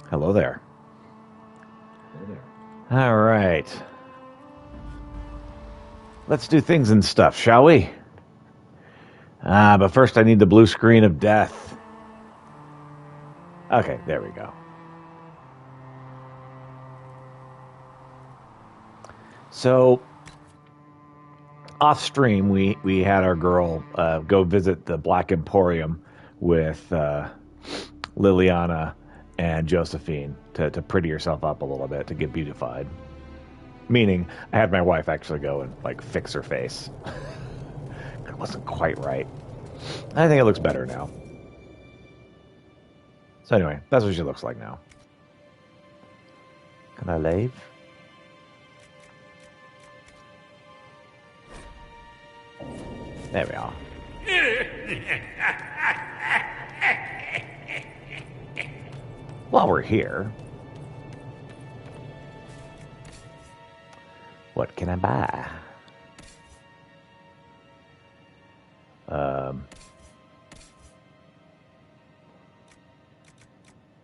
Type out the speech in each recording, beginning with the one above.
Hello there. Hello there. All right. Let's do things and stuff, shall we? But first I need the blue screen of death. Okay, there we go. So, off stream, we had our girl go visit the Black Emporium with Liliana and Josephine to pretty herself up a little bit, to get beautified. Meaning, I had my wife actually go and like fix her face. It wasn't quite right. I think it looks better now. So anyway, that's what she looks like now. Can I leave? There we are. While we're here, what can I buy?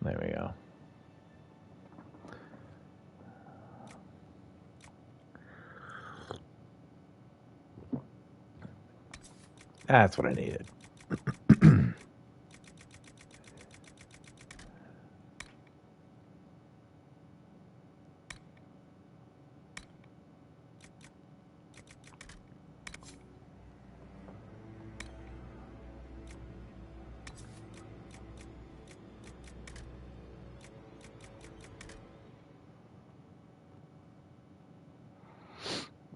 There we go. That's what I needed.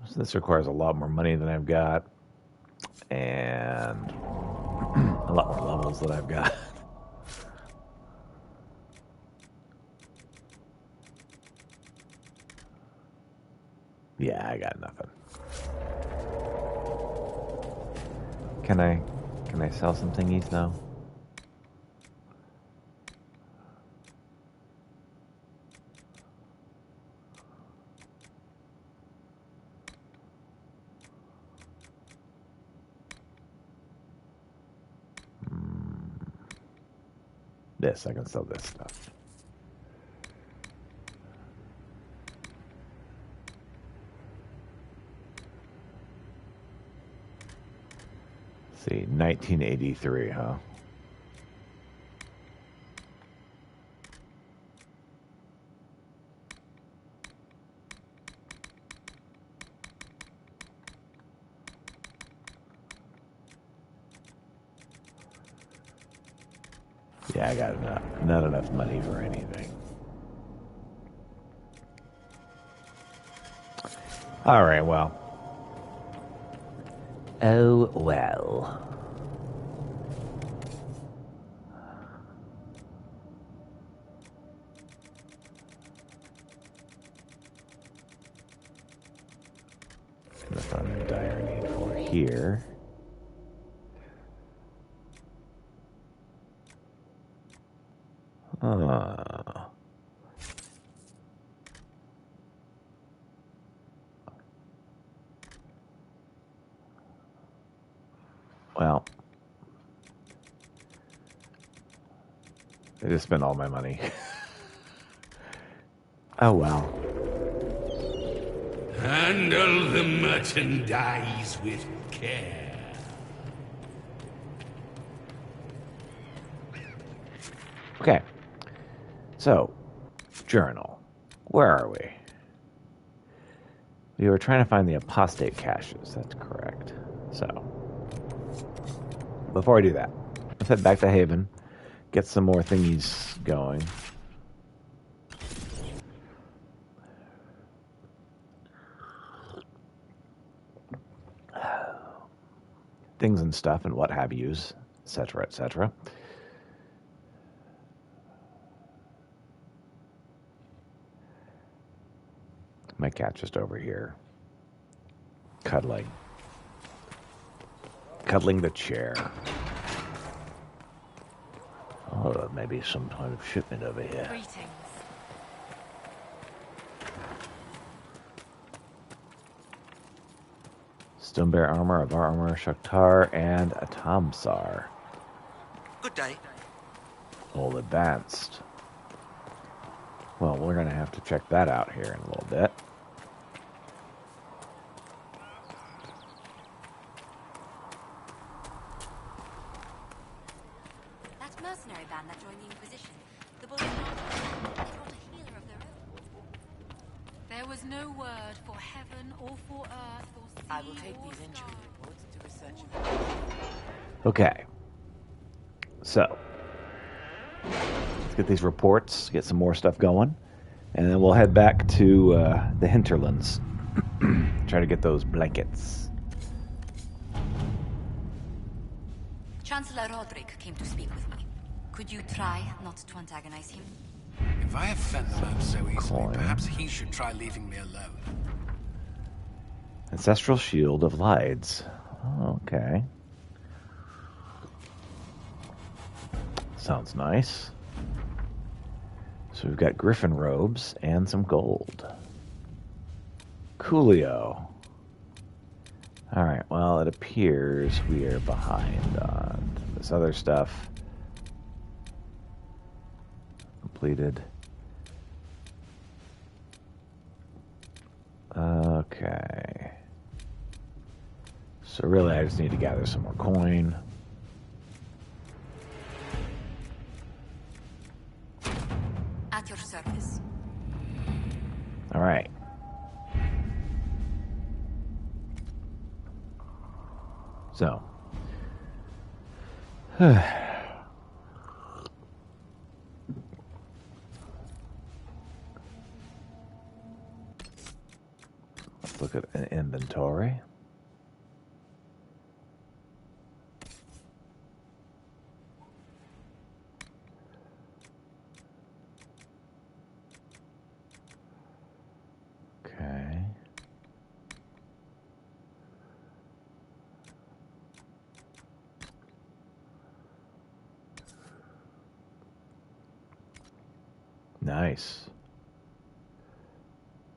So this requires a lot more money than I've got, and a lot more levels than I've got. Yeah, I got nothing. Can I sell some thingies now? This, I can sell this stuff. Let's see, 1983, huh? Yeah, I got not enough money for anything. All right, well. Oh, well. Gonna find a dire need for here. Well, I just spent all my money. Oh, well. Handle the merchandise with care. Okay. So, journal. Where are we? We were trying to find the apostate caches. That's correct. So, before I do that, let's head back to Haven. Get some more thingies going. Things and stuff and what have yous, etc., etc. My cat's just over here, cuddling the chair. Oh, maybe some kind of shipment over here. Greetings. Stonebear armor, Avar armor, Shaktar, and a Tamsar. Good day. All advanced. Well, we're going to have to check that out here in a little bit. That mercenary band that joined the Inquisition. The bullies not they brought a healer of their own. There was no word for heaven or for earth or sea I will take or these injury sky. reports to research. Okay. So, let's get these reports, get some more stuff going, and then we'll head back to the hinterlands. Try to get those blankets. Chancellor Roderick came to speak with me. Could you try not to antagonize him? If I offend the man so easily, Coin. perhaps he should try leaving me alone. Ancestral Shield of Lides. Oh, okay. Sounds nice. So we've got griffin robes and some gold. Coolio. Alright, well, it appears we are behind on this other stuff. Completed. Okay. So really, I just need to gather some more coin. At your service. All right. So. Let's look at an inventory. Okay. Nice.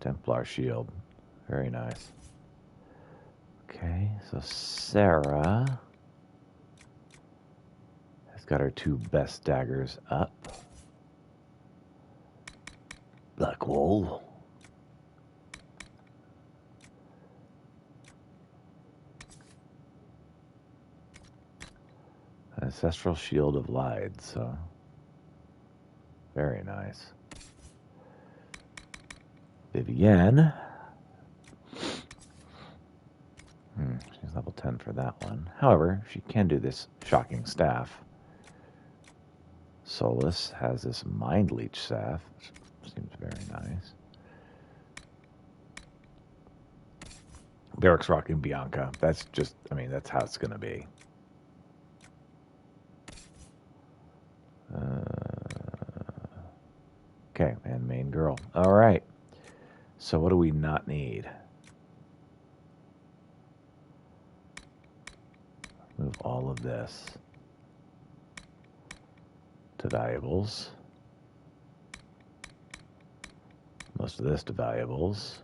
Templar shield. Very nice. Okay, so Sarah has got her two best daggers up. Blackwall. Ancestral Shield of Lides, so very nice. Vivienne. She's level 10 for that one. However, she can do this shocking staff. Solus has this Mind Leech staff, which seems very nice. Derek's rocking Bianca. That's just, I mean, that's how it's going to be. Okay, and main girl. All right. So what do we not need? Move all of this to valuables. Most of this to valuables.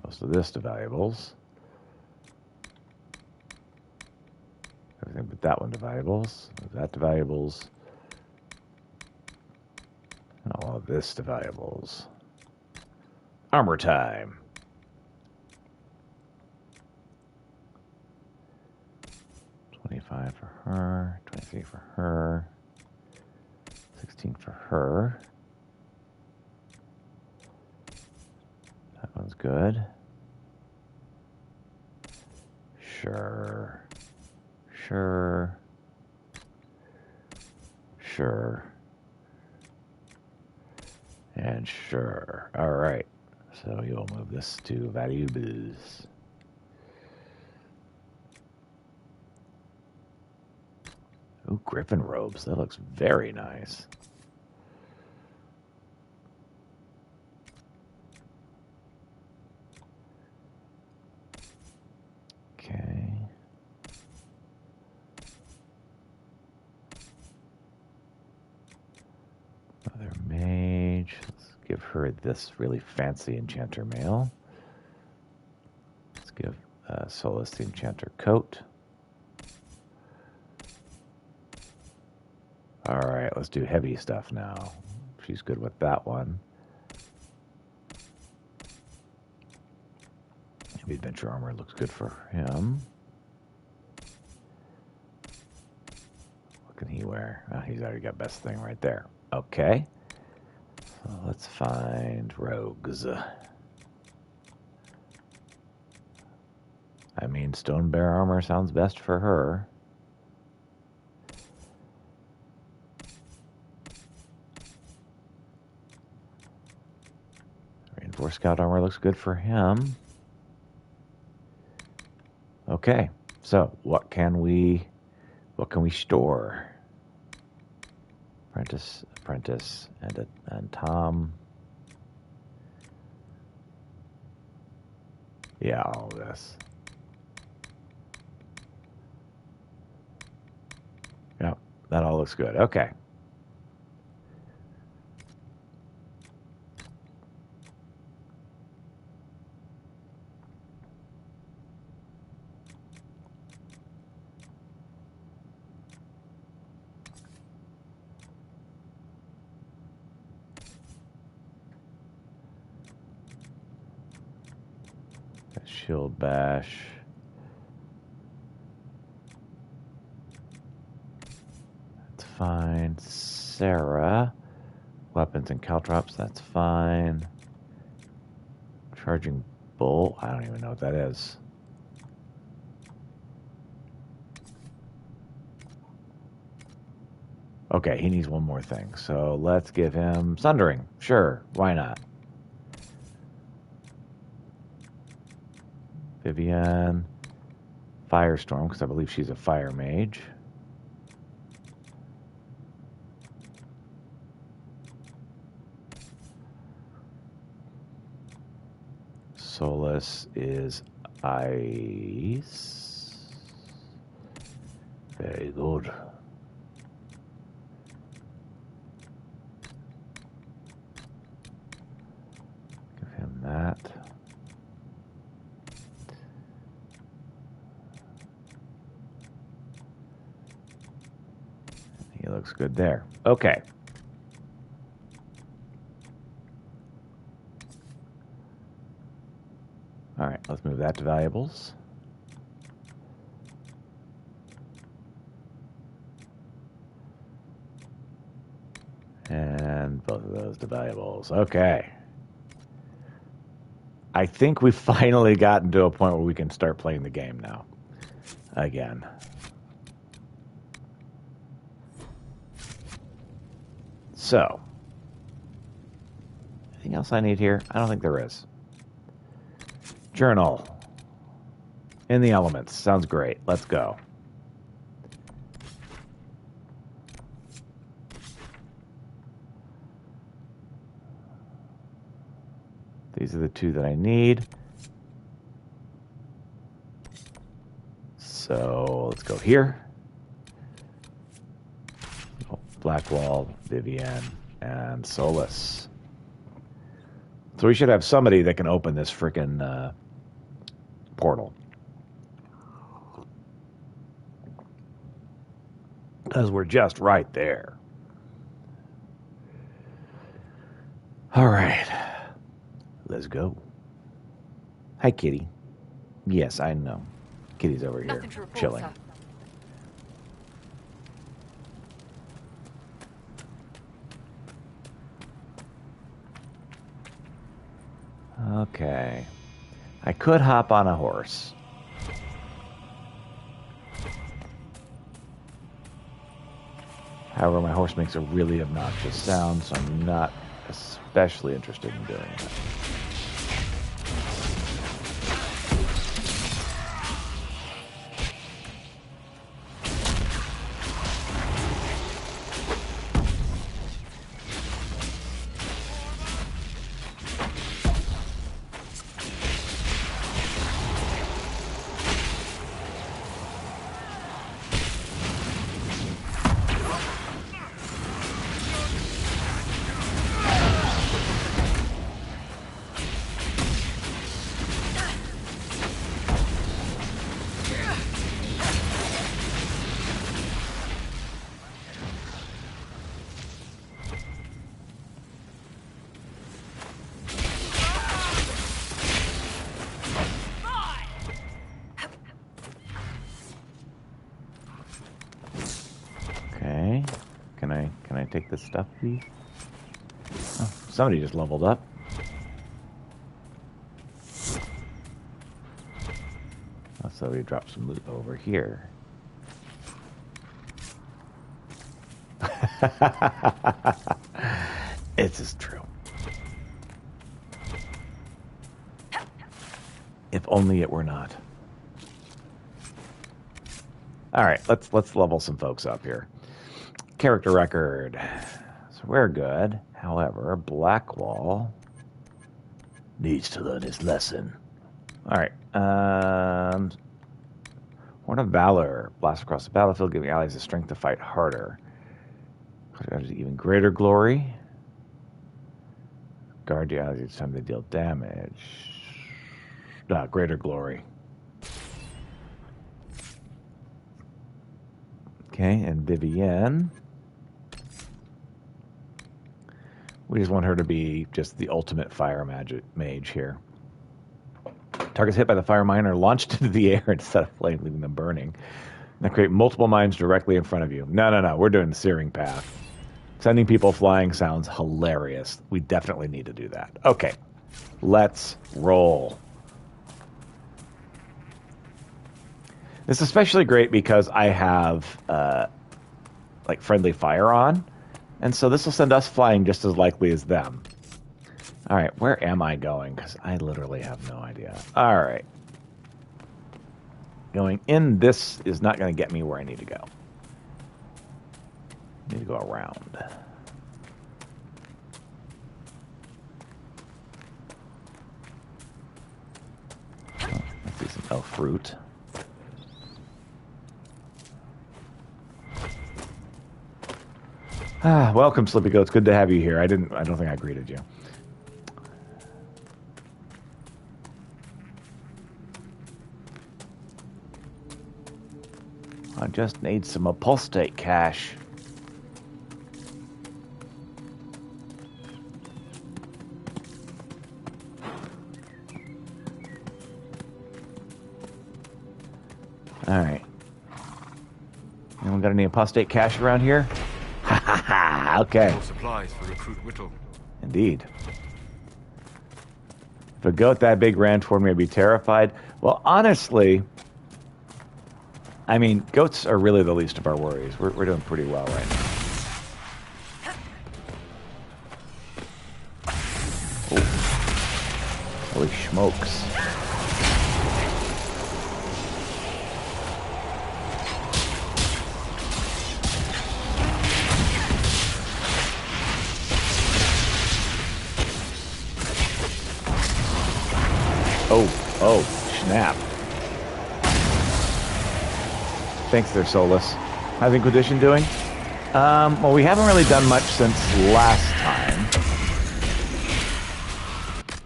Most of this to valuables. Everything but that one to valuables. That to valuables. And all of this to valuables. Armor time. $25 for her, $23 for her, $16 for her. That one's good. Sure. Sure. Sure. And sure. All right. So you'll move this to valuables. Ooh, griffin robes. That looks very nice. Okay. Another mage. Let's give her this really fancy enchanter mail. Let's give Solus the enchanter coat. All right, let's do heavy stuff now. She's good with that one. Heavy adventure armor looks good for him. What can he wear? Oh, he's already got best thing right there. Okay. So let's find rogues. I mean, stone bear armor sounds best for her. Reinforced scout armor looks good for him. Okay, so what can we store? Apprentice, and Tom. Yeah, all of this. Yep, that all looks good. Okay. Shield bash. That's fine. Sarah. Weapons and caltrops, that's fine. Charging bull. I don't even know what that is. Okay, he needs one more thing. So let's give him Sundering. Sure, why not? Vivian. Firestorm, because I believe she's a fire mage. Solus is ice. Very good. Give him that. He looks good there. Okay. All right, let's move that to valuables. And both of those to valuables. Okay. I think we've finally gotten to a point where we can start playing the game now. Again. So. Anything else I need here? I don't think there is. Journal. In the elements. Sounds great. Let's go. These are the two that I need. So let's go here. Blackwall, Vivian, and Solus. So we should have somebody that can open this frickin' portal. Because we're just right there. All right. Let's go. Hi, Kitty. Yes, I know. Kitty's over here, Nothing to report, chilling. sir. Okay. I could hop on a horse. However, my horse makes a really obnoxious sound, so I'm not especially interested in doing that. Can I take this stuff, please? Oh, somebody just leveled up. Oh, so we dropped some loot over here. It's just true. If only it were not. All right, let's level some folks up here. Character record. So we're good. However, Blackwall needs to learn his lesson. All right. Horn of Valor. Blast across the battlefield, giving allies the strength to fight harder. Even greater glory. Guard the allies each time they deal damage. Greater glory. Okay, and Vivienne. We just want her to be just the ultimate fire mage here. Targets hit by the fire mine are launched into the air instead of flame, leaving them burning. Now create multiple mines directly in front of you. No. We're doing the searing path. Sending people flying sounds hilarious. We definitely need to do that. Okay, let's roll. It's especially great because I have like friendly fire on, and so this will send us flying just as likely as them. All right, where am I going? Because I literally have no idea. All right. Going in this is not going to get me where I need to go. I need to go around. Oh, I see some elf fruit. Welcome, Slippy Goats. Good to have you here. I don't think I greeted you. I just need some apostate cash. All right. Anyone got any apostate cash around here? Ha ha ha! Okay. More supplies for Recruit Whittle. Indeed. If a goat that big ran toward me, I'd be terrified. Well, honestly, I mean, goats are really the least of our worries. We're doing pretty well right now. Oh. Holy smokes. Oh, snap. Thanks there, Solus. How's Inquisition doing? Well, we haven't really done much since last time.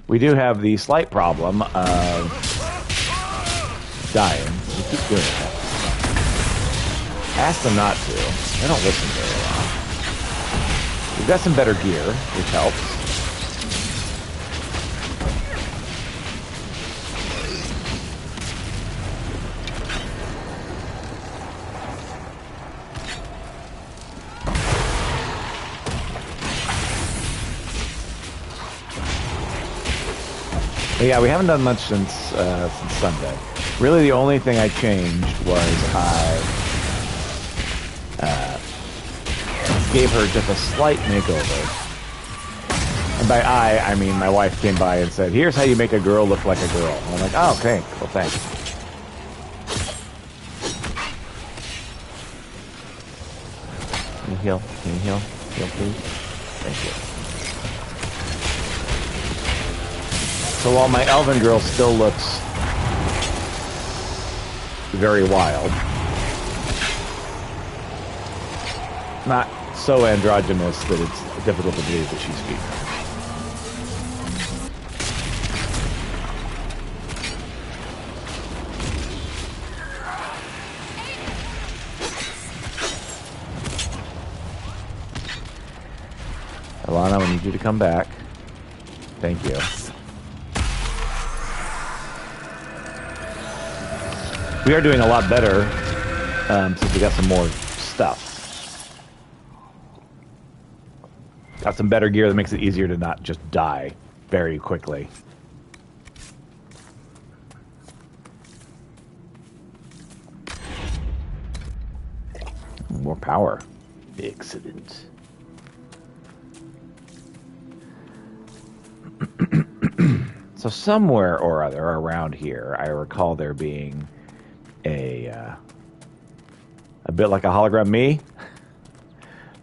We do have the slight problem of dying. We keep doing that. Ask them not to. They don't listen very well. We've got some better gear, which helps. Yeah, we haven't done much since Sunday. Really, the only thing I changed was I gave her just a slight makeover. And by I mean my wife came by and said, "Here's how you make a girl look like a girl." And I'm like, "Oh, okay, well, thanks." Can you heal? Can you heal? Heal, please. Thank you. So while my elven girl still looks very wild, not so androgynous that it's difficult to believe that she's female. Alana, I need you to come back. Thank you. We are doing a lot better since we got some more stuff. Got some better gear that makes it easier to not just die very quickly. More power. Excellent. So somewhere or other around here, I recall there being a bit like a hologram me.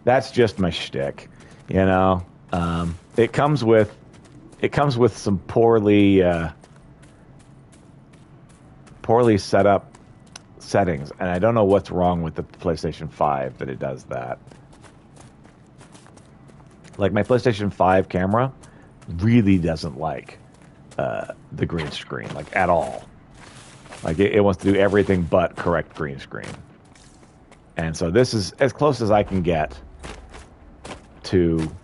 That's just my shtick, you know. It comes with some poorly set up settings, and I don't know what's wrong with the PlayStation 5 that it does that. Like my PlayStation 5 camera really doesn't like the green screen, like at all. Like it wants to do everything but correct green screen. And so this is as close as I can get to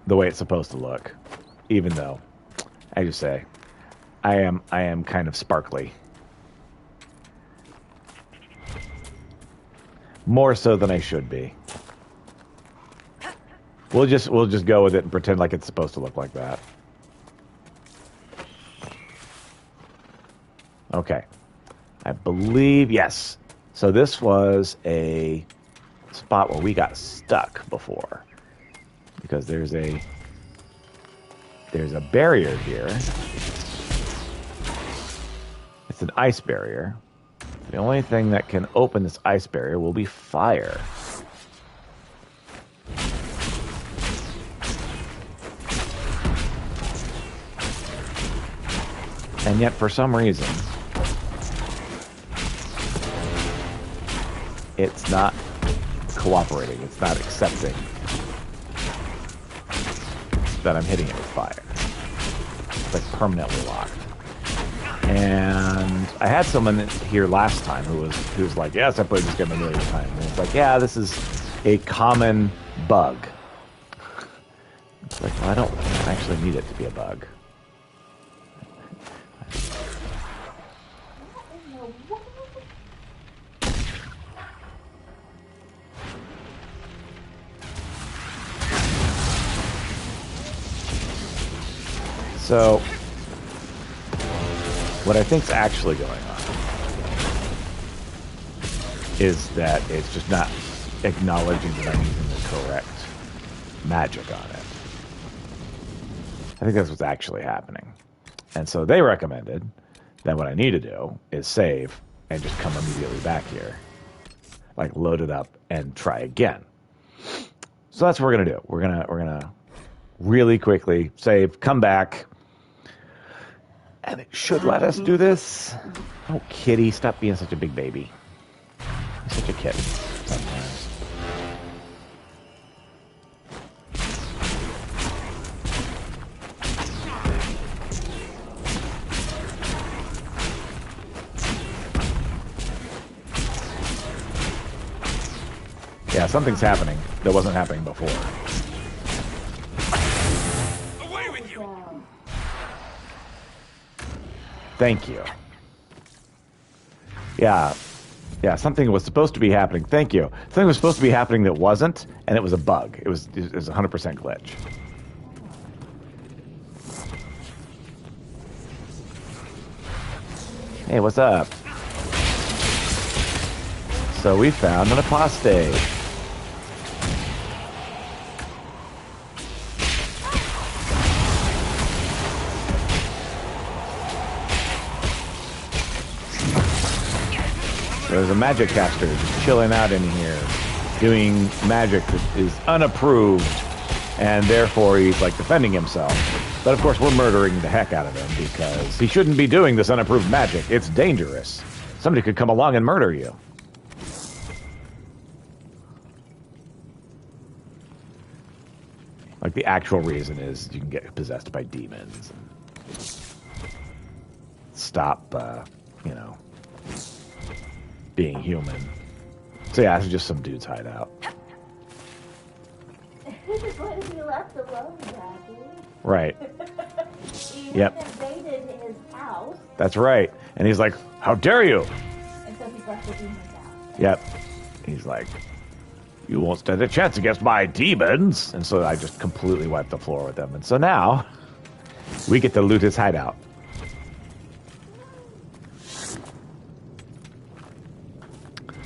the way it's supposed to look, even though, I just say, I am kind of sparkly. More so than I should be. We'll just go with it and pretend like it's supposed to look like that. Okay. I believe, yes. So this was a spot where we got stuck before. Because there's a barrier here. It's an ice barrier. The only thing that can open this ice barrier will be fire. And yet, for some reason, it's not cooperating. It's not accepting that I'm hitting it with fire. It's like permanently locked. And I had someone here last time who was like, yes, I played this game a million times. And it's like, yeah, this is a common bug. It's like, well, I don't actually need it to be a bug. So, what I think's actually going on is that it's just not acknowledging that I'm using the correct magic on it. I think that's what's actually happening. And so they recommended that what I need to do is save and just come immediately back here. Like load it up and try again. So that's what we're gonna do. We're gonna really quickly save, come back. And it should let us do this. Oh, kitty, stop being such a big baby. You're such a kitten sometimes. Yeah, something's happening that wasn't happening before. Away with you! Thank you. Yeah, something was supposed to be happening. Thank you. Something was supposed to be happening that wasn't, and it was a bug. It was 100% glitch. Hey, what's up? So we found an apostate. There's a magic caster just chilling out in here, doing magic that is unapproved, and therefore he's like defending himself. But of course we're murdering the heck out of him because he shouldn't be doing this unapproved magic. It's dangerous. Somebody could come along and murder you. Like the actual reason is you can get possessed by demons. And stop, being human. So yeah, it's just some dude's hideout. He just wanted to be left alone, Jackie. Right. He Yep. invaded his house, That's right. And he's like, how dare you? and so he's left the demon's house. Yep. He's like, You won't stand a chance against my demons. And so I just completely wiped the floor with him. And so now we get to loot his hideout.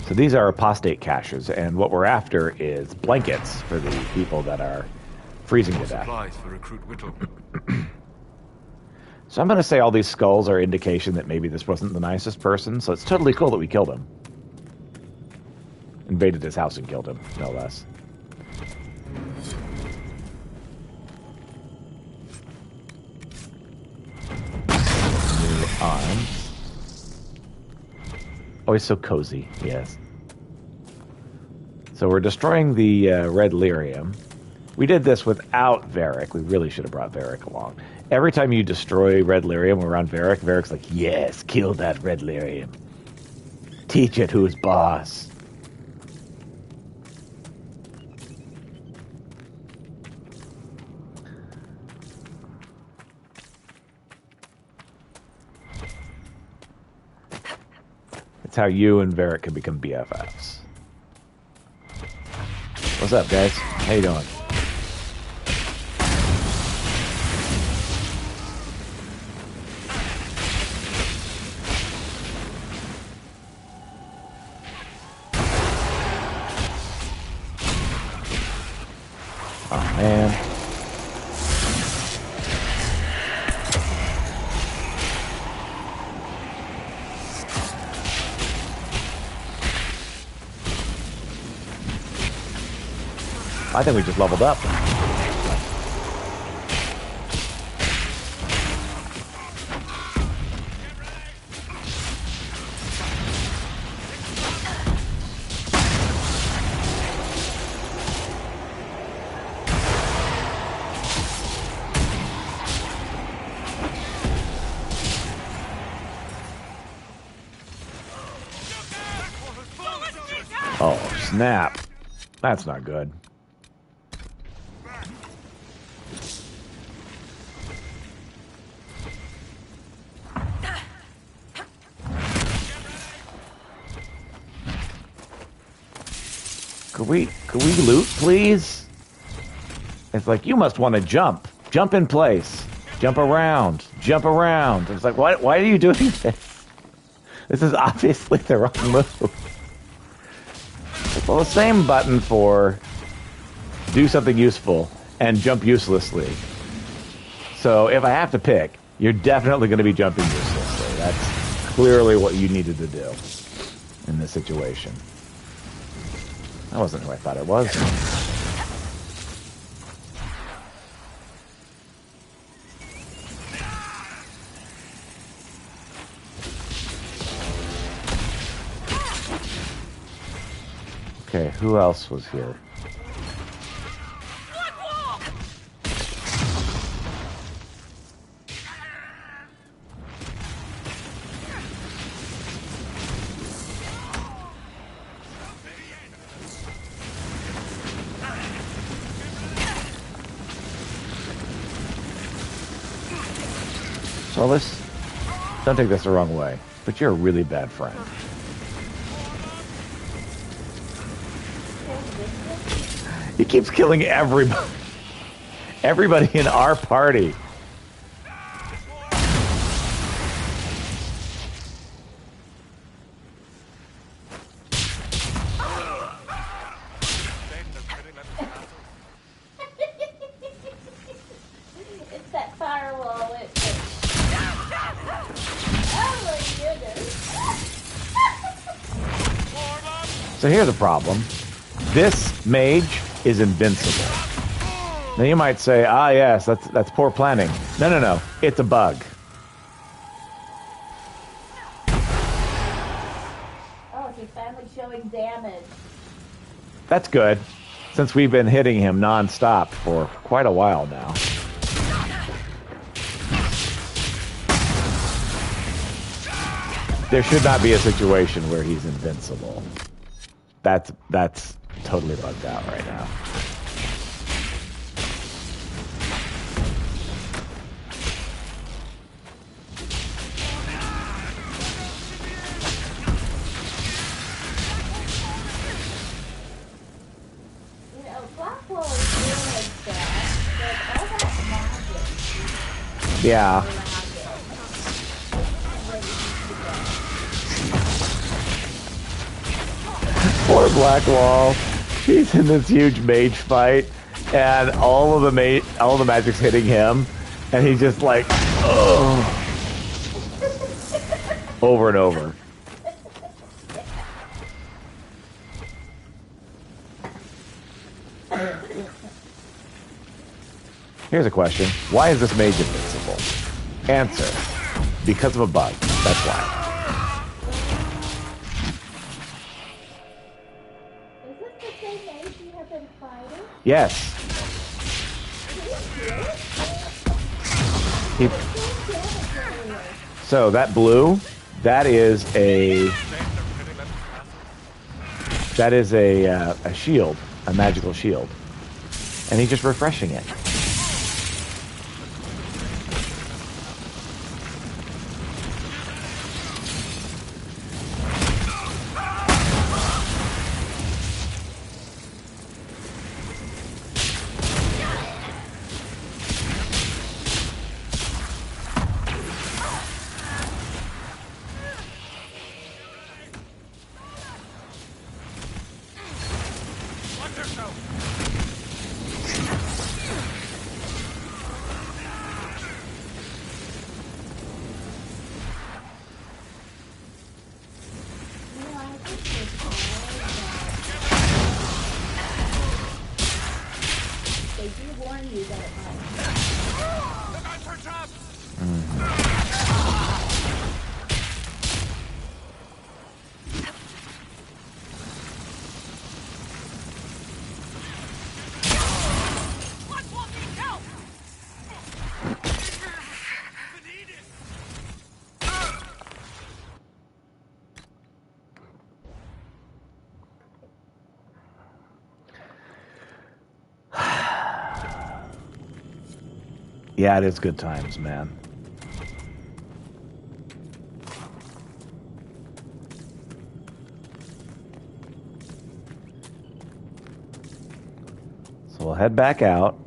So these are apostate caches, and what we're after is blankets for the people that are freezing to death. Supplies for Recruit Whittle. So I'm going to say all these skulls are indication that maybe this wasn't the nicest person, so it's totally cool that we killed him. Invaded his house and killed him, no less. New arm. Oh, he's so cozy, yes. So we're destroying the red lyrium. We did this without Varric. We really should have brought Varric along. Every time you destroy red lyrium around Varric, Varric's like, yes, kill that red lyrium. Teach it who's boss. It's how you and Varric can become BFFs. What's up, guys? How you doing? Oh, man. I think we just leveled up. Oh, snap. That's not good. Could we loot, please? It's like, you must want to jump. Jump in place. Jump around. Jump around. It's like, why are you doing this? This is obviously the wrong move. Well, the same button for do something useful and jump uselessly. So if I have to pick, you're definitely going to be jumping uselessly. That's clearly what you needed to do in this situation. That wasn't who I thought it was. Okay, who else was here? Solis, don't take this the wrong way, but you're a really bad friend. He keeps killing everybody. Everybody in our party. It's that firewall. Oh my goodness. So here's the problem. This mage is invincible. Now you might say, ah yes, that's poor planning. No. It's a bug. Oh, he's finally showing damage. That's good, since we've been hitting him non-stop for quite a while now. There should not be a situation where he's invincible. That's totally bugged out right now. Yeah. Poor Blackwall. He's in this huge mage fight, and all the magic's hitting him, and he's just like, oh, over and over. Here's a question. Why is this mage invincible? Answer. Because of a bug. That's why. Is this the same mage you have been fighting? Yes. He, so that blue, that is a shield, a magical shield. And he's just refreshing it. Yeah, it is good times, man. So we'll head back out.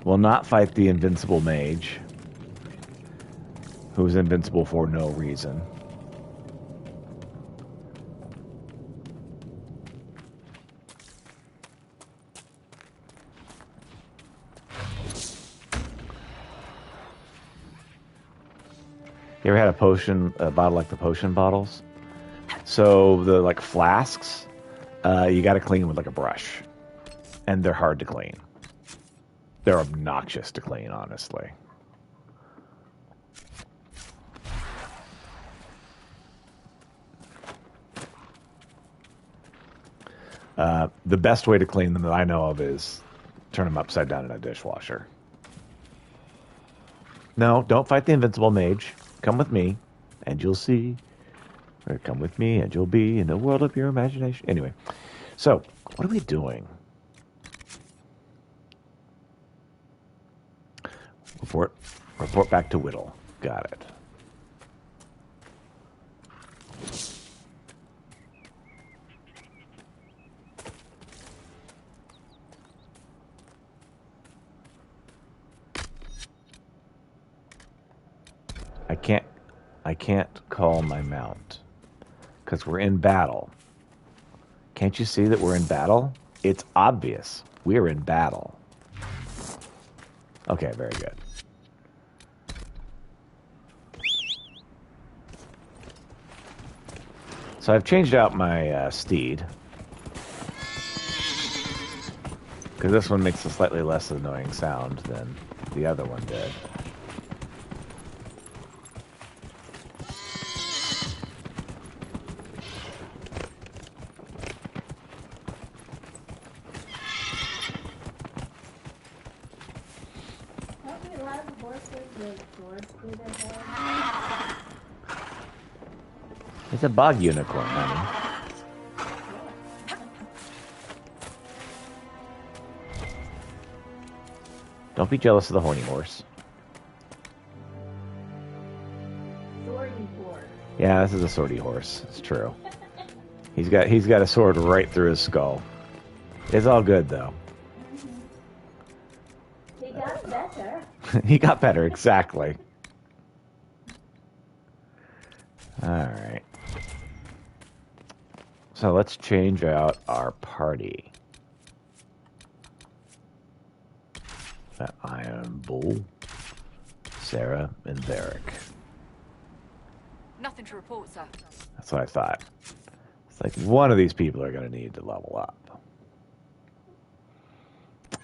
We'll not fight the invincible mage, who's invincible for no reason. You ever had a bottle like the potion bottles? So the like flasks, you got to clean with like a brush, and they're hard to clean. They're obnoxious to clean, honestly. The best way to clean them that I know of is turn them upside down in a dishwasher. No, don't fight the invincible mage. Come with me, and you'll see. Or come with me, and you'll be in the world of your imagination. Anyway, so what are we doing? Report back to Whittle. Got it. I can't call my mount because we're in battle. Can't you see that we're in battle? It's obvious. We're in battle. Okay, very good. So I've changed out my steed because this one makes a slightly less annoying sound than the other one did. It's a bog unicorn, honey. Don't be jealous of the horny horse. Swordy horse. Yeah, this is a swordy horse. It's true. He's got a sword right through his skull. It's all good though. He got better. He got better, exactly. Alright. So let's change out our party. That Iron Bull, Sarah, and Varric. Nothing to report, sir. That's what I thought. It's like one of these people are going to need to level up.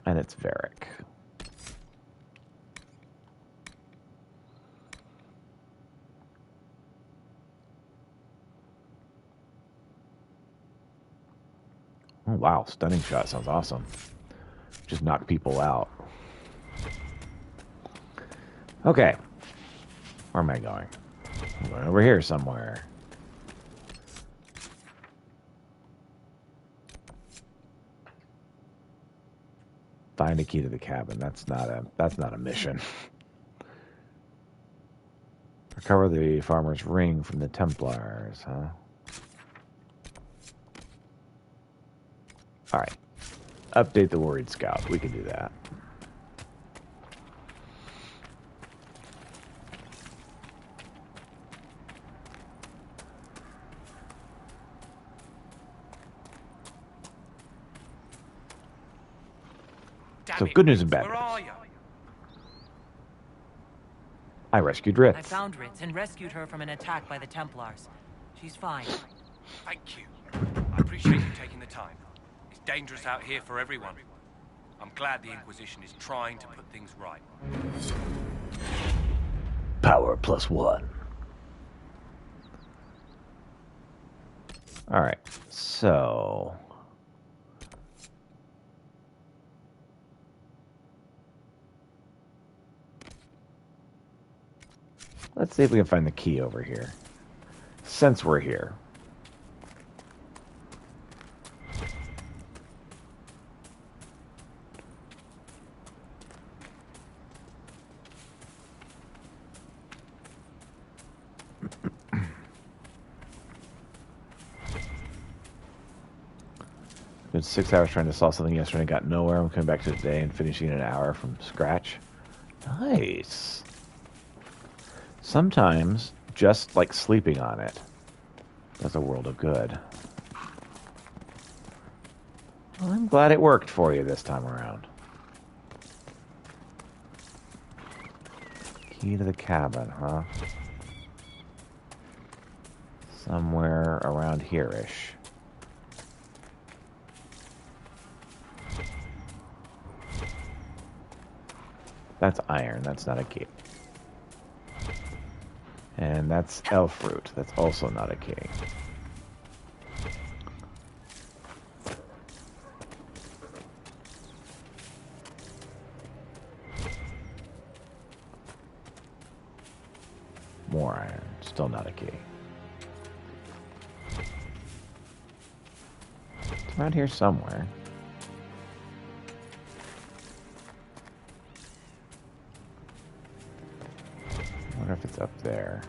And it's Varric. Oh, wow. Stunning shot sounds awesome. Just knock people out. Okay. Where am I going? I'm going over here somewhere. Find a key to the cabin. That's not a mission. Recover the farmer's ring from the Templars, huh? All right. Update the worried scout. We can do that. So good news and bad Where are news. you? I rescued Ritz. I found Ritz and rescued her from an attack by the Templars. She's fine. Thank you. I appreciate you taking the time. It's dangerous out here for everyone. I'm glad the Inquisition is trying to put things right. Power +1. All right. So let's see if we can find the key over here. Since we're here. Been 6 hours trying to solve something yesterday and got nowhere. I'm coming back to today and finishing in an hour from scratch. Nice. Sometimes just like sleeping on it does a world of good. Well, I'm glad it worked for you this time around. Key to the cabin, huh? Somewhere around here-ish. That's iron. That's not a key. And that's elf fruit. That's also not a key. More iron. Still not a key. It's around here somewhere. I wonder if it's up there.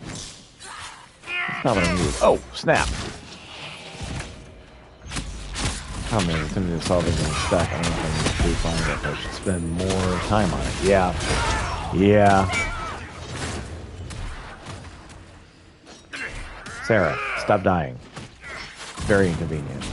That's not what I need. Oh, snap! Oh man, it's going to solve it in a stack. I don't know if I need to find it, but I should spend more time on it. Yeah. Yeah. Sarah, stop dying. Very inconvenient.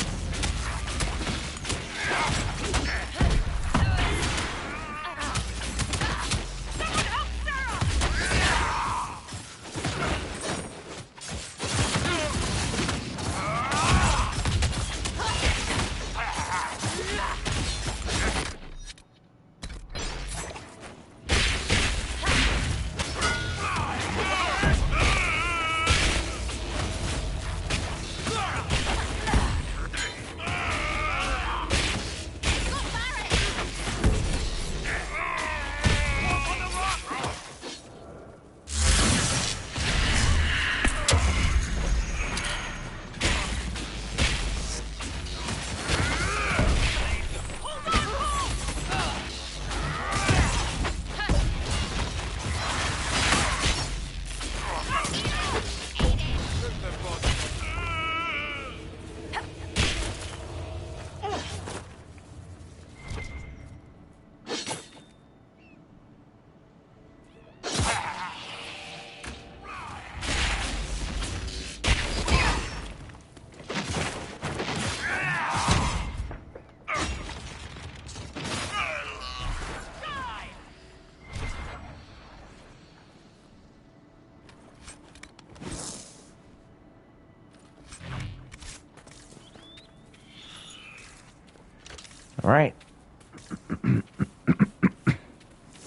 All right.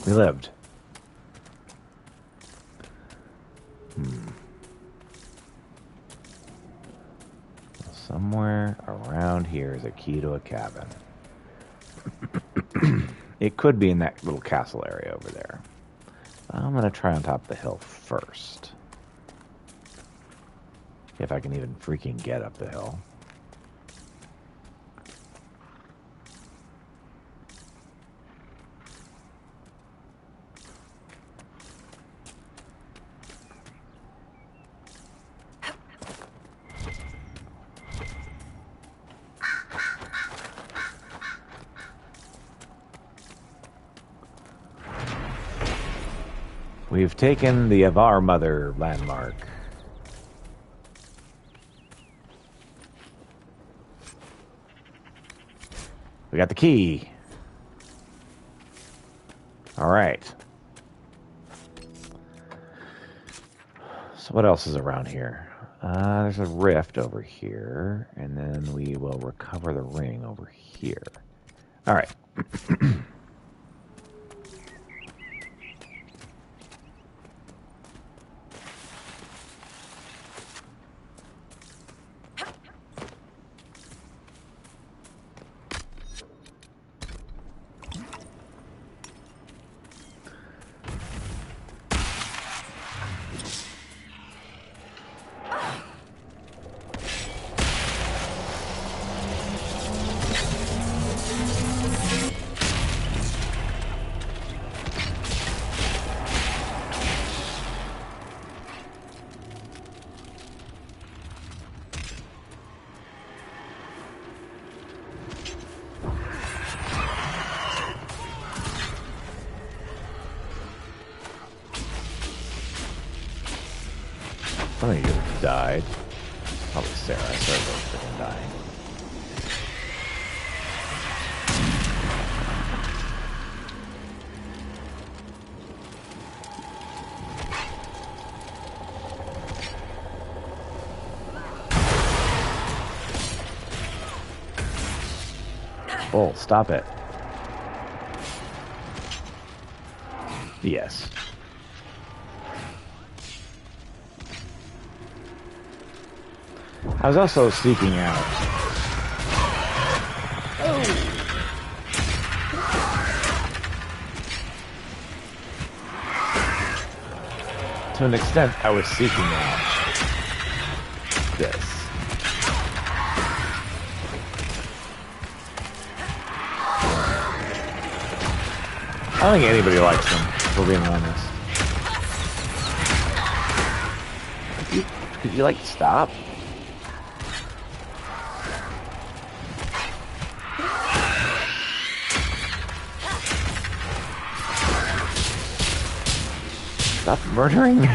We lived. Somewhere around here is a key to a cabin. It could be in that little castle area over there. I'm going to try on top of the hill first. If I can even freaking get up the hill. We've taken the Avar Mother landmark. We got the key. All right. So what else is around here? There's a rift over here, and then we will recover the ring over here. All right. I think you died. Probably Sarah. I started freaking dying. Oh, stop it. Yes. I was also seeking out. To an extent, I was seeking out this. I don't think anybody likes them, if we're being honest. Could you like stop? Stop murdering me. I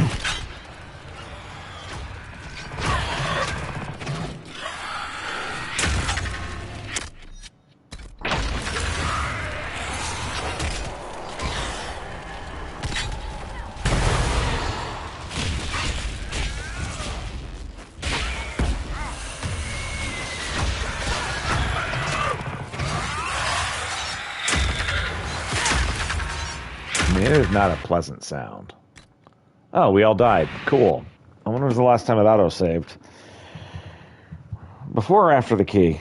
mean, it is not a pleasant sound. Oh, we all died. Cool. I wonder when was the last time it auto-saved. Before or after the key?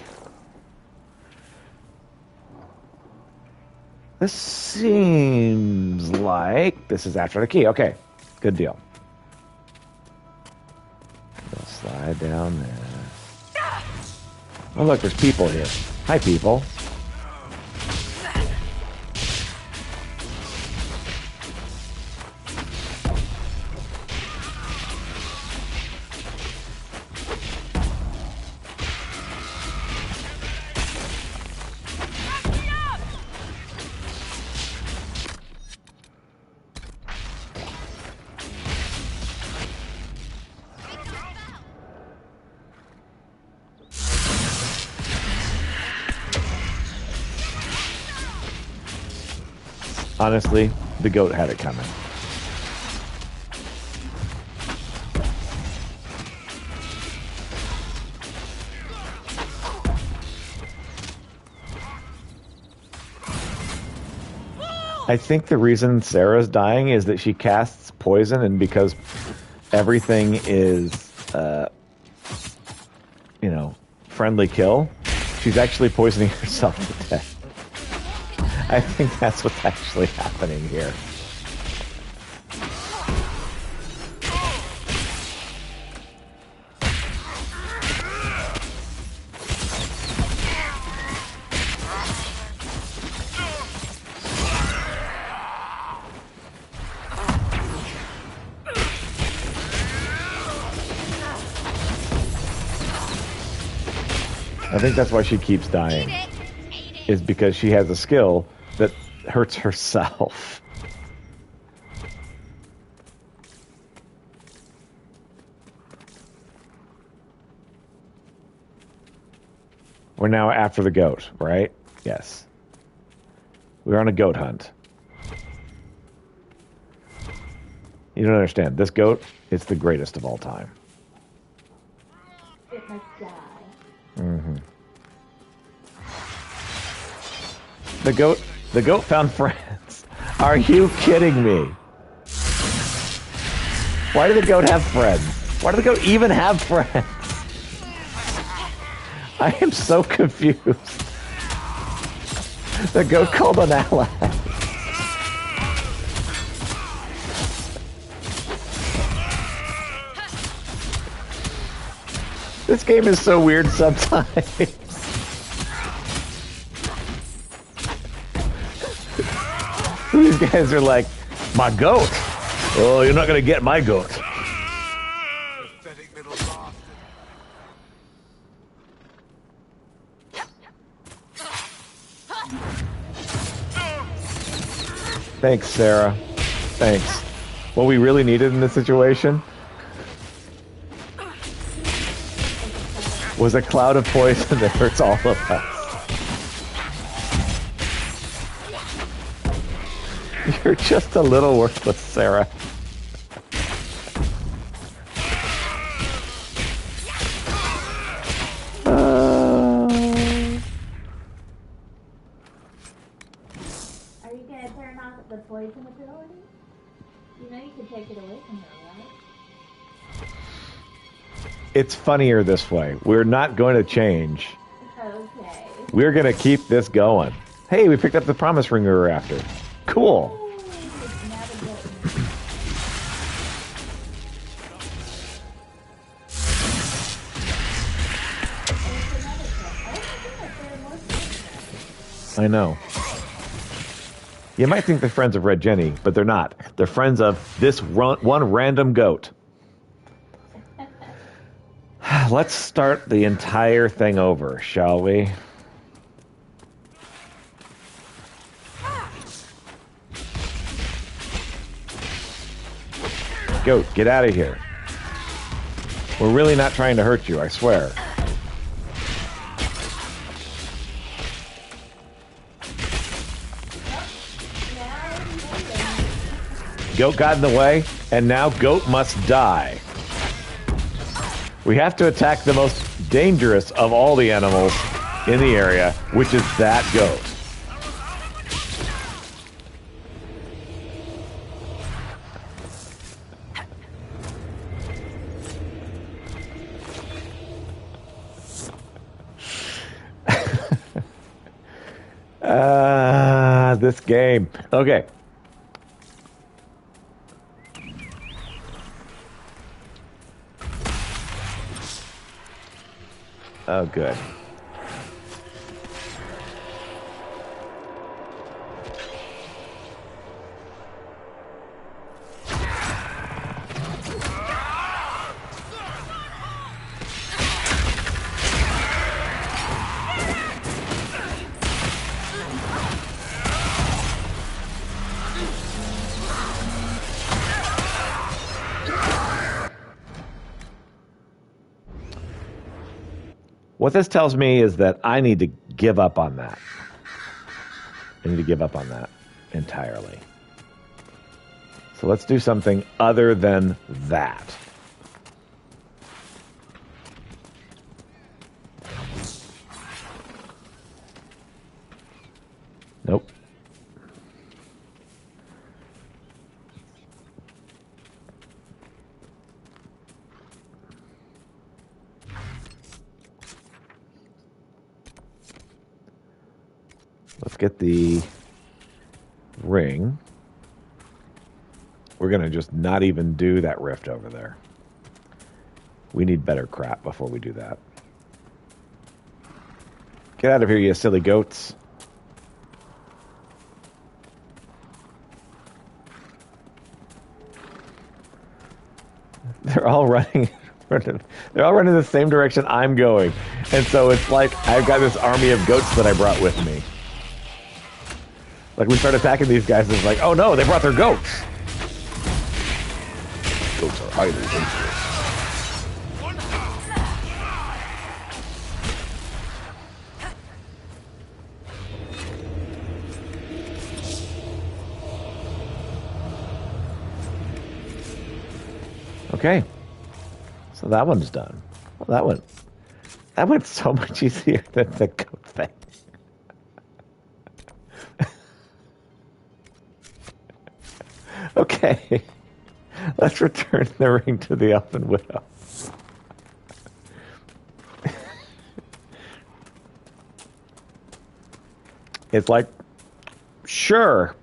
This seems like this is after the key. Okay, good deal. We'll slide down there. Oh, look, there's people here. Hi, people. Honestly, the goat had it coming. I think the reason Sarah's dying is that she casts poison, and because everything is, friendly kill, she's actually poisoning herself to death. I think that's what's actually happening here. I think that's why she keeps dying, is because she has a skill that hurts herself. We're now after the goat, right? Yes. We're on a goat hunt. You don't understand. This goat, it's the greatest of all time. It must die. Mm-hmm. The goat found friends. Are you kidding me? Why did the goat have friends? Why did the goat even have friends? I am so confused. The goat called an ally. This game is so weird sometimes. These guys are like, my goat. Oh, you're not going to get my goat. Pathetic little bastard. Thanks, Sarah. Thanks. What we really needed in this situation was a cloud of poison that hurts all of us. You're just a little worthless, Sarah. Are you gonna turn off the poison ability? You know you could take it away from her, right? It's funnier this way. We're not going to change. Okay. We're going to keep this going. Hey, we picked up the promise ring we were after. Cool. Ooh, now the goat. I know. You might think they're friends of Red Jenny, but they're not. They're friends of this one random goat. Let's start the entire thing over, shall we? Goat, get out of here. We're really not trying to hurt you, I swear. Goat got in the way, and now Goat must die. We have to attack the most dangerous of all the animals in the area, which is that goat. This game. Okay. Oh, good. What this tells me is that I need to give up on that. I need to give up on that entirely. So let's do something other than that. Nope. get the ring. We're going to just not even do that rift over there. We need better crap before we do that. Get out of here, you silly goats. They're all running. They're all running the same direction I'm going. And so it's like I've got this army of goats that I brought with me. Like we start attacking these guys and it's like, oh no, they brought their goats. Goats are highly dangerous. Okay. So that one's done. Well, that went so much easier than the goat thing. Okay. Let's return the ring to the Elfin Widow. It's like, sure.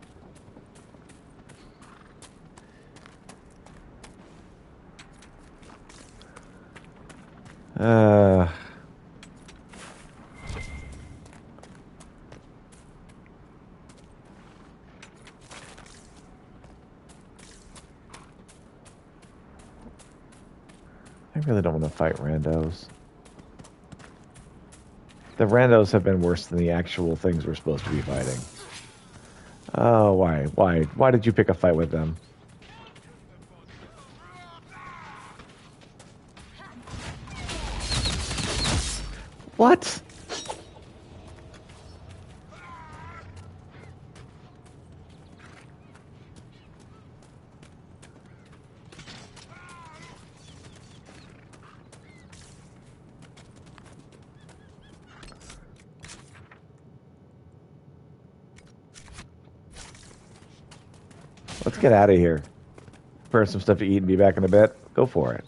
I really don't want to fight randos. The randos have been worse than the actual things we're supposed to be fighting. Oh, why? Why did you pick a fight with them? What? Let's get out of here. Prepare some stuff to eat and be back in a bit. Go for it.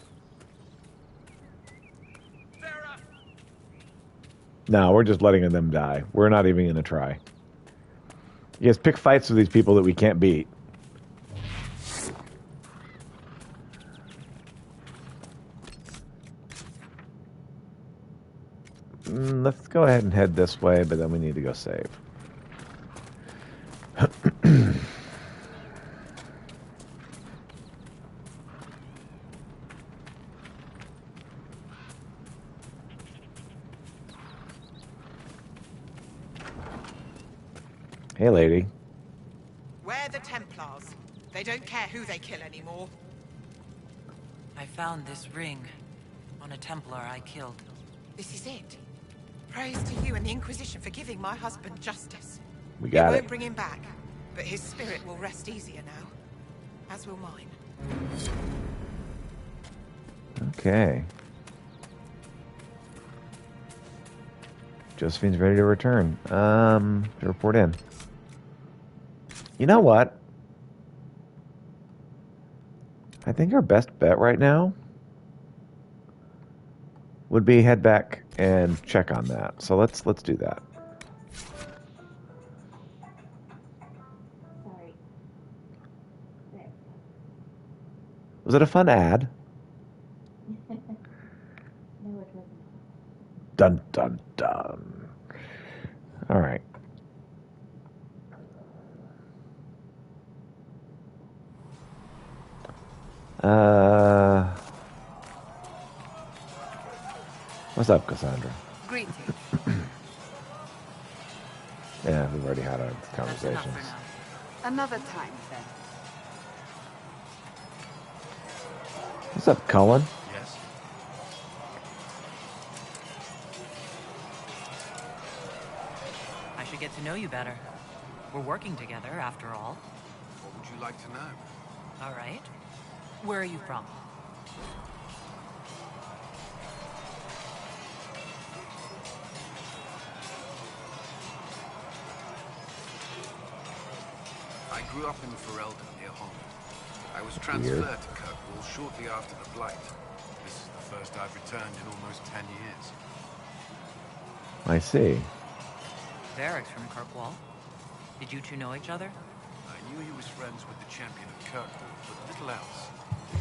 No, we're just letting them die. We're not even going to try. You guys pick fights with these people that we can't beat. Let's go ahead and head this way, but then we need to go save. Hey, lady. Where are the Templars? They don't care who they kill anymore. I found this ring on a Templar I killed. This is it. Praise to you and the Inquisition for giving my husband justice. We got it. Won't bring him back, but his spirit will rest easier now, as will mine. Okay. Josephine's ready to return. To report in. You know what? I think our best bet right now would be head back and check on that. So let's do that. Sorry. There. Was it a fun ad? No, it wasn't. Dun dun dun. All right. What's up, Cassandra? Greetings. Yeah, we've already had our That's enough conversations. for now. Another time, then. What's up, Cullen? Yes? I should get to know you better. We're working together, after all. What would you like to know? All right. Where are you from? I grew up in Ferelden, near Holland. I was transferred to Kirkwall shortly after the Blight. This is the first I've returned in almost 10 years. I see. Varric's from Kirkwall. Did you two know each other? I knew he was friends with the champion of Kirkwall, but little else.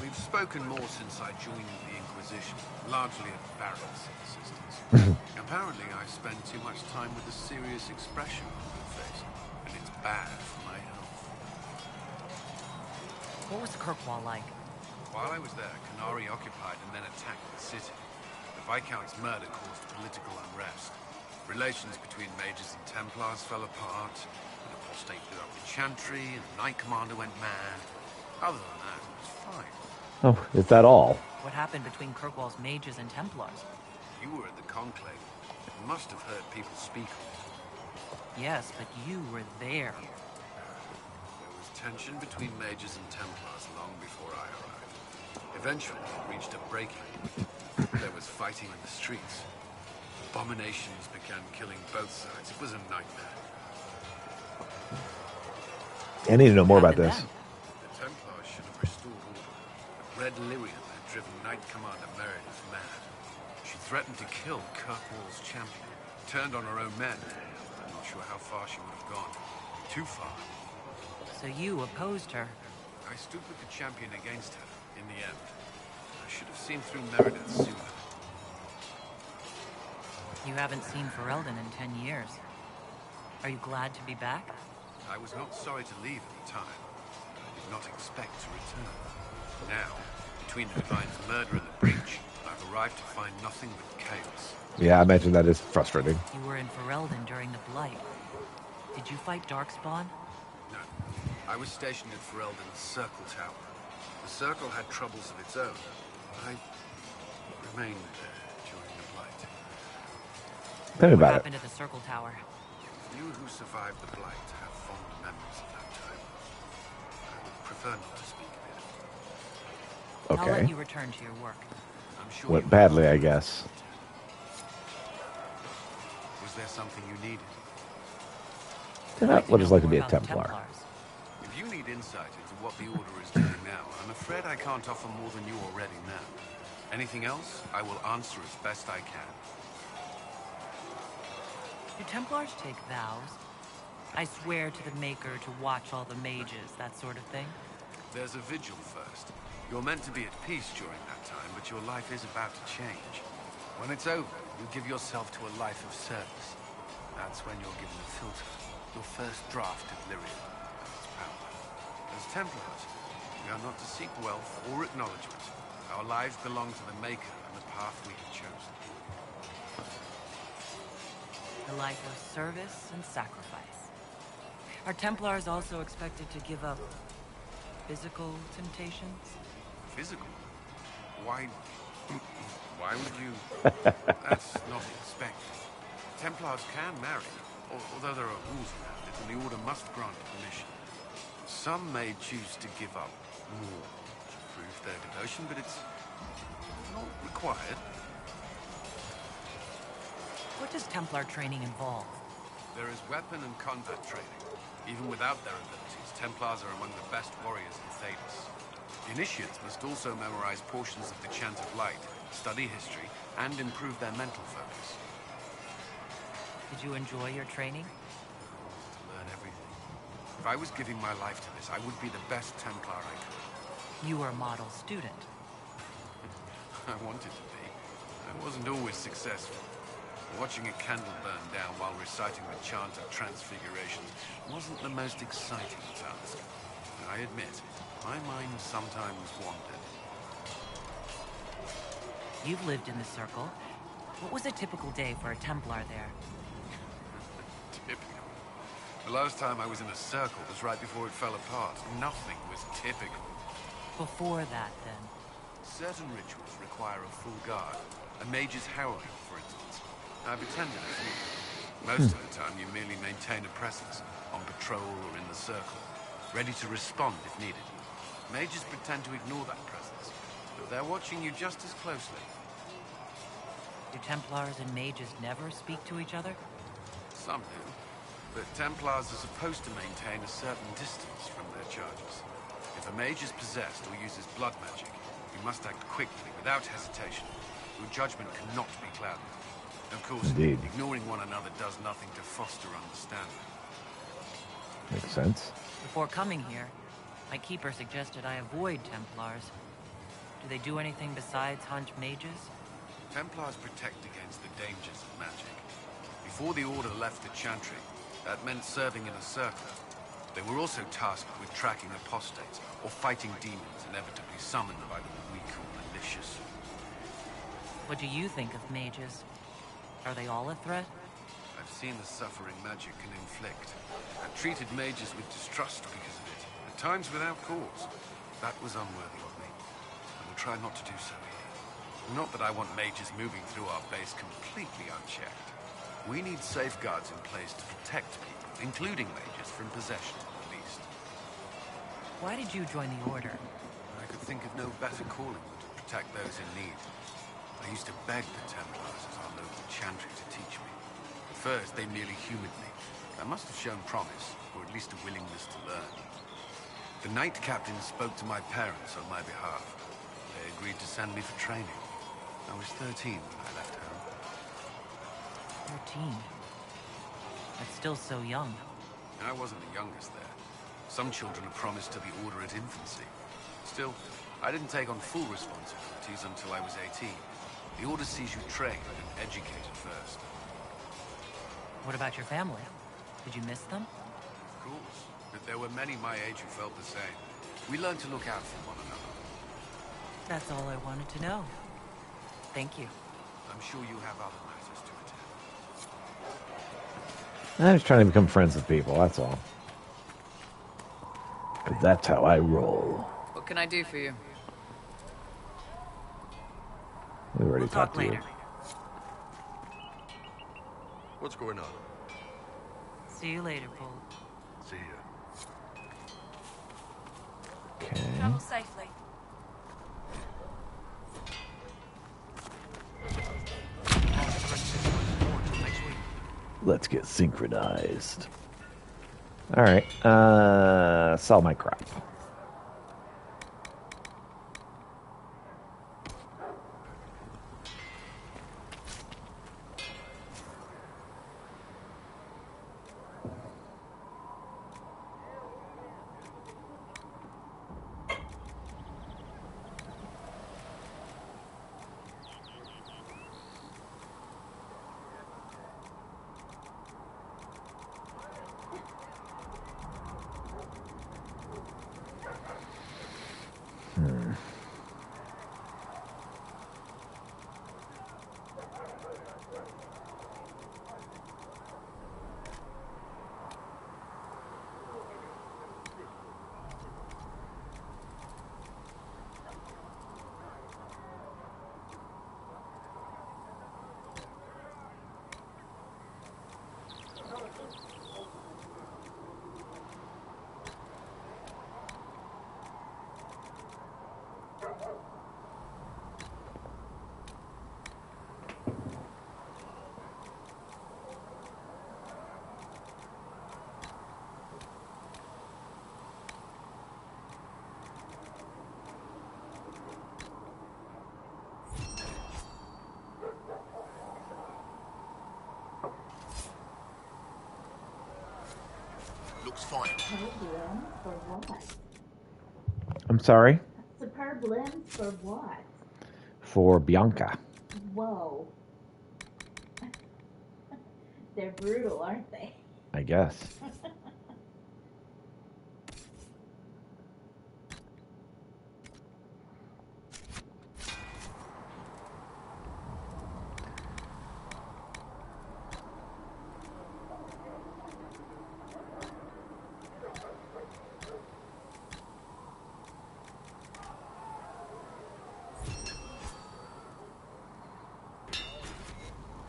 We've spoken more since I joined the Inquisition, largely at Barrett's insistence. Apparently, I spend too much time with a serious expression on my face, and it's bad for my health. What was Kirkwall like? While I was there, Canary occupied and then attacked the city. The Viscount's murder caused political unrest. Relations between mages and Templars fell apart. An apostate blew up the Chantry, and the Knight Commander went mad. Other than that, it was fine. Oh, is that all? What happened between Kirkwall's mages and Templars? You were at the Conclave. You must have heard people speak of it. Yes, but you were there. There was tension between mages and Templars long before I arrived. Eventually, it reached a breaking point. There was fighting in the streets. Abominations began killing both sides. It was a nightmare. I need to know more about What this. happened The Templars should have restored order. But Red Lyrian had driven Knight Commander Meredith mad. She threatened to kill Kirkwall's champion. Turned on her own men. I'm not sure how far she would have gone. Too far. then? So you opposed her. I stood with the champion against her, in the end. I should have seen through Meredith sooner. You haven't seen Ferelden in 10 years. Are you glad to be back? I was not sorry to leave at the time. I did not expect to return. Now, between the Divine's murder and the breach, I've arrived to find nothing but chaos. Yeah, I imagine that is frustrating. You were in Ferelden during the Blight. Did you fight Darkspawn? No, I was stationed at Ferelden's Circle Tower. The Circle had troubles of its own. I remained there during the Blight. Tell me What about it. happened at the Circle Tower? You who survived the Blight have fond memories of that time. I would prefer not to speak of it. I'll let Okay. you return to your work. I'm sure Went you badly, I guess. Was there something you needed? What it's like to be a More about the Templar. Templars. If you need insight into what the Order is doing now, I'm afraid I can't offer more than you already know. Anything else, I will answer as best I can. Do Templars take vows? I swear to the Maker to watch all the mages, that sort of thing? There's a vigil first. You're meant to be at peace during that time, but your life is about to change. When it's over, you give yourself to a life of service. That's when you're given a filter, your first draft of Lyrian and its power. As Templars, we are not to seek wealth or acknowledgement. Our lives belong to the Maker and the path we have chosen. A life of service and sacrifice. Are Templars also expected to give up physical temptations? Physical? Why would you... That's not expected. Templars can marry, although there are rules around it, and the Order must grant permission. Some may choose to give up more to prove their devotion, but it's not required. What does Templar training involve? There is weapon and combat training. Even without their abilities, Templars are among the best warriors in Thedas. Initiates must also memorize portions of the Chant of Light, study history, and improve their mental focus. Did you enjoy your training? To learn everything. If I was giving my life to this, I would be the best Templar I could. You were a model student. I wanted to be. I wasn't always successful. Watching a candle burn down while reciting the chant of Transfiguration wasn't the most exciting task. I admit, my mind sometimes wandered. You've lived in the Circle. What was a typical day for a Templar there? Typical. The last time I was in a circle was right before it fell apart. Nothing was typical. Before that, then? Certain rituals require a full guard. A mage's heralding, for instance. I've attended a few. Most of the time, you merely maintain a presence, on patrol or in the circle, ready to respond if needed. Mages pretend to ignore that presence, but they're watching you just as closely. Do Templars and mages never speak to each other? Some do, but Templars are supposed to maintain a certain distance from their charges. If a mage is possessed or uses blood magic, you must act quickly, without hesitation. Your judgment cannot be clouded. Of course, Indeed. ignoring one another does nothing to foster understanding. Makes sense. Before coming here, my keeper suggested I avoid Templars. Do they do anything besides hunt mages? Templars protect against the dangers of magic. Before the Order left the Chantry, that meant serving in a circle. They were also tasked with tracking apostates, or fighting demons inevitably summoned by the weak or malicious. What do you think of mages? Are they all a threat? I've seen the suffering magic can inflict. I've treated mages with distrust because of it, at times without cause. That was unworthy of me. I will try not to do so here. Not that I want mages moving through our base completely unchecked. We need safeguards in place to protect people, including mages, from possession, at least. Why did you join the Order? I could think of no better calling than to protect those in need. I used to beg the Templars as our local Chantry to teach me. At first, they merely humored me. I must have shown promise, or at least a willingness to learn. The Knight Captain spoke to my parents on my behalf. They agreed to send me for training. I was 13 when I left home. 13. That's still so young. I wasn't the youngest there. Some children are promised to the Order at infancy. Still, I didn't take on full responsibilities until I was 18. The Order sees you trained and educated first. What about your family? Did you miss them? Of course, but there were many my age who felt the same. We learned to look out for one another. That's all I wanted to know. Thank you. I'm sure you have other matters to attend. I'm just trying to become friends with people, that's all. 'Cause that's how I roll. What can I do for you? We already We'll talk talked to you. later. What's going on? See you later, Paul. See ya. Okay. Travel safely. Let's get synchronized. Alright, sell my crap. Looks fine. Superb limbs for what? I'm sorry? Superb limbs for what? For Bianca. Whoa. They're brutal, aren't they? I guess.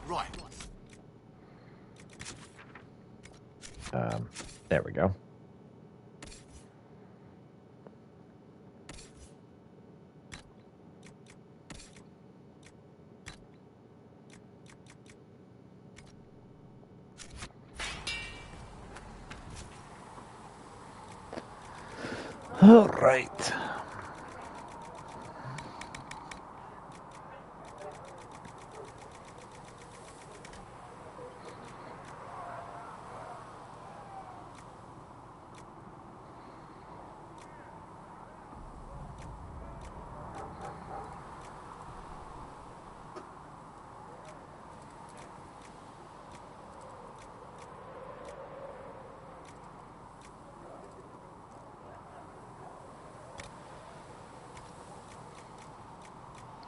Right. There we go. All right.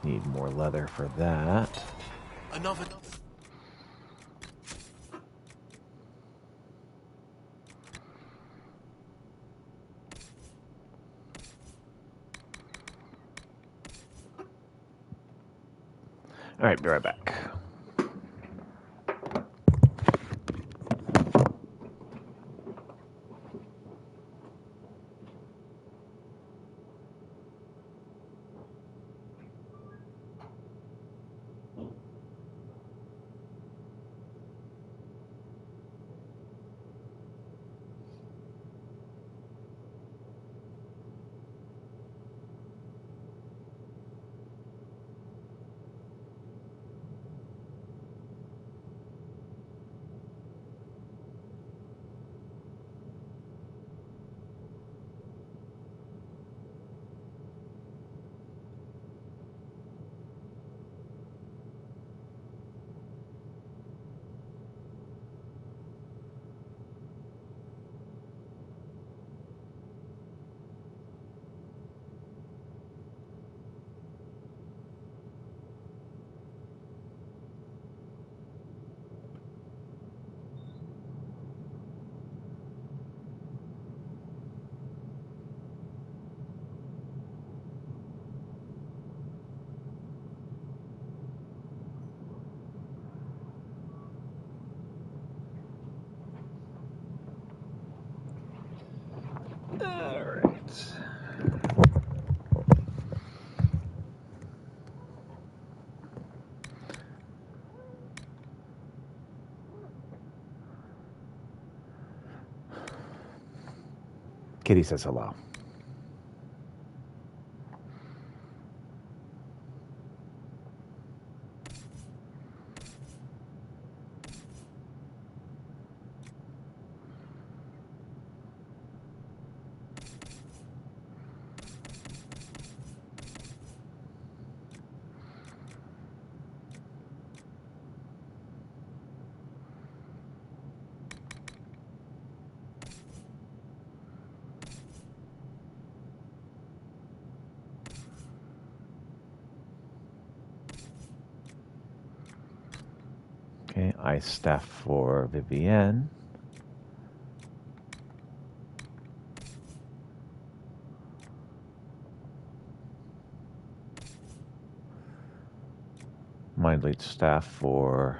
Need more leather for that. Another. All right, be right back. All right. Kitty says hello. Okay, ice staff for Vivienne. Mind lead staff for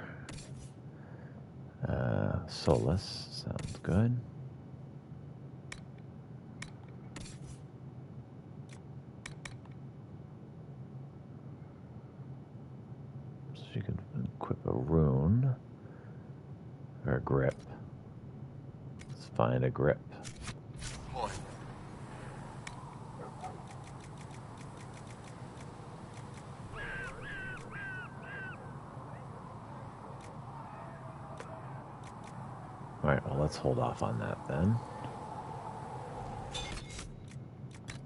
Solus. Sounds good. So you can equip a rune or a grip. Let's find a grip. Boy. All right, well, let's hold off on that then.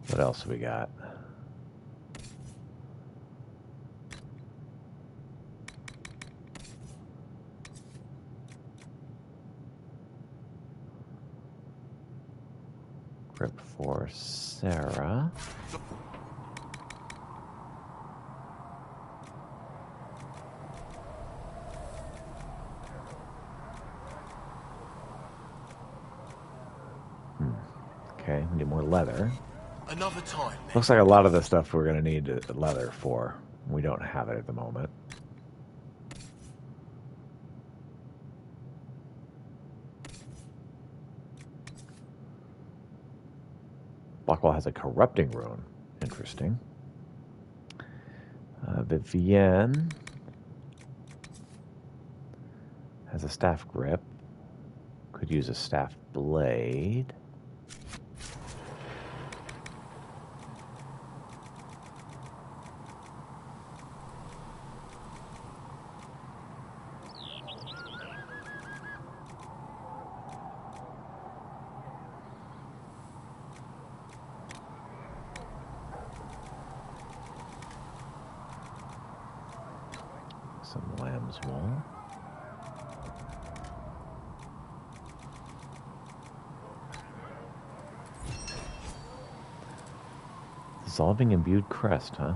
What else we got? Grip for Sarah. Okay, we need more leather. Another time. Looks like a lot of the stuff we're going to need leather for. We don't have it at the moment. Blackwell has a corrupting rune. Interesting. Vivienne has a staff grip. Could use a staff blade. Some lamb's wool. Dissolving imbued crest, huh?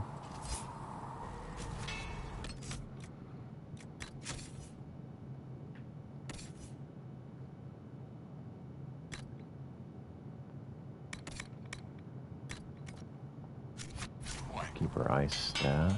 super ice staff.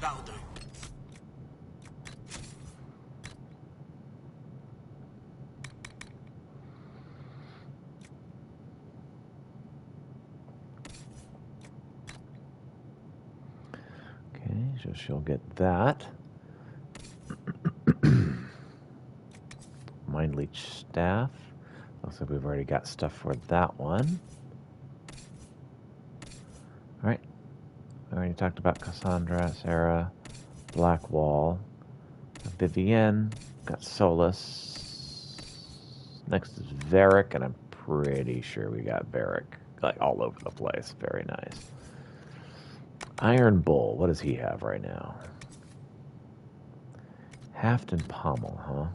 That'll do. Okay, so she'll get that. Mind Leech Staff. Looks like we've already got stuff for that one. Alright. I already talked about Cassandra, Sarah, Blackwall, Vivienne, got Solus. Next is Varric, and I'm pretty sure we got Varric like all over the place. Very nice. Iron Bull, what does he have right now? Haft and Pommel, huh?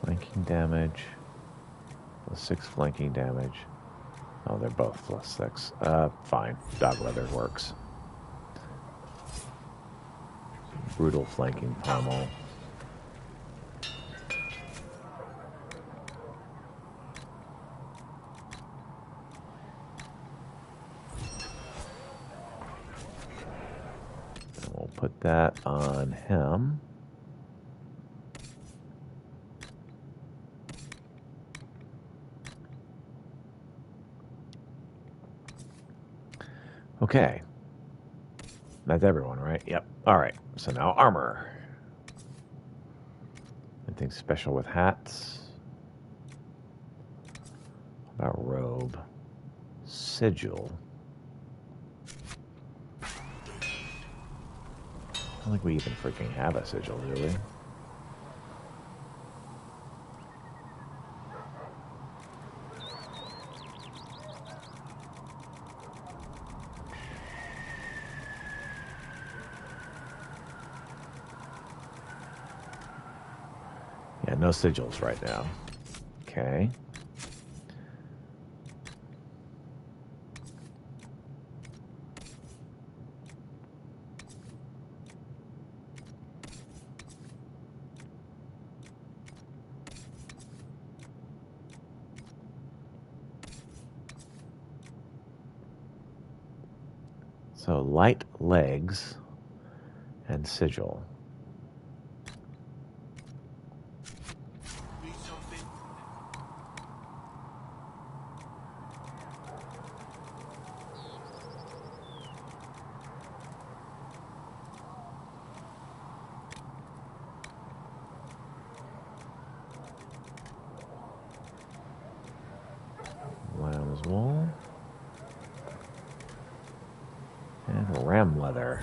Flanking damage. +6 flanking damage. Oh, they're both +6. Fine. Dog leather works. Brutal flanking pommel. And we'll put that on him. Okay. That's everyone, right? Yep. All right. So now armor. Anything special with hats? How about robe? Sigil. I don't think we even freaking have a sigil, do we? Yeah, no sigils right now. Okay. So light legs and sigil. Need something? Lamb's wool. And ram leather.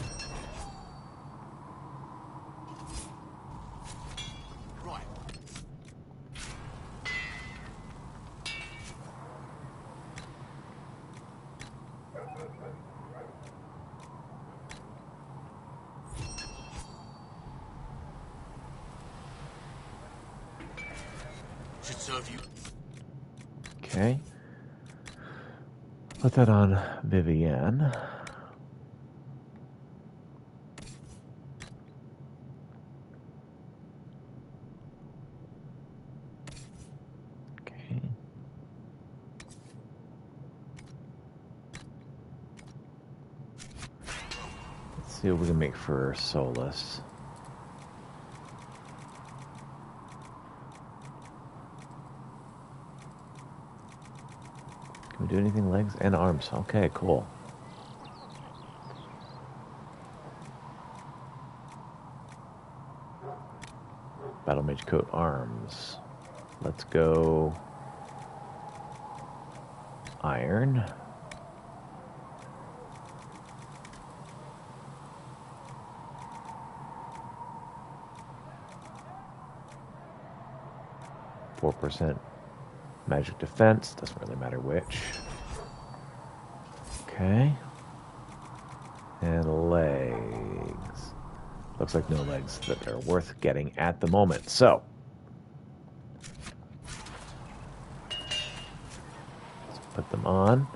Right. Should serve you. Okay. Put that on Vivienne. see what we can make for Solus. Can we do anything legs and arms? Okay, cool. Battle Mage Coat arms. Let's go iron. %, magic defense, doesn't really matter which. Okay. And legs. Looks like no legs that are worth getting at the moment. So, let's put them on.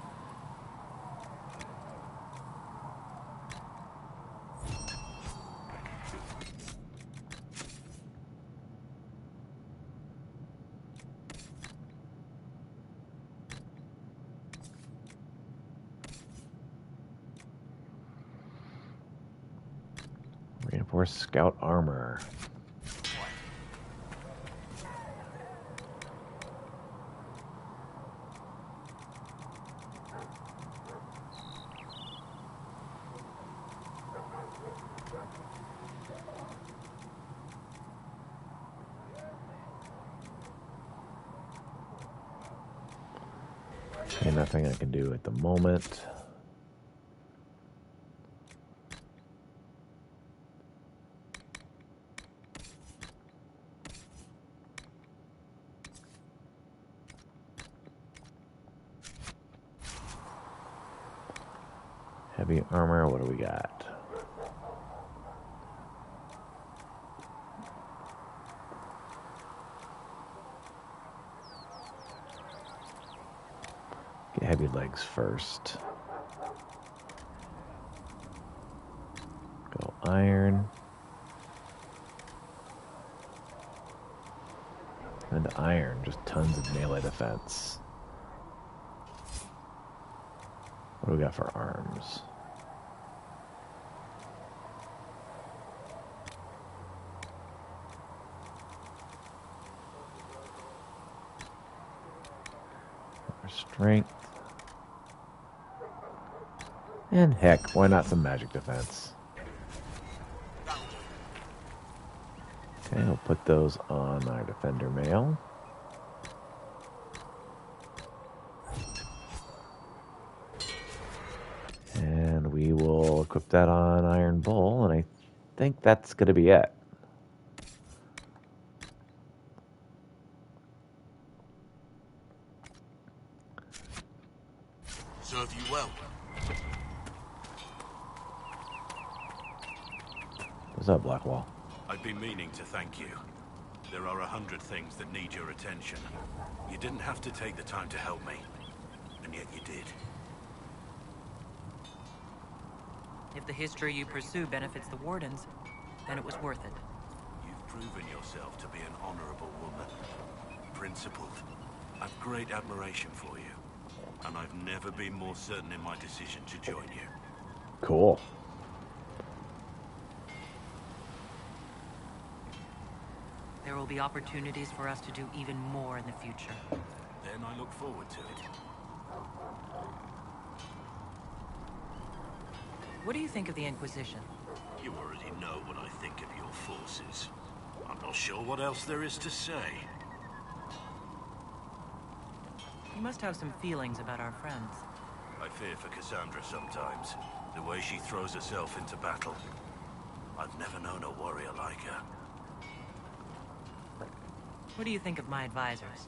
Reinforced scout armor. Okay, nothing I can do at the moment. Heavy armor, what do we got? Get heavy legs first. Go iron. And iron, just tons of melee defense. What do we got for arms? Strength. And heck, why not some magic defense? Okay, we'll put those on our defender mail. And we will equip that on Iron Bull, and I think that's going to be it. Serve you well. What's up, Blackwall? I've been meaning to thank you. There are 100 things that need your attention. You didn't have to take the time to help me, and yet you did. If the history you pursue benefits the Wardens, then it was worth it. You've proven yourself to be an honorable woman. Principled. I've great admiration for you. And I've never been more certain in my decision to join you. Cool. There will be opportunities for us to do even more in the future. Then I look forward to it. What do you think of the Inquisition? You already know what I think of your forces. I'm not sure what else there is to say. You must have some feelings about our friends. I fear for Cassandra sometimes. The way she throws herself into battle. I've never known a warrior like her. What do you think of my advisors?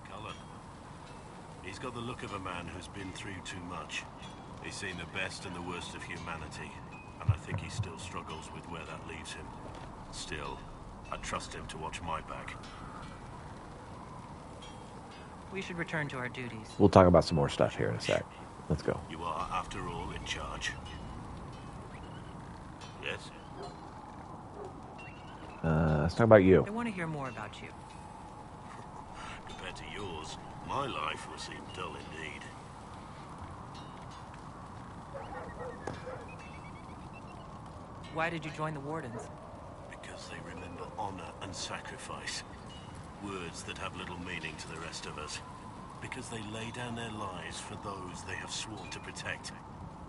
Cullen. He's got the look of a man who's been through too much. He's seen the best and the worst of humanity, and I think he still struggles with where that leaves him. Still, I trust him to watch my back. We should return to our duties. We'll talk about some more stuff here in a sec. Let's go. You are, after all, in charge. Yes? Let's talk about you. I want to hear more about you. Compared to yours, my life will seem dull indeed. Why did you join the Wardens? Because they remember honor and sacrifice. Words that have little meaning to the rest of us. Because they lay down their lives for those they have sworn to protect.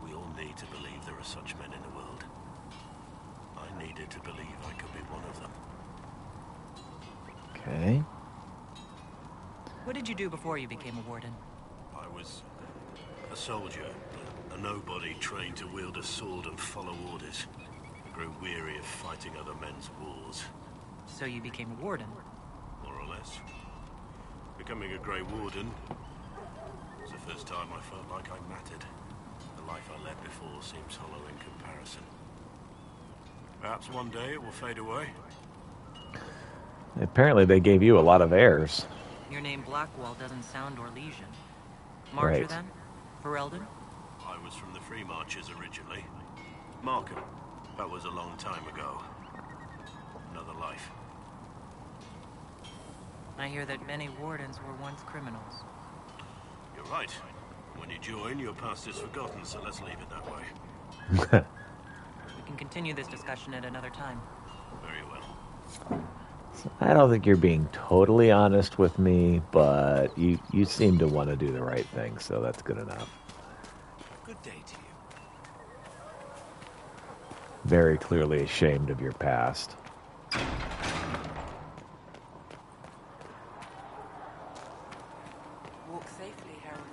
We all need to believe there are such men in the world. I needed to believe I could be one of them. Okay. What did you do before you became a Warden? I was a soldier, a nobody trained to wield a sword and follow orders. I grew weary of fighting other men's wars. So you became a Warden? More or less. Becoming a Grey Warden was the first time I felt like I mattered. The life I led before seems hollow in comparison. Perhaps one day it will fade away. Apparently they gave you a lot of heirs. Your name Blackwall doesn't sound Orlesian. Marcher Right. then? Ferelden? I was from the Free Marchers originally. Markham. That was a long time ago. Another life. I hear that many Wardens were once criminals. You're right. When you join, your past is forgotten, so let's leave it that way. We can continue this discussion at another time. Very well. I don't think you're being totally honest with me, but you seem to want to do the right thing, so that's good enough. Good day to you. Very clearly ashamed of your past. Walk safely, Harold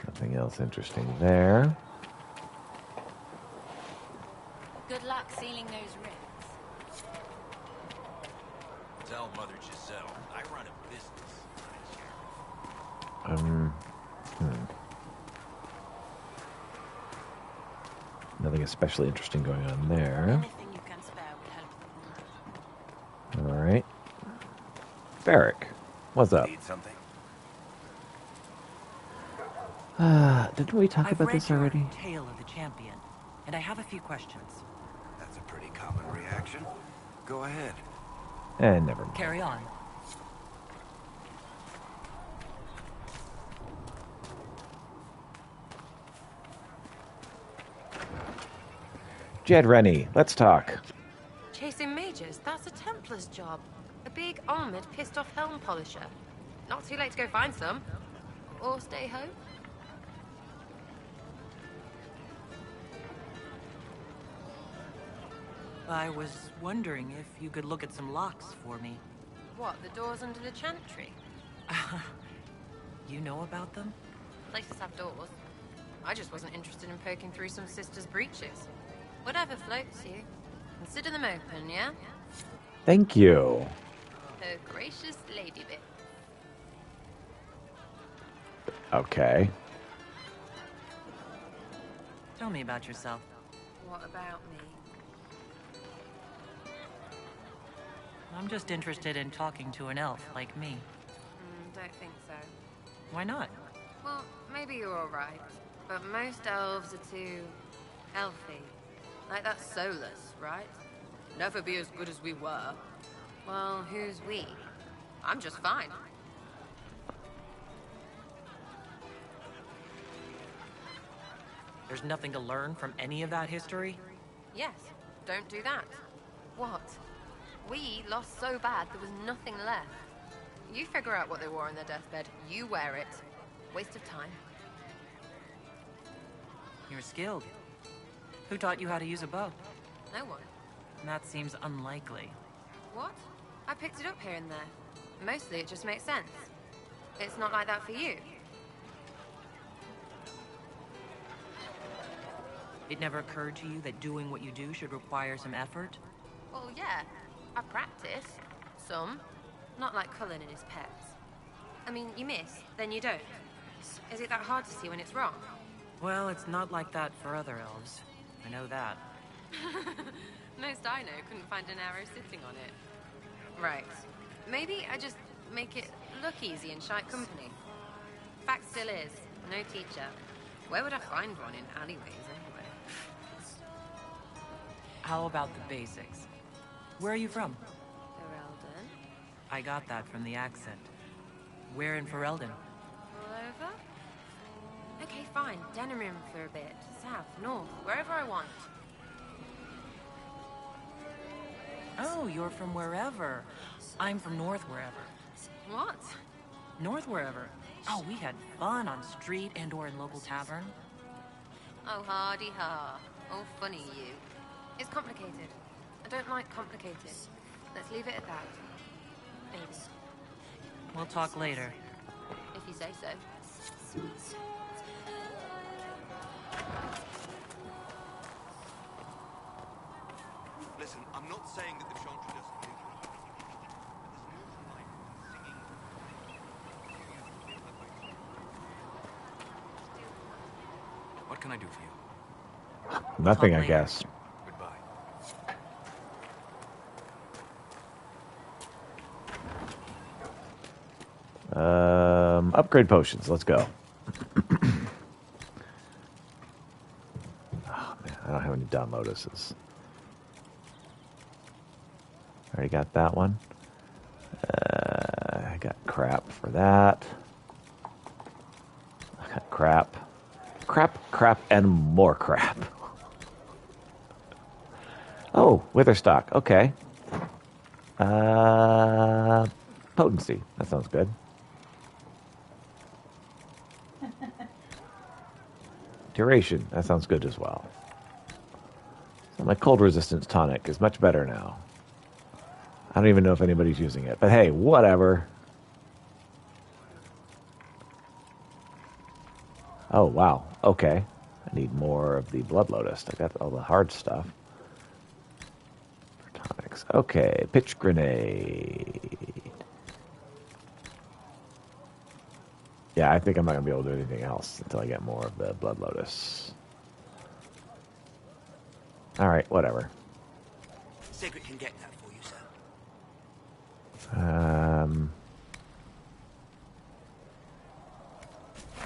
Nothing else interesting there. Good luck sealing those rings. Tell Mother Giselle I run a business. Nothing especially interesting going on there. Anything you can spare would help. All right. Barrick, what's up? Need something? Didn't we talk I've about read this your already? Tale of the Champion, and I have a few questions. That's a pretty common reaction. Go ahead. Never mind. Carry on. Jed Rennie, let's talk. Chasing mages, that's a Templar's job. A big, armored, pissed-off helm polisher. Not too late to go find some. Or stay home. I was wondering if you could look at some locks for me. What, the doors under the chantry? You know about them? Places have doors. I just wasn't interested in poking through some sister's breeches. Whatever floats you. Consider them open, yeah? Thank you. Her gracious lady bit. Okay. Tell me about yourself. What about me? I'm just interested in talking to an elf like me. Don't think so. Why not? Well, maybe you're alright. But most elves are too... healthy. Like that soulless, right? Never be as good as we were. Well, who's we? I'm just fine. There's nothing to learn from any of that history? Yes, don't do that. What? We lost so bad there was nothing left. You figure out what they wore on their deathbed. You wear it. Waste of time. You're skilled. Who taught you how to use a bow? No one. That seems unlikely. What? I picked it up here and there. Mostly it just makes sense. It's not like that for you. It never occurred to you that doing what you do should require some effort? Well, yeah. I practice. Some. Not like Cullen and his pets. I mean, you miss, then you don't. Is it that hard to see when it's wrong? Well, it's not like that for other elves. I know that. Most I know couldn't find an arrow sitting on it. Right. Maybe I just make it look easy in shite company. Fact still is, no teacher. Where would I find one in alleyways anyway? How about the basics? Where are you from? Ferelden? I got that from the accent. Where in Ferelden? All over? Okay, fine. Denim room for a bit. South, north, wherever I want. Oh, you're from wherever. I'm from north wherever. What? North wherever. Oh, we had fun on street and/or in local tavern. Oh, hardy ha. Oh, funny you. It's complicated. I don't like complicated. Let's leave it at that. Maybe. We'll talk later. If you say so. Listen, I'm not saying that the Chantry doesn't live here. But there's an awful like singing. What can I do for you? Nothing, I guess. Goodbye. Upgrade potions. Let's go. Oh man, I don't have any Dawn Lotuses. Already got that one. I got crap for that. I got crap. Crap, and more crap. Oh, Witherstock. Okay. Potency. That sounds good. Duration. That sounds good as well. So my cold resistance tonic is much better now. I don't even know if anybody's using it, but hey, whatever. Oh, wow. Okay. I need more of the Blood Lotus. I got all the hard stuff. Tonics. Okay. Pitch grenade. Yeah, I think I'm not going to be able to do anything else until I get more of the Blood Lotus. Alright, whatever. Sigrid can get that for you, sir.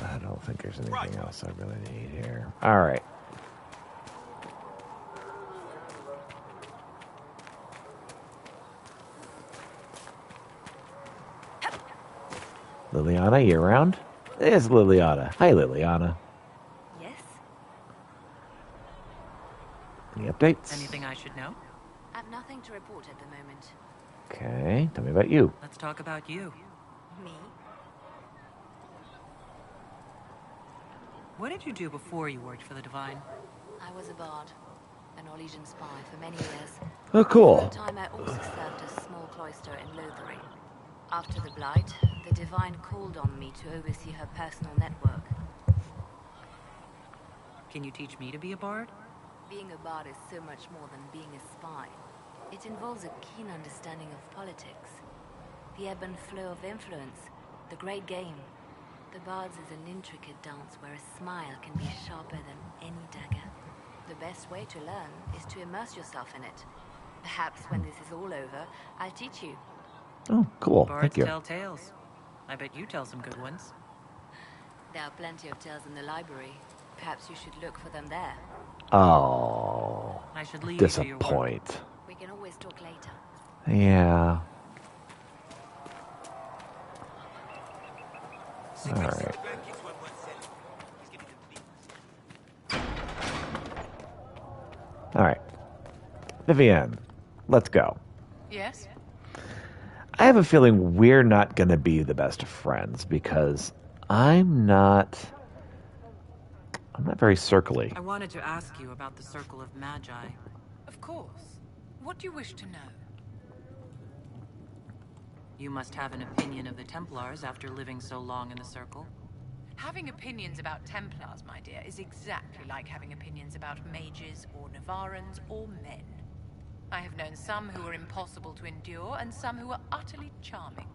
I don't think there's anything else I really need here. Alright. Liliana, you around? There's Liliana. Hi, Liliana. Yes? Any updates? Anything I should know? I've nothing to report at the moment. Okay, tell me about you. Let's talk about you. Me? What did you do before you worked for the Divine? I was a bard, an Orlesian spy for many years. Oh, cool. For a time I also served a small cloister in Lothering. After the Blight, the Divine called on me to oversee her personal network. Can you teach me to be a bard? Being a bard is so much more than being a spy. It involves a keen understanding of politics, the ebb and flow of influence, the great game. The Bard's is an intricate dance where a smile can be sharper than any dagger. The best way to learn is to immerse yourself in it. Perhaps when this is all over, I'll teach you. Oh, cool. Bards Thank you. tell tales. I bet you tell some good ones. There are plenty of tales in the library. Perhaps you should look for them there. Oh, I should leave you to your work. disappoint. We can always talk later. Yeah. All right. All right. Vivienne, let's go. Yes? I have a feeling we're not going to be the best of friends because I'm not very circly. I wanted to ask you about the Circle of Magi. Of course. What do you wish to know? You must have an opinion of the Templars after living so long in the Circle. Having opinions about Templars, my dear, is exactly like having opinions about mages or Navarrans or men. I have known some who were impossible to endure and some who were utterly charming.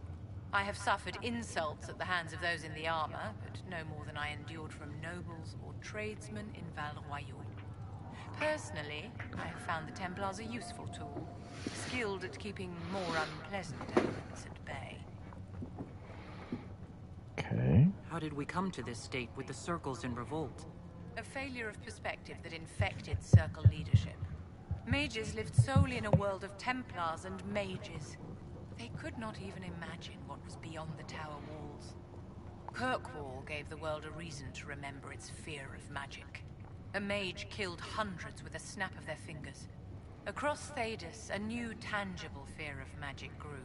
I have suffered insults at the hands of those in the armor, but no more than I endured from nobles or tradesmen in Val Royal. Personally, I have found the Templars a useful tool, skilled at keeping more unpleasant elements at bay. Okay. How did we come to this state with the Circles in revolt? A failure of perspective that infected Circle leadership. Mages lived solely in a world of Templars and mages. They could not even imagine what was beyond the tower walls. Kirkwall gave the world a reason to remember its fear of magic. A mage killed hundreds with a snap of their fingers. Across Thedas, a new tangible fear of magic grew.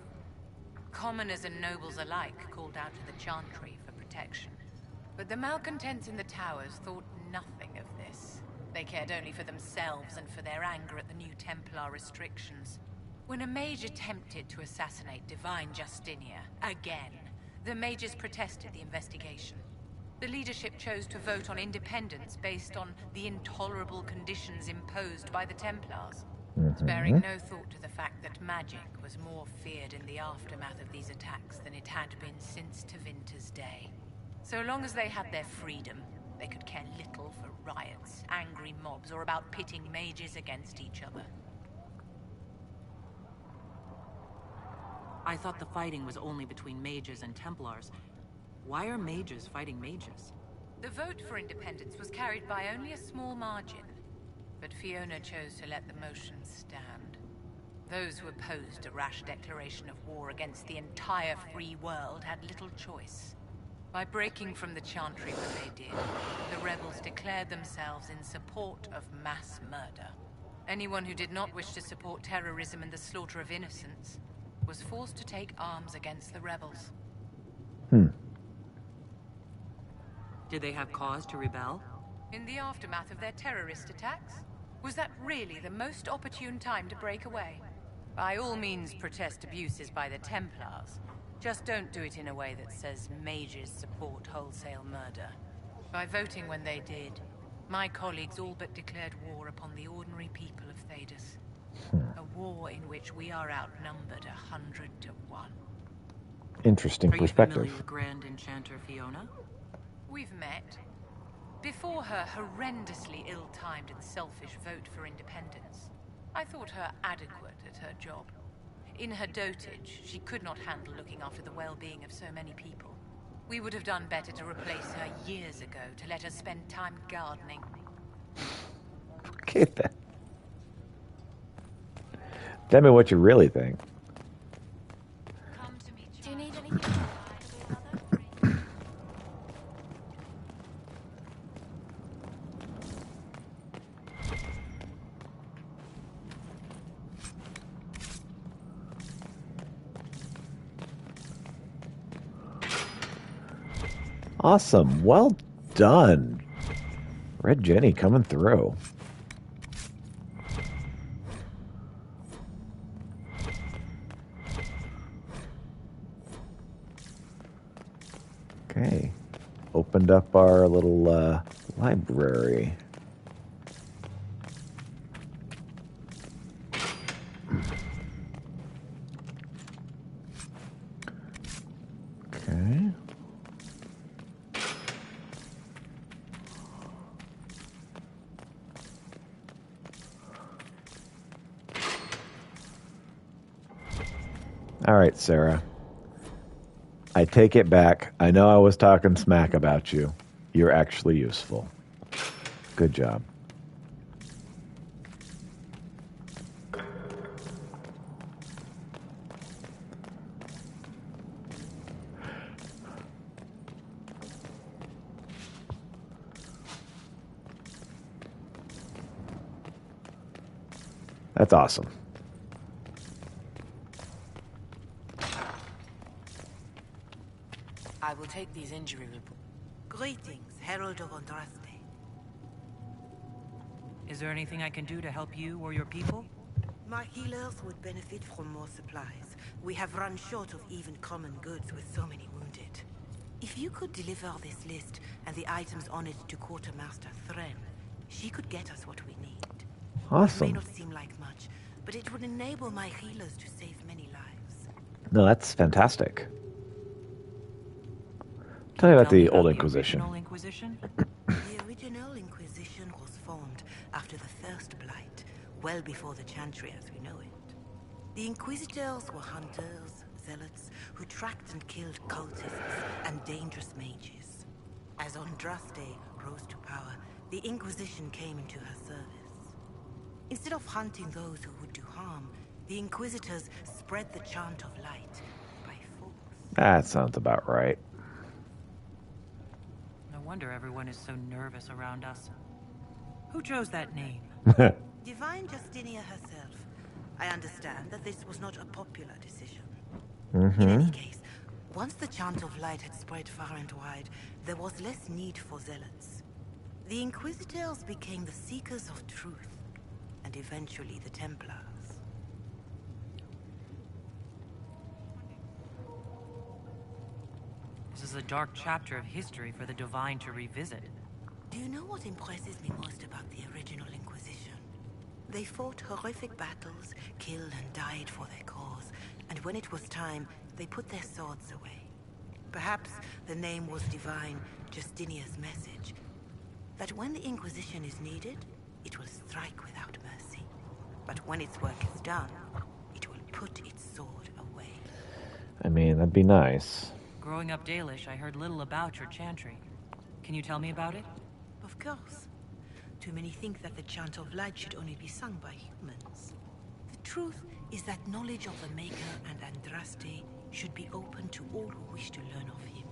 Commoners and nobles alike called out to the Chantry for protection. But the malcontents in the towers thought nothing of this. They cared only for themselves and for their anger at the new Templar restrictions. When a mage attempted to assassinate Divine Justinia, again, the mages protested the investigation. The leadership chose to vote on independence based on the intolerable conditions imposed by the Templars, sparing no thought to the fact that magic was more feared in the aftermath of these attacks than it had been since Tevinter's day. So long as they had their freedom, they could care little for riots, angry mobs, or about pitting mages against each other. I thought the fighting was only between mages and Templars. Why are mages fighting mages? The vote for independence was carried by only a small margin, but Fiona chose to let the motion stand. Those who opposed a rash declaration of war against the entire free world had little choice. By breaking from the Chantry when they did, the rebels declared themselves in support of mass murder. Anyone who did not wish to support terrorism and the slaughter of innocents was forced to take arms against the rebels. Did they have cause to rebel? In the aftermath of their terrorist attacks? Was that really the most opportune time to break away? By all means protest abuses by the Templars. Just don't do it in a way that says mages support wholesale murder. By voting when they did, my colleagues all but declared war upon the ordinary people of Thedas. A war in which we are outnumbered 100 to 1. Interesting perspective. Are you familiar with Grand Enchanter Fiona? We've met. Before her horrendously ill-timed and selfish vote for independence, I thought her adequate at her job. In her dotage, she could not handle looking after the well-being of so many people. We would have done better to replace her years ago, to let her spend time gardening. Okay, then. Tell me what you really think. Do you need anything? Awesome. Well done. Red Jenny coming through. Okay. Opened up our little library. Okay. All right, Sarah. I take it back. I know I was talking smack about you. You're actually useful. Good job. That's awesome. I will take these injury reports. Greetings, Herald of Andraste. Is there anything I can do to help you or your people? My healers would benefit from more supplies. We have run short of even common goods with so many wounded. If you could deliver this list and the items on it to Quartermaster Thren, she could get us what we need. Awesome. It may not seem like much, but it would enable my healers to save many lives. No, that's fantastic. Tell me about the Old Inquisition. The original Inquisition was formed after the First Blight, well before the Chantry as we know it. The Inquisitors were hunters, zealots, who tracked and killed cultists and dangerous mages. As Andraste rose to power, the Inquisition came into her service. Instead of hunting those who would do harm, the Inquisitors spread the chant of light by force. That sounds about right. wonder everyone is so nervous around us. Who chose that name? Divine Justinia herself. I understand that this was not a popular decision. Mm-hmm. In any case, once the chant of light had spread far and wide, there was less need for zealots. The Inquisitors became the seekers of truth, and eventually the Templars. This is a dark chapter of history for the Divine to revisit. Do you know what impresses me most about the original Inquisition? They fought horrific battles, killed and died for their cause, and when it was time, they put their swords away. Perhaps the name was Divine Justinia's message, that when the Inquisition is needed, it will strike without mercy. But when its work is done, it will put its sword away. I mean, that'd be nice. Growing up Dalish, I heard little about your chantry. Can you tell me about it? Of course. Too many think that the chant of light should only be sung by humans. The truth is that knowledge of the Maker and Andraste should be open to all who wish to learn of him.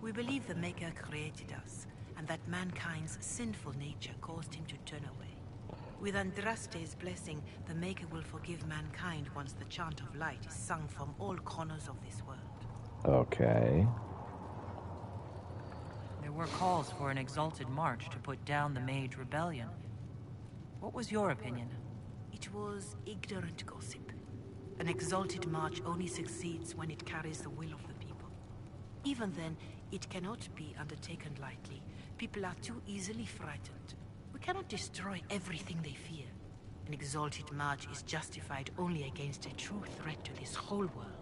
We believe the Maker created us, and that mankind's sinful nature caused him to turn away. With Andraste's blessing, the Maker will forgive mankind once the chant of light is sung from all corners of this world. Okay. There were calls for an exalted march to put down the Mage Rebellion. What was your opinion? It was ignorant gossip. An exalted march only succeeds when it carries the will of the people. Even then, it cannot be undertaken lightly. People are too easily frightened. We cannot destroy everything they fear. An exalted march is justified only against a true threat to this whole world.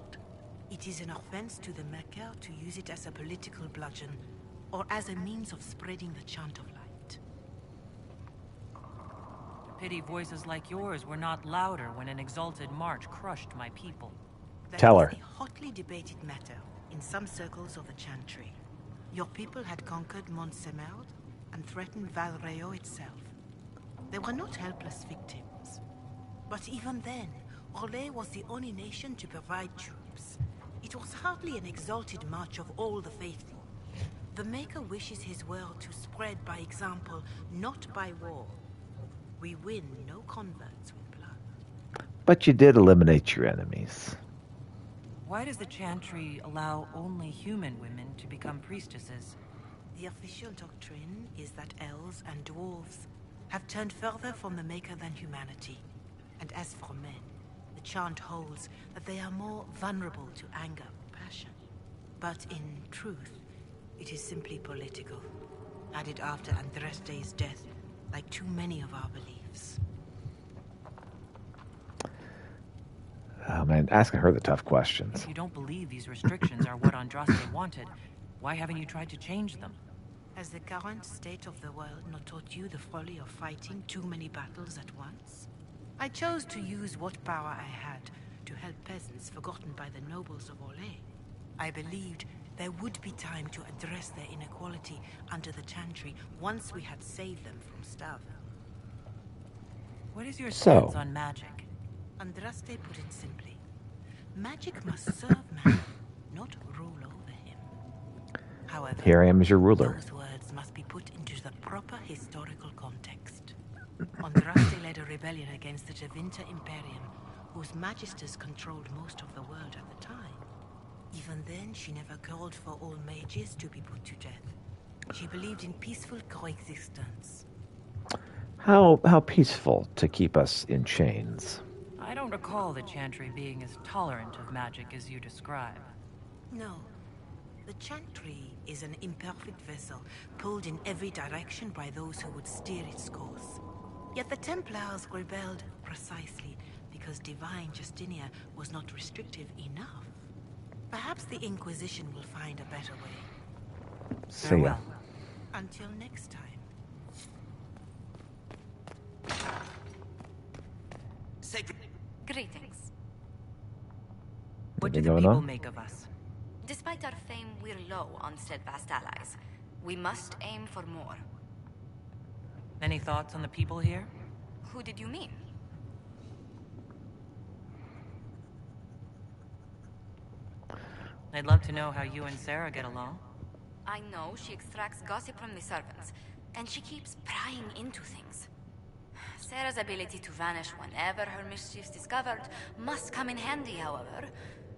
It is an offense to the Maker to use it as a political bludgeon, or as a means of spreading the chant of light. Pity voices like yours were not louder when an exalted march crushed my people. Tell her. That is a hotly debated matter in some circles of the Chantry. Your people had conquered Mont-Semard and threatened Valreo itself. They were not helpless victims. But even then, Orlais was the only nation to provide troops. It was hardly an exalted march of all the faithful. The Maker wishes his world to spread by example, not by war. We win no converts with blood. But you did eliminate your enemies. Why does the Chantry allow only human women to become priestesses? The official doctrine is that elves and dwarves have turned further from the Maker than humanity. And as for men, the chant holds that they are more vulnerable to anger or passion. But in truth, it is simply political, added after Andraste's death, like too many of our beliefs. Oh man, asking her the tough questions. If you don't believe these restrictions are what Andraste wanted, why haven't you tried to change them? Has the current state of the world not taught you the folly of fighting too many battles at once? I chose to use what power I had to help peasants forgotten by the nobles of Orlais. I believed there would be time to address their inequality under the Chantry once we had saved them from starving. What is your stance on magic? Andraste put it simply. Magic must serve man, not rule over him. However, here I am as your ruler. Those words must be put into the proper historical context. Andraste led a rebellion against the Tevinter Imperium, whose magisters controlled most of the world at the time. Even then, she never called for all mages to be put to death. She believed in peaceful coexistence. How peaceful to keep us in chains. I don't recall the Chantry being as tolerant of magic as you describe. No. The Chantry is an imperfect vessel, pulled in every direction by those who would steer its course. Yet the Templars rebelled precisely because Divine Justinia was not restrictive enough. Perhaps the Inquisition will find a better way. See ya. Until next time. Sacred greetings. What do the people make of us? Despite our fame, we're low on steadfast allies. We must aim for more. Any thoughts on the people here? Who did you mean? I'd love to know how you and Sarah get along. I know she extracts gossip from the servants, and she keeps prying into things. Sarah's ability to vanish whenever her mischief's discovered must come in handy, however,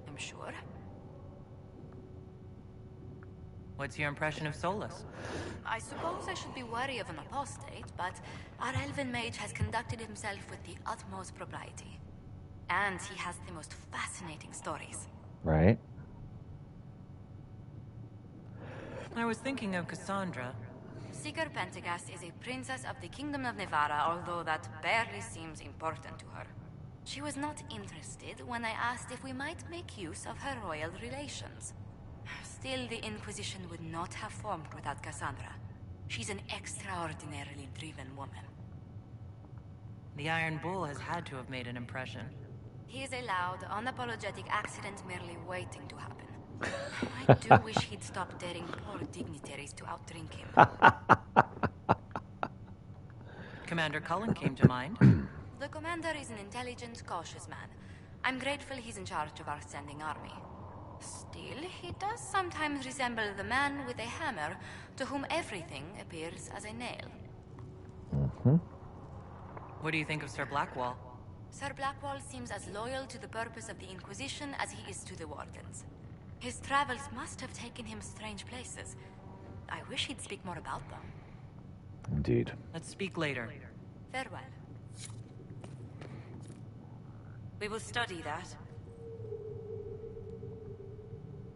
I'm sure. What's your impression of Solus? I suppose I should be wary of an apostate, but our elven mage has conducted himself with the utmost propriety. And he has the most fascinating stories. Right. I was thinking of Cassandra. Seeker Pentagast is a princess of the Kingdom of Nevarra, although that barely seems important to her. She was not interested when I asked if we might make use of her royal relations. Still, the Inquisition would not have formed without Cassandra. She's an extraordinarily driven woman. The Iron Bull has had to have made an impression. He is a loud, unapologetic accident merely waiting to happen. I do wish he'd stop daring poor dignitaries to outdrink him. Commander Cullen came to mind. The commander is an intelligent, cautious man. I'm grateful he's in charge of our standing army. Still, he does sometimes resemble the man with a hammer to whom everything appears as a nail. Mm-hmm. What do you think of Sir Blackwall? Sir Blackwall seems as loyal to the purpose of the Inquisition as he is to the Wardens. His travels must have taken him strange places. I wish he'd speak more about them. Indeed. Let's speak later. Farewell. We will study that.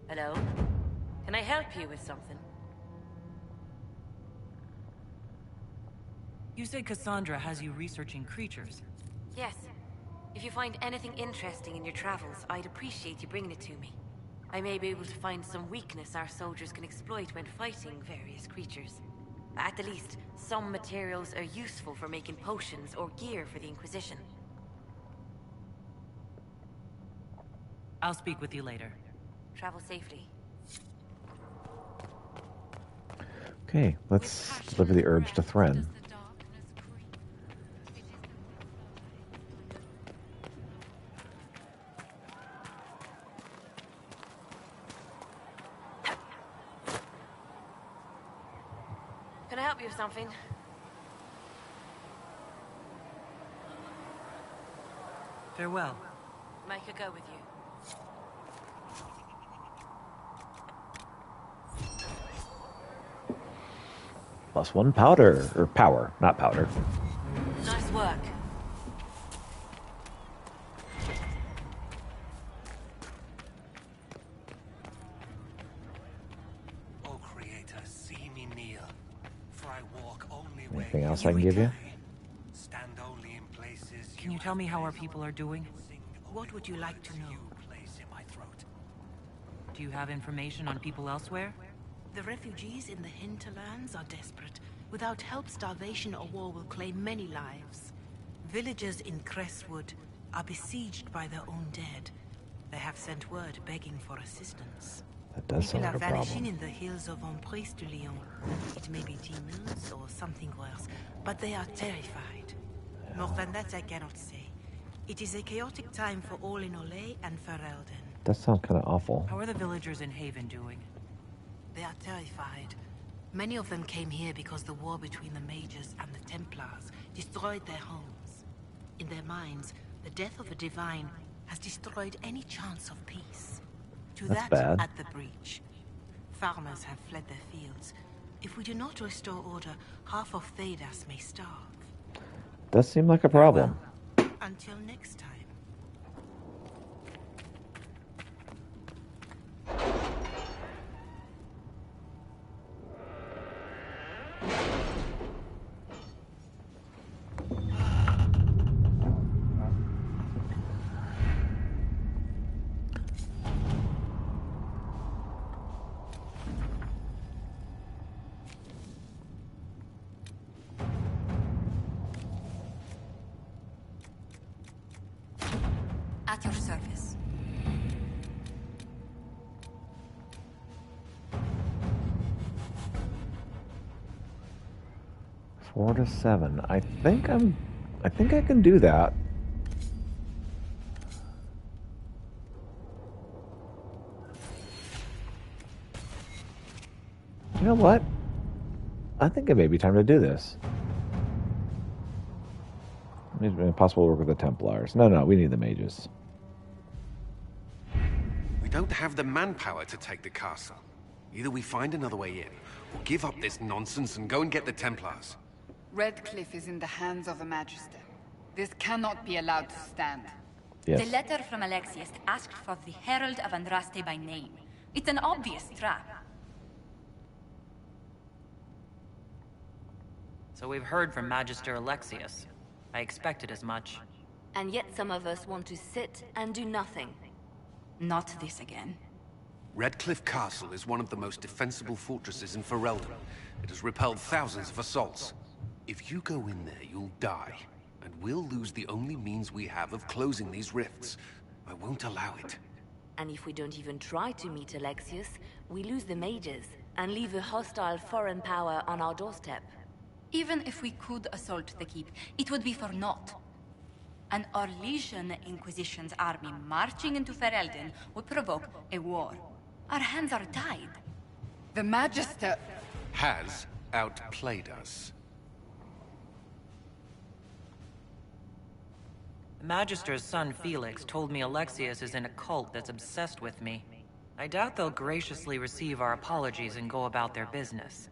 Hello? Can I help you with something? You say Cassandra has you researching creatures. Yes. If you find anything interesting in your travels, I'd appreciate you bringing it to me. I may be able to find some weakness our soldiers can exploit when fighting various creatures. At the least, some materials are useful for making potions or gear for the Inquisition. I'll speak with you later. Travel safely. Okay, let's deliver the herbs to Thren. Can I help you with something? Farewell. Make a go with you. +1 powder, or power, not powder. Nice work. O Creator, see me kneel, for I walk only Anything else I can give you? Stand only in places. Can you tell me how our people are doing? What would you like to know? Place in my throat. Do you have information on people elsewhere? The refugees in the hinterlands are desperate. Without help, starvation or war will claim many lives. Villagers in Crestwood are besieged by their own dead. They have sent word begging for assistance. That does sound People like are a vanishing problem. in the hills of Emprise de Lyon. It may be demons or something worse, but they are terrified. More than that I cannot say. It is a chaotic time for all in Olay and Ferelden. That sounds kind of awful. How are the villagers in Haven doing? They are terrified. Many of them came here because the war between the Mages and the Templars destroyed their homes. In their minds, the death of a divine has destroyed any chance of peace. To That's that, bad. at the breach. Farmers have fled their fields. If we do not restore order, half of Thedas may starve. Does seem like a problem. Until next time. At your service. Four to 7. I think I can do that. You know what? I think it may be time to do this. It's impossible to work with the Templars. No, we need the mages. We don't have the manpower to take the castle. Either we find another way in, or give up this nonsense and go and get the Templars. Redcliffe is in the hands of the Magister. This cannot be allowed to stand. Yes. The letter from Alexius asked for the Herald of Andraste by name. It's an obvious trap. So we've heard from Magister Alexius. I expected as much. And yet some of us want to sit and do nothing. Not this again. Redcliffe Castle is one of the most defensible fortresses in Ferelden. It has repelled thousands of assaults. If you go in there, you'll die. And we'll lose the only means we have of closing these rifts. I won't allow it. And if we don't even try to meet Alexius, we lose the mages and leave a hostile foreign power on our doorstep. Even if we could assault the keep, it would be for naught. An Orlesian Inquisition's army marching into Ferelden would provoke a war. Our hands are tied. The Magister has outplayed us. The Magister's son Felix told me Alexius is in a cult that's obsessed with me. I doubt they'll graciously receive our apologies and go about their business.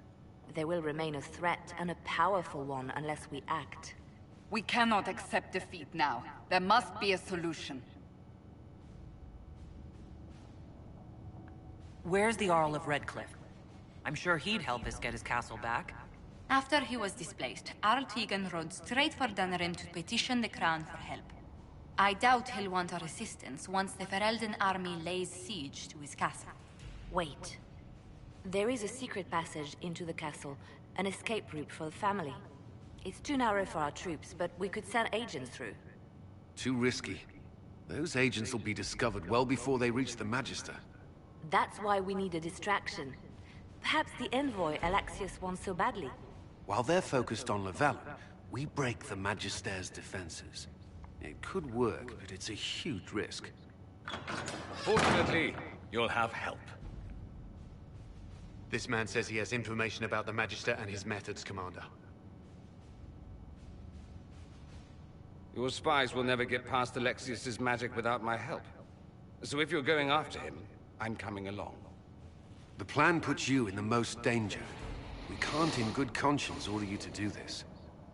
They will remain a threat, and a powerful one, unless we act. We cannot accept defeat now. There must be a solution. Where's the Earl of Redcliffe? I'm sure he'd help us get his castle back. After he was displaced, Arl Tegan rode straight for Dunnerin to petition the Crown for help. I doubt he'll want our assistance once the Ferelden army lays siege to his castle. Wait. There is a secret passage into the castle, an escape route for the family. It's too narrow for our troops, but we could send agents through. Too risky. Those agents will be discovered well before they reach the Magister. That's why we need a distraction. Perhaps the envoy Alexius wants so badly. While they're focused on Lavellen, we break the Magister's defenses. It could work, but it's a huge risk. Fortunately, you'll have help. This man says he has information about the Magister and his methods, Commander. Your spies will never get past Alexius's magic without my help. So if you're going after him, I'm coming along. The plan puts you in the most danger. We can't in good conscience order you to do this.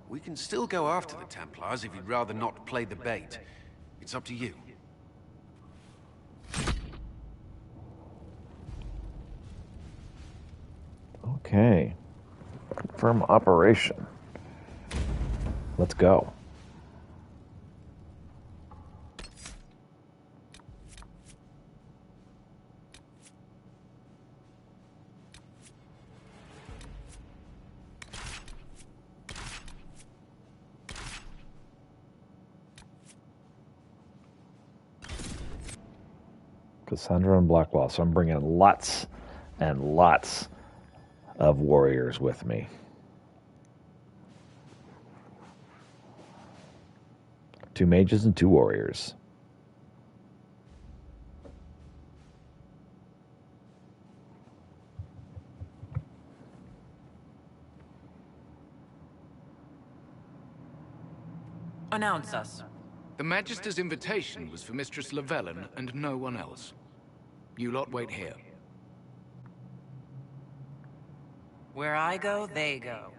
We can still go after the Templars if you'd rather not play the bait. It's up to you. Okay. Confirm operation. Let's go. Cassandra and Blackwall. So I'm bringing lots and lots of warriors with me. Two mages and two warriors. Announce us. The Magister's invitation was for Mistress Lavellen and no one else. You lot wait here. Where I go, they go.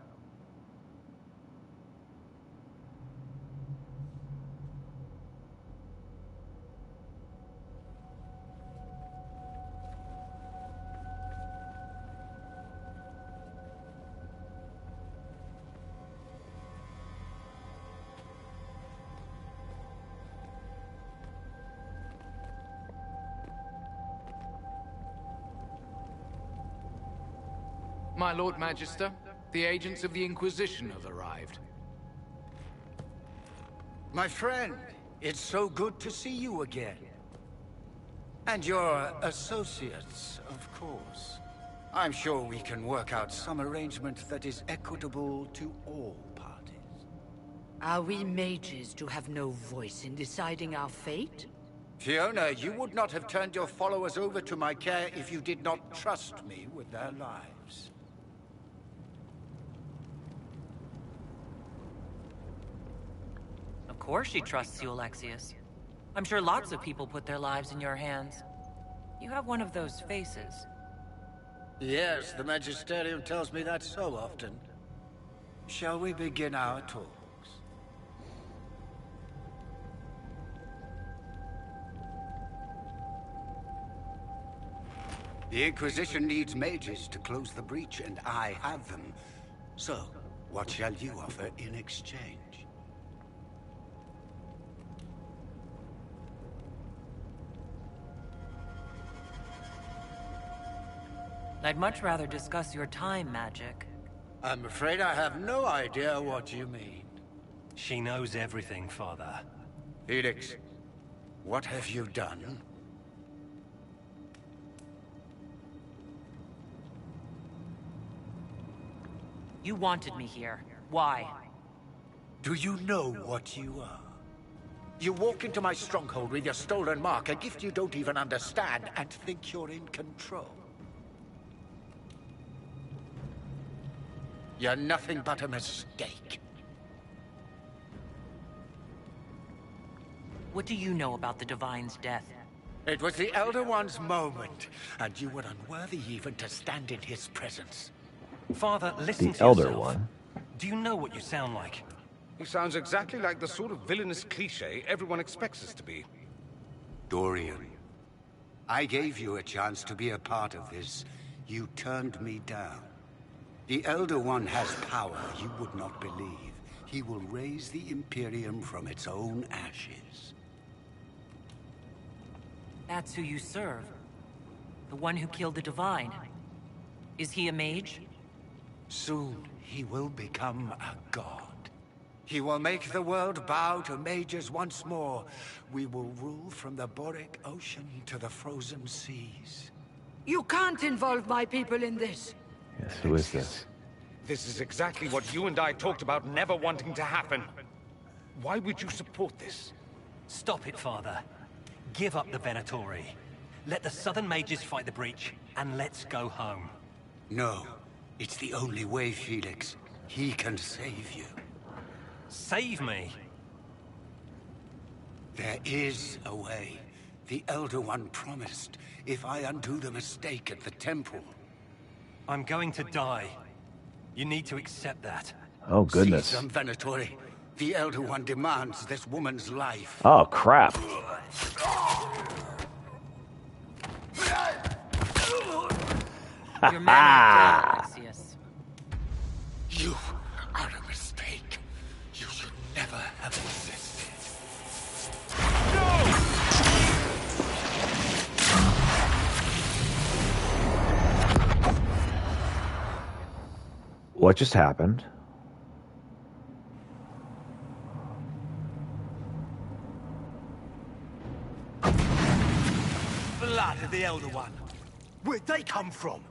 My Lord Magister, the agents of the Inquisition have arrived. My friend, it's so good to see you again. And your associates, of course. I'm sure we can work out some arrangement that is equitable to all parties. Are we mages to have no voice in deciding our fate? Fiona, you would not have turned your followers over to my care if you did not trust me with their lives. course she trusts you, Alexius. I'm sure lots of people put their lives in your hands. You have one of those faces. Yes, the Magisterium tells me that so often. Shall we begin our talks? The Inquisition needs mages to close the breach, and I have them. So, what shall you offer in exchange? I'd much rather discuss your time magic. I'm afraid I have no idea what you mean. She knows everything, Father. Felix, what have you done? You wanted me here. Why? Do you know what you are? You walk into my stronghold with your stolen mark, a gift you don't even understand, and think you're in control. You're nothing but a mistake. What do you know about the Divine's death? It was the Elder One's moment, and you were unworthy even to stand in his presence. Father, listen The to Elder yourself. One. Do you know what you sound like? He sounds exactly like the sort of villainous cliché everyone expects us to be. Dorian, I gave you a chance to be a part of this. You turned me down. The Elder One has power you would not believe. He will raise the Imperium from its own ashes. That's who you serve. The one who killed the Divine. Is he a mage? Soon, he will become a god. He will make the world bow to mages once more. We will rule from the Boric Ocean to the frozen seas. You can't involve my people in this. Yes, who is this? This is exactly what you and I talked about never wanting to happen. Why would you support this? Stop it, Father. Give up the Venatori. Let the Southern Mages fight the breach, and let's go home. No. It's the only way, Felix. He can save you. Save me? There is a way. The Elder One promised, if I undo the mistake at the temple. I'm going to die. You need to accept that. Oh, goodness. Seize them, Venatori. The Elder One demands this woman's life. Oh, crap. Your men are dead, Alexius. You are a mistake. You should never have existed. What just happened? Blood of the Elder One. Where'd they come from?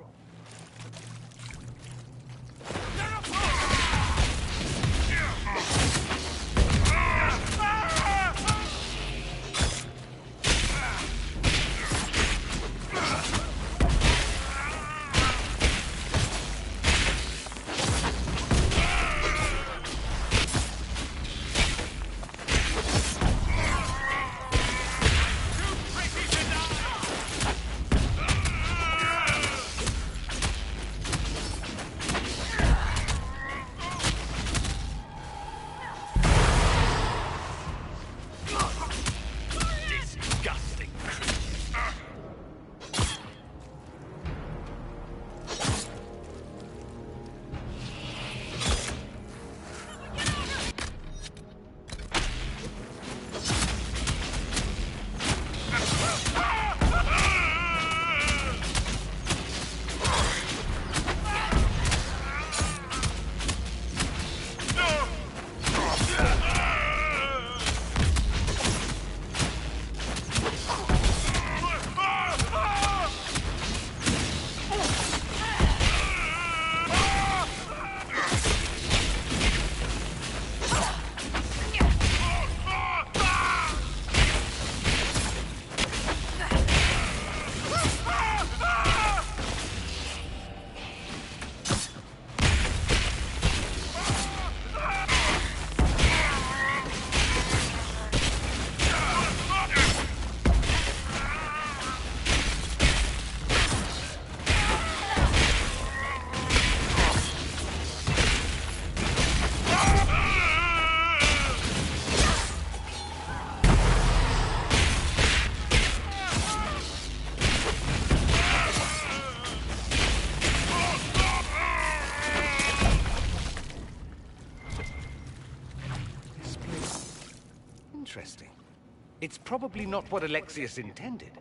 It's probably not what Alexius intended.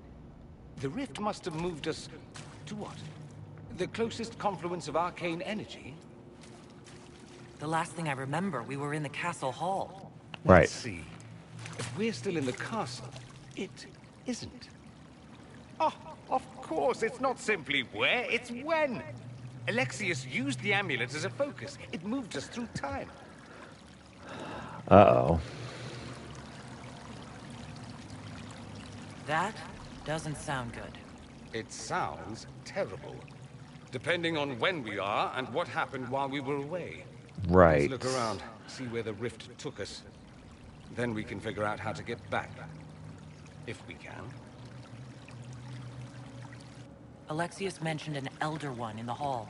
The rift must have moved us to what? The closest confluence of arcane energy? The last thing I remember, we were in the castle hall. Right. Let's see. If we're still in the castle, it isn't. Oh, of course, it's not simply where, it's when. Alexius used the amulet as a focus. It moved us through time. Uh-oh. That doesn't sound good. It sounds terrible. Depending on when we are and what happened while we were away. Right. Let's look around, see where the rift took us. Then we can figure out how to get back. If we can. Alexius mentioned an Elder One in the hall.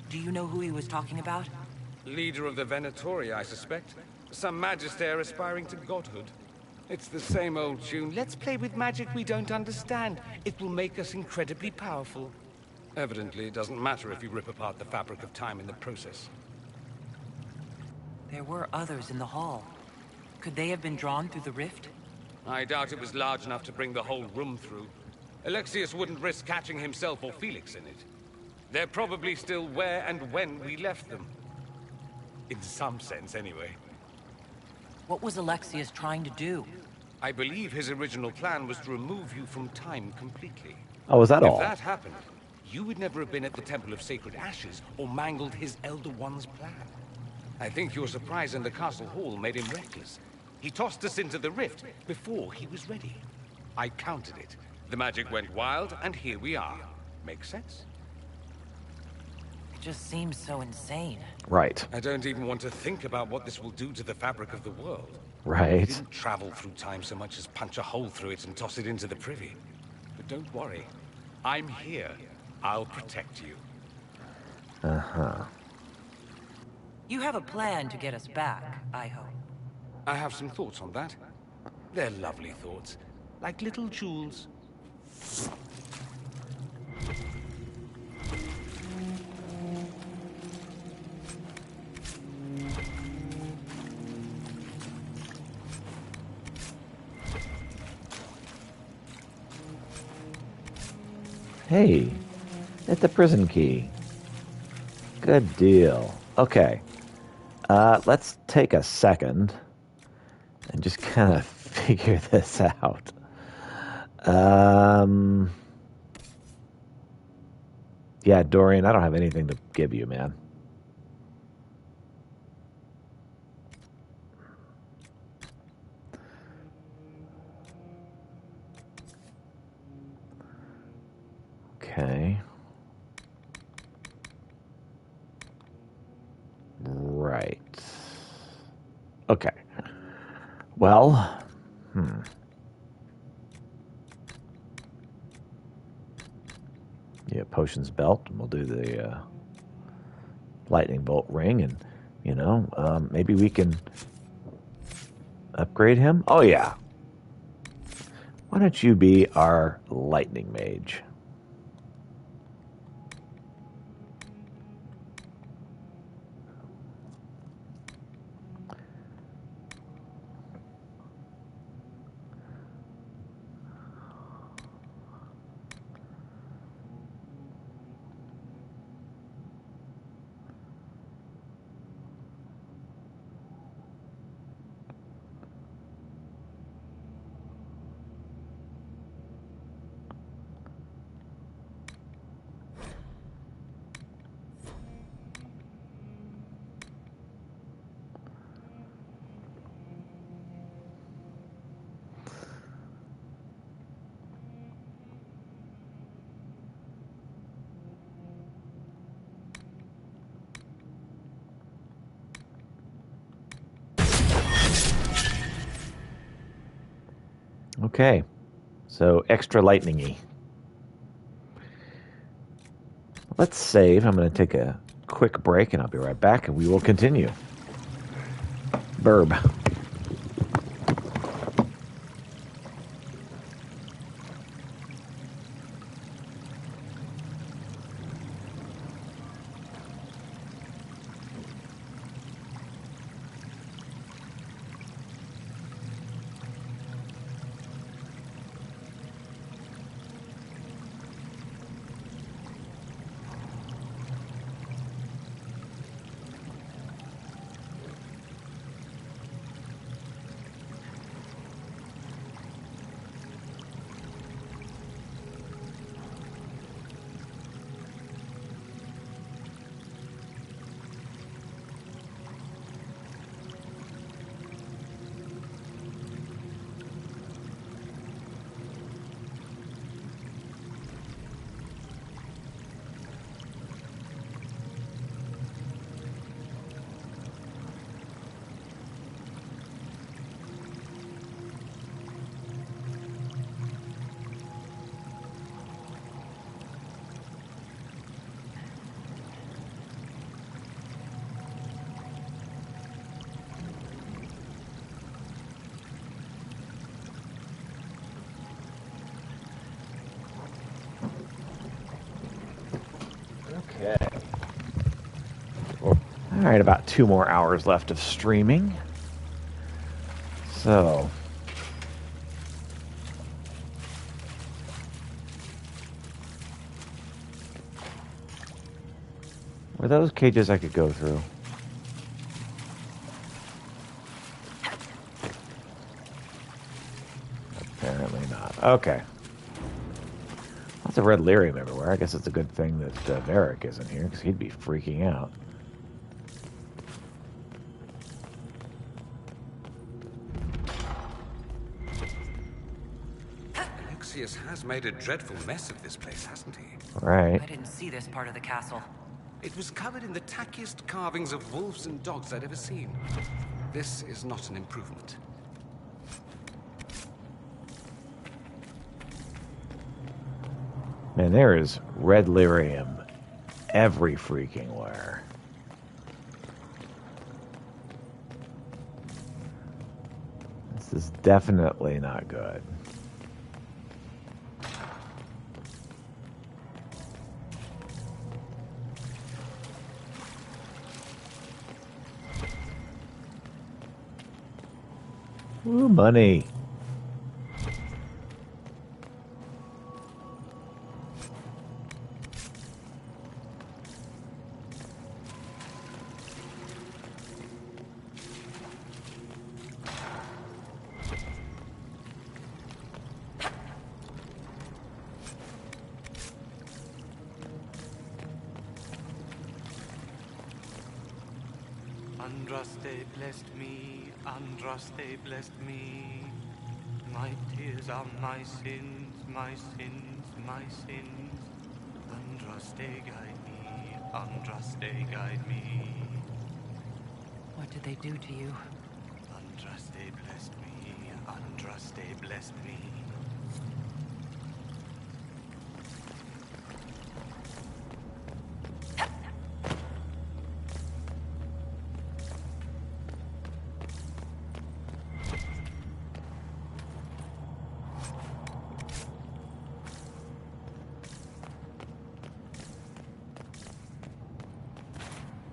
Do you know who he was talking about? Leader of the Venatori, I suspect. Some magister aspiring to godhood. It's the same old tune. Let's play with magic we don't understand. It will make us incredibly powerful. Evidently, it doesn't matter if you rip apart the fabric of time in the process. There were others in the hall. Could they have been drawn through the rift? I doubt it was large enough to bring the whole room through. Alexius wouldn't risk catching himself or Felix in it. They're probably still where and when we left them. In some sense, anyway. What was Alexius trying to do? I believe his original plan was to remove you from time completely. Oh, was that all? If that happened, you would never have been at the Temple of Sacred Ashes or mangled his Elder One's plan. I think your surprise in the castle hall made him reckless. He tossed us into the rift before he was ready. I counted it. The magic went wild, and here we are. Makes sense? It just seems so insane. Right. I don't even want to think about what this will do to the fabric of the world. Right. We didn't travel through time so much as punch a hole through it and toss it into the privy. But don't worry. I'm here. I'll protect you. Uh-huh. You have a plan to get us back, I hope. I have some thoughts on that. They're lovely thoughts. Like little jewels. Hey, it's the prison key. Good deal. Okay. Let's take a second and just kind of figure this out. Yeah, Dorian, I don't have anything to give you, man. Okay. Right. Okay. Well, yeah, potions belt, and we'll do the lightning bolt ring, and, you know, maybe we can upgrade him. Oh, yeah. Why don't you be our lightning mage? Okay, so extra lightning-y. Let's save. I'm going to take a quick break, and I'll be right back, and we will continue. Burb. Okay. All right, about 2 more hours left of streaming. So, were those cages I could go through? Apparently not. Okay. Lots of red lyrium everywhere. I guess it's a good thing that Varric isn't here, because he'd be freaking out. Alexius has made a dreadful mess of this place, hasn't he? Right. I didn't see this part of the castle. It was covered in the tackiest carvings of wolves and dogs I'd ever seen. This is not an improvement. Man, there is red lyrium every freaking where. This is definitely not good. Ooh, money. Andraste blessed me, Andraste blessed me. My tears are my sins, my sins, my sins. Andraste guide me, Andraste guide me. What did they do to you? Andraste blessed me, Andraste blessed me.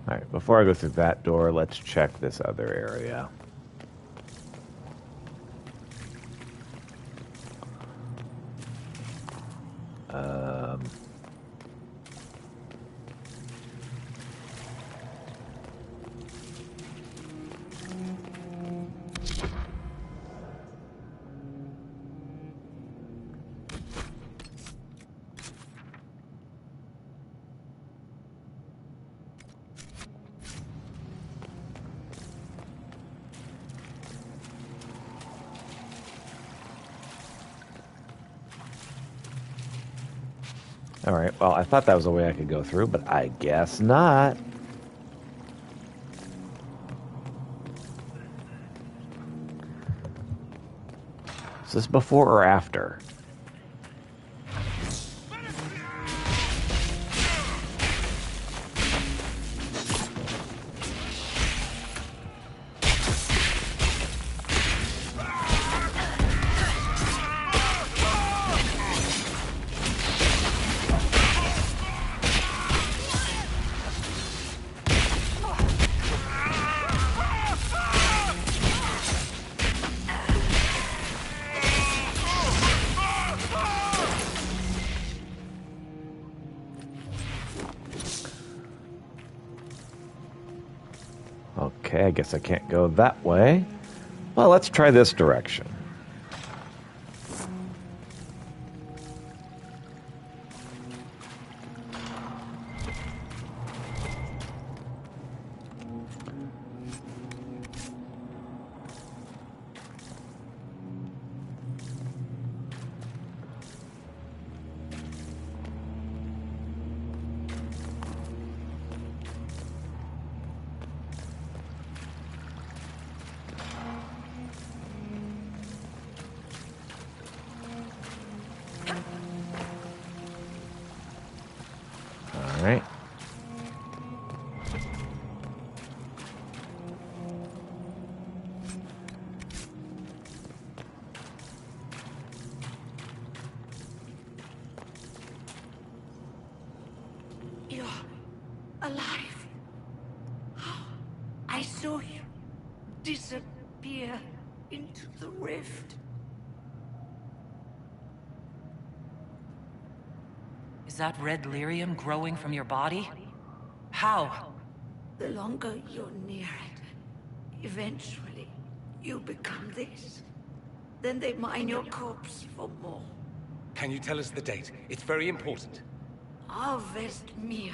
Alright, before I go through that door, let's check this other area. Alright, well, I thought that was a way I could go through, but I guess not. Is this before or after? Okay, I guess I can't go that way. Well, let's try this direction. All right. alive. I saw you disappear into the rift. Is that red lyrium growing from your body? How? The longer you're near it, eventually you become this. Then they mine your corpse for more. Can you tell us the date? It's very important. Harvest Mir.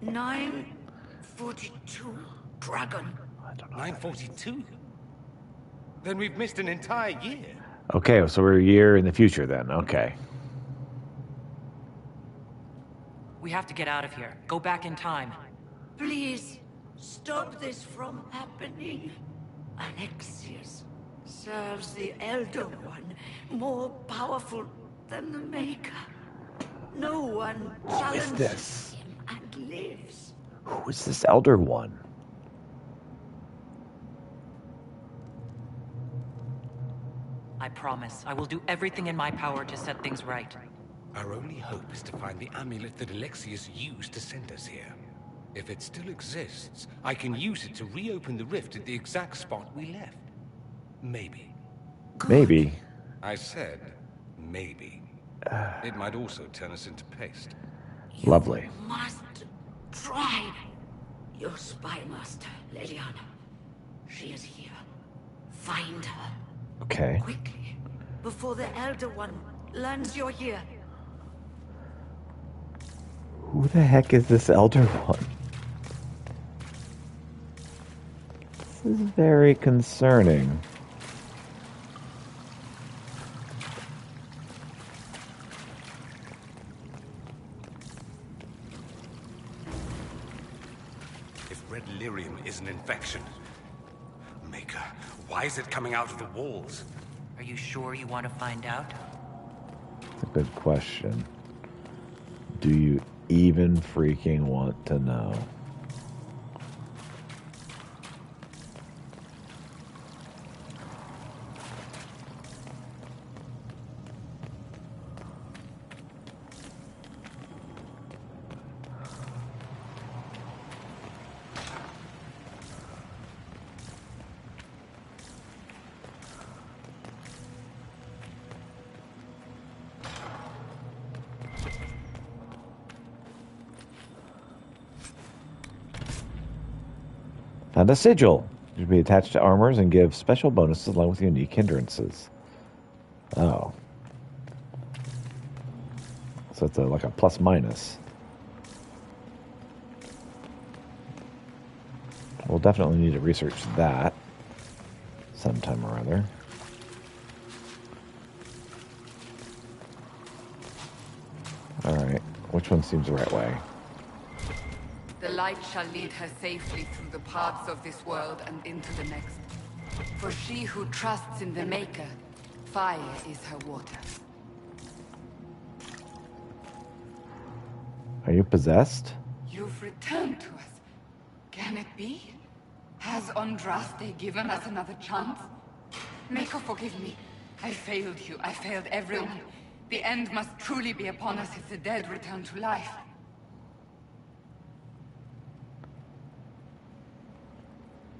942 Dragon. 942? Then we've missed an entire year. Okay, so we're a year in the future then. Okay. We have to get out of here. Go back in time. Please, stop this from happening. Alexius serves the Elder One, more powerful than the Maker. No one challenges this? him and lives. Who is this Elder One? I promise, I will do everything in my power to set things right. Our only hope is to find the amulet that Alexius used to send us here. If it still exists, I can use it to reopen the rift at the exact spot we left. Maybe. Maybe. I said maybe. It might also turn us into paste. Lovely. Must try. Your spy master, Leliana. She is here. Find her. Okay. Quickly, before the Elder One learns you're here. Who the heck is this Elder One? This is very concerning. If red lyrium is an infection, Maker, why is it coming out of the walls? Are you sure you want to find out? That's a good question. Do you even freaking want to know? Found a sigil. It should be attached to armors and give special bonuses along with unique hindrances. Oh. So it's like a plus minus. We'll definitely need to research that sometime or other. Alright, which one seems the right way? The light shall lead her safely through the paths of this world and into the next. For she who trusts in the Maker, fire is her water. Are you possessed? You've returned to us. Can it be? Has Andraste given us another chance? Maker, forgive me. I failed you. I failed everyone. The end must truly be upon us if the dead return to life.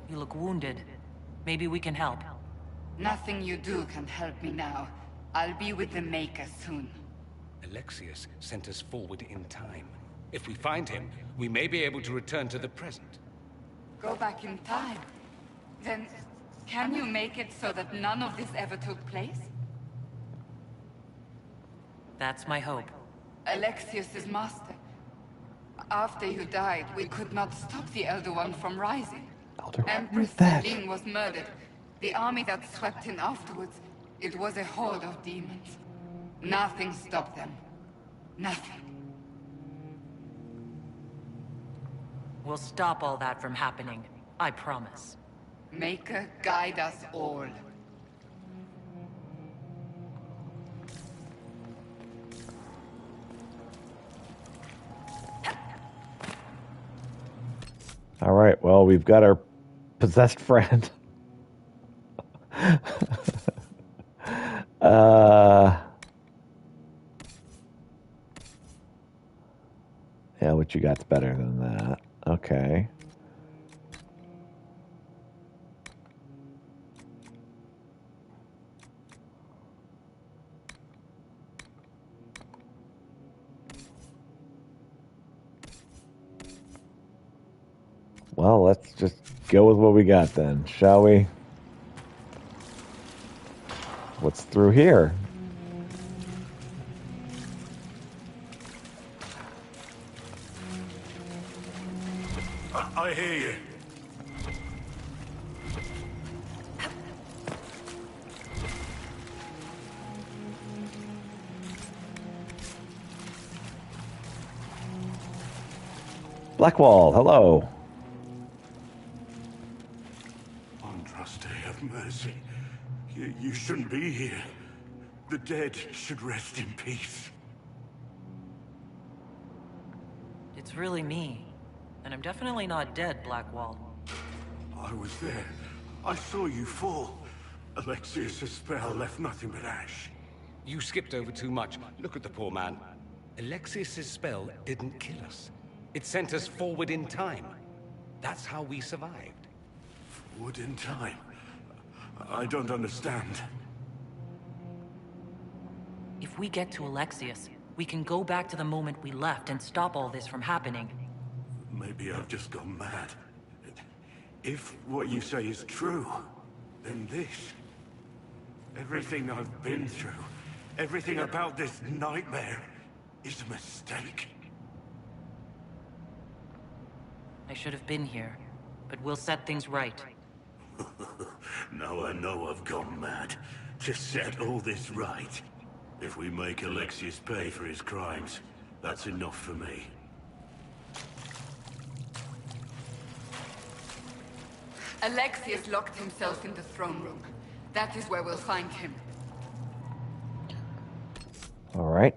You look wounded. Maybe we can help. Nothing you do can help me now. I'll be with the Maker soon. Alexius sent us forward in time. If we find him, we may be able to return to the present. Go back in time? Then, can you make it so that none of this ever took place? That's my hope. Alexius is master. After you died, we could not stop the Elder One from rising. Empress Celine was murdered. The army that swept in afterwards, it was a horde of demons. Nothing stopped them. Nothing. We'll stop all that from happening. I promise. Maker, guide us all. All right, well, we've got our possessed friend. Yeah, what you got's better than that. Okay. Well, let's just go with what we got then, shall we? What's through here? I hear you. Blackwall, hello. Andraste, have mercy. You shouldn't be here. The dead should rest in peace. It's really me. And I'm definitely not dead, Blackwall. I was there. I saw you fall. Alexius' spell left nothing but ash. You skipped over too much. Look at the poor man. Alexius' spell didn't kill us. It sent us forward in time. That's how we survived. Forward in time? I don't understand. If we get to Alexius, we can go back to the moment we left and stop all this from happening. Maybe I've just gone mad. If what you say is true, then this... everything I've been through, everything about this nightmare, is a mistake. I should have been here, but we'll set things right. Now I know I've gone mad. To set all this right. If we make Alexius pay for his crimes, that's enough for me. Alexius locked himself in the throne room. That is where we'll find him. All right.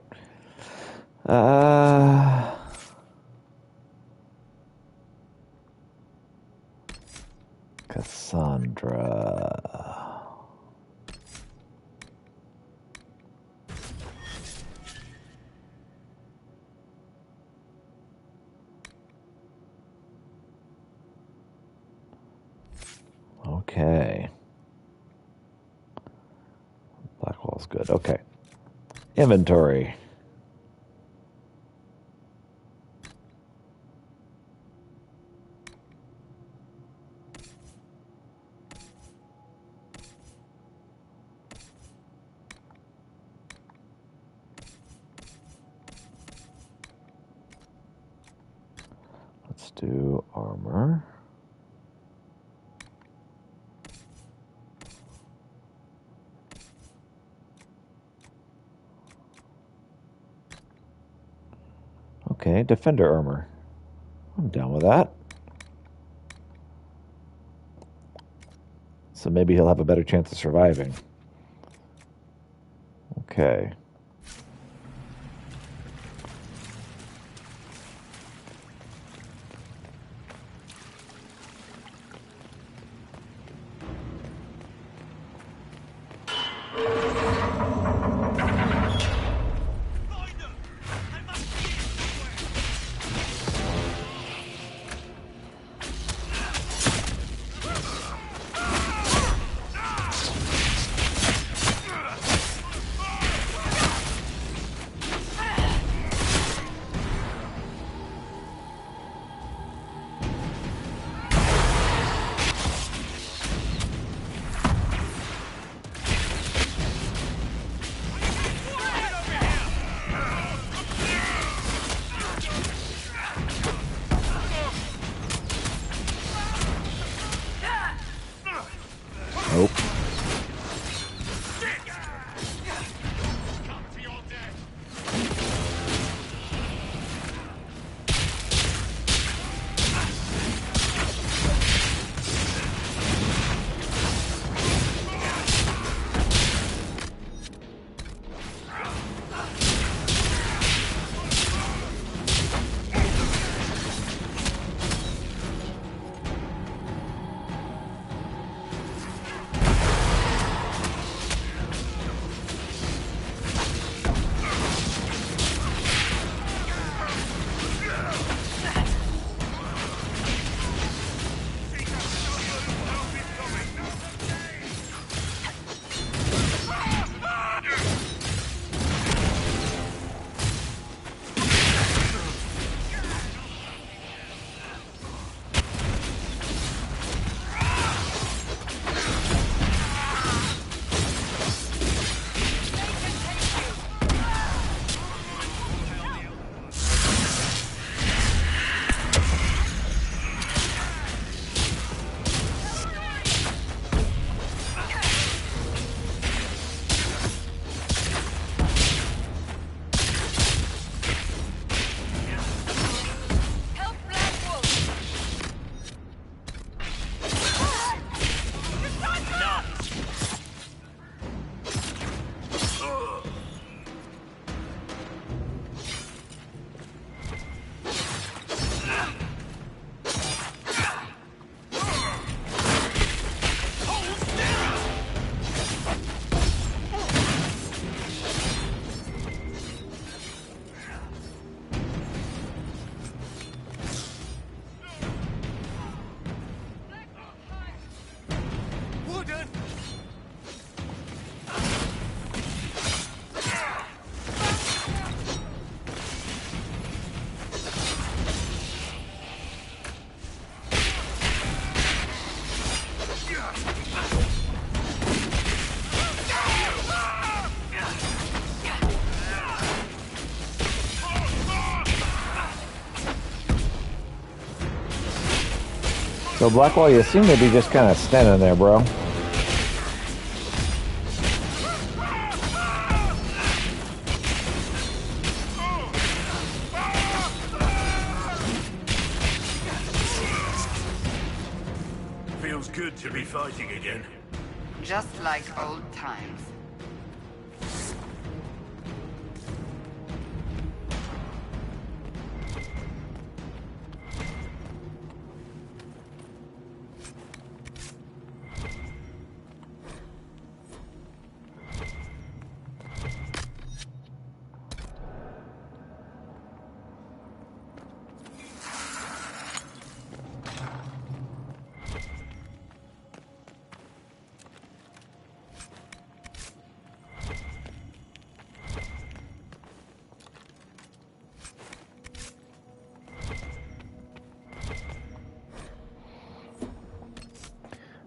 Cassandra. Okay. Blackwall's good. Okay. Inventory. Let's do armor. Okay, defender armor. I'm down with that. So maybe he'll have a better chance of surviving. Okay. So, Blackwall, you seem to be just kind of standing there, bro. Feels good to be fighting again. Just like old times.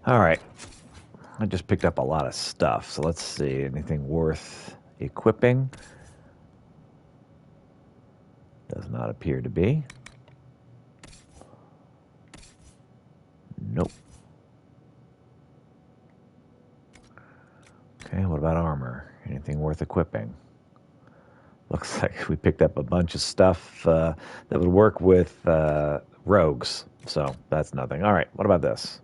Alright. I just picked up a lot of stuff, so let's see. Anything worth equipping? Does not appear to be. Nope. Okay, what about armor? Anything worth equipping? Looks like we picked up a bunch of stuff that would work with rogues, so that's nothing. Alright, what about this?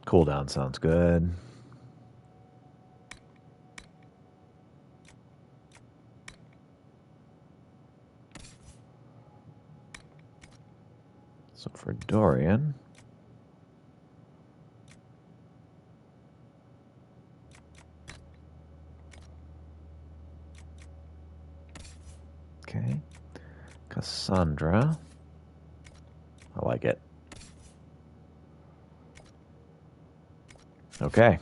Cooldown sounds good. So for Dorian, okay, Cassandra, I like it. Okay.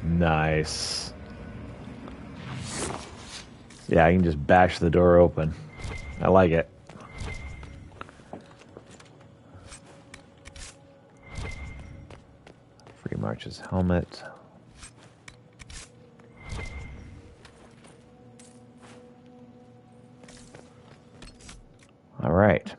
Nice. Yeah, I can just bash the door open. I like it. Free March's helmet. All right.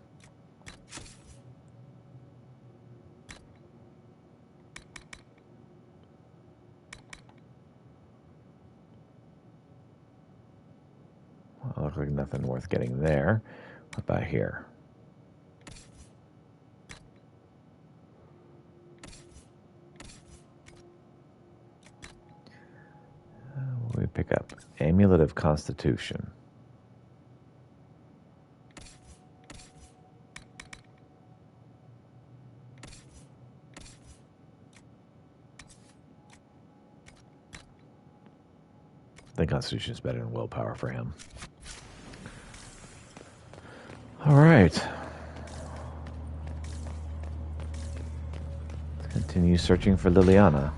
Well, looks like nothing worth getting there. What about here? What do we pick up? Amulet of Constitution. I think Constitution is better than willpower for him. All right. Let's continue searching for Liliana.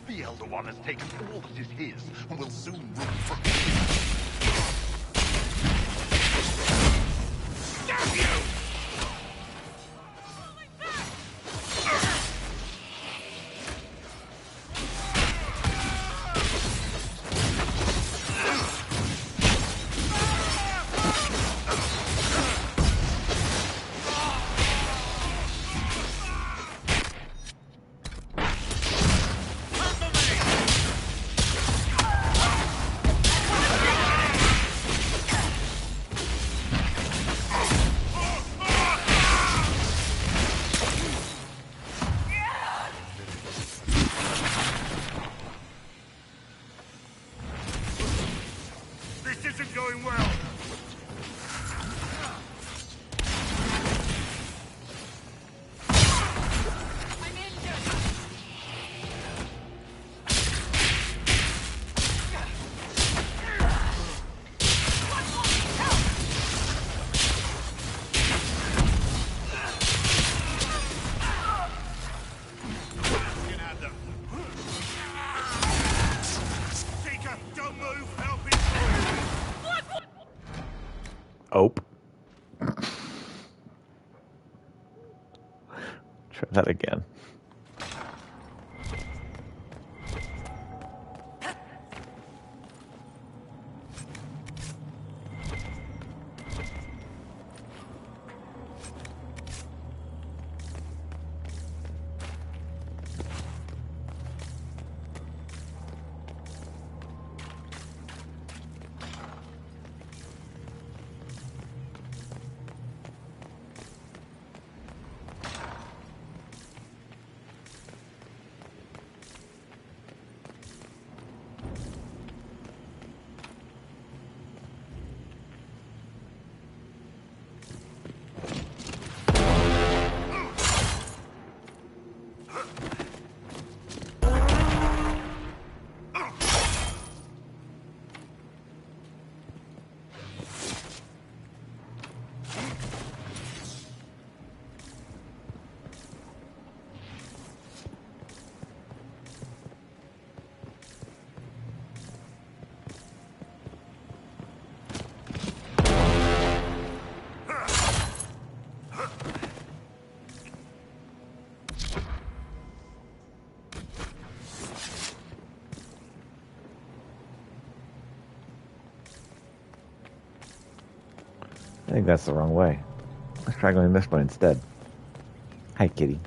The Elder One has taken all that is his, and will soon rule from... Damn you! Ope. Try that again. I think that's the wrong way. Let's try going this way instead. Hi, kitty.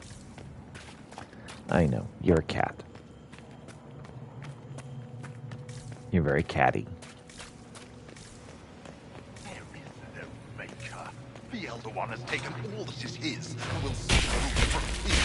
I know, you're a cat. You're very catty. There is no maker. The Elder One has taken all that is his and will soon rule from his.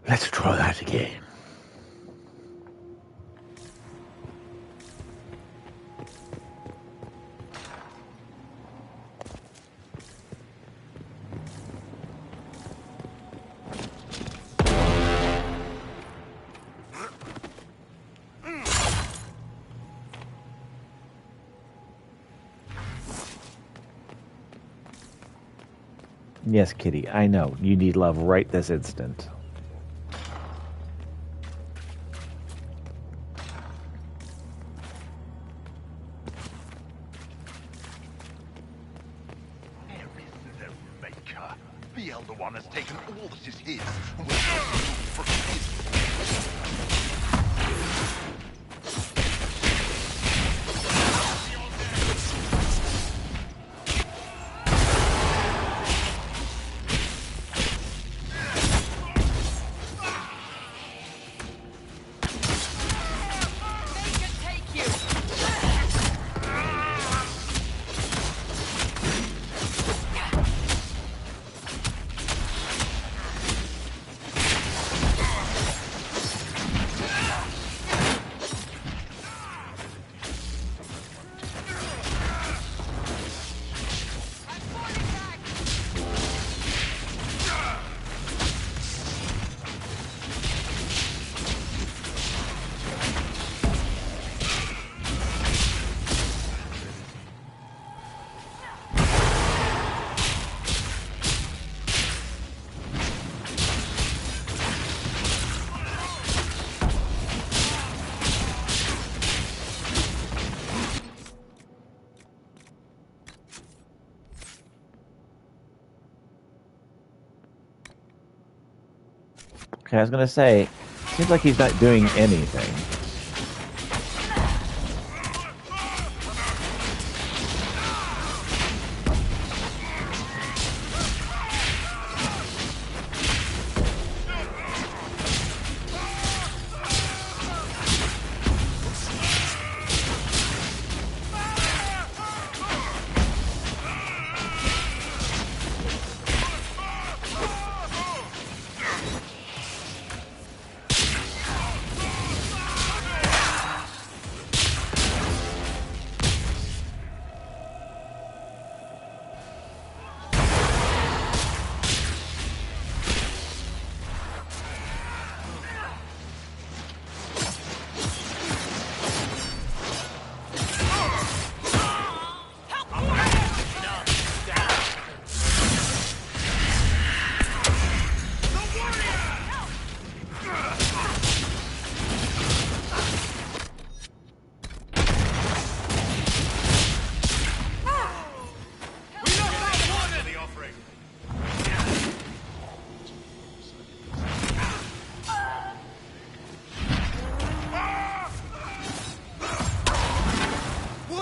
Let's try that again. Yes, kitty, I know. You need love right this instant. There is no maker. The Elder One has taken all that is his and will soon rule from his. Okay, I was gonna say, seems like he's not doing anything.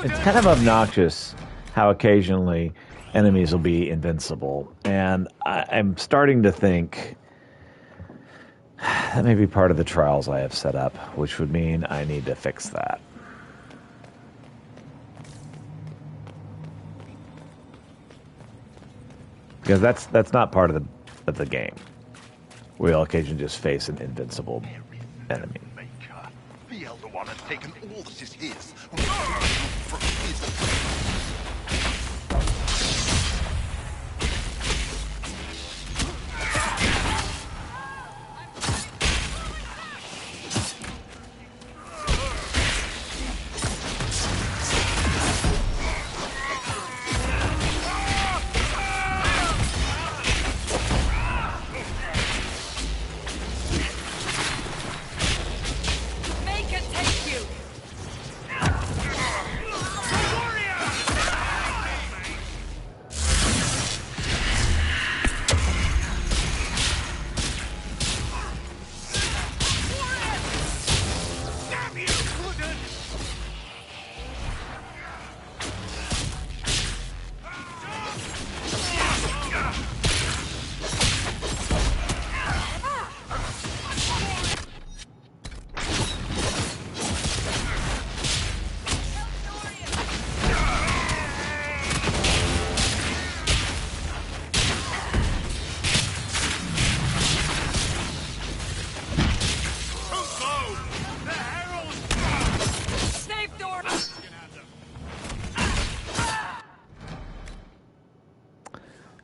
It's kind of obnoxious how occasionally enemies will be invincible, and I'm starting to think that may be part of the trials I have set up, which would mean I need to fix that. Because that's not part of the game. We'll occasionally just face an invincible enemy. The Elder One has taken all that is his.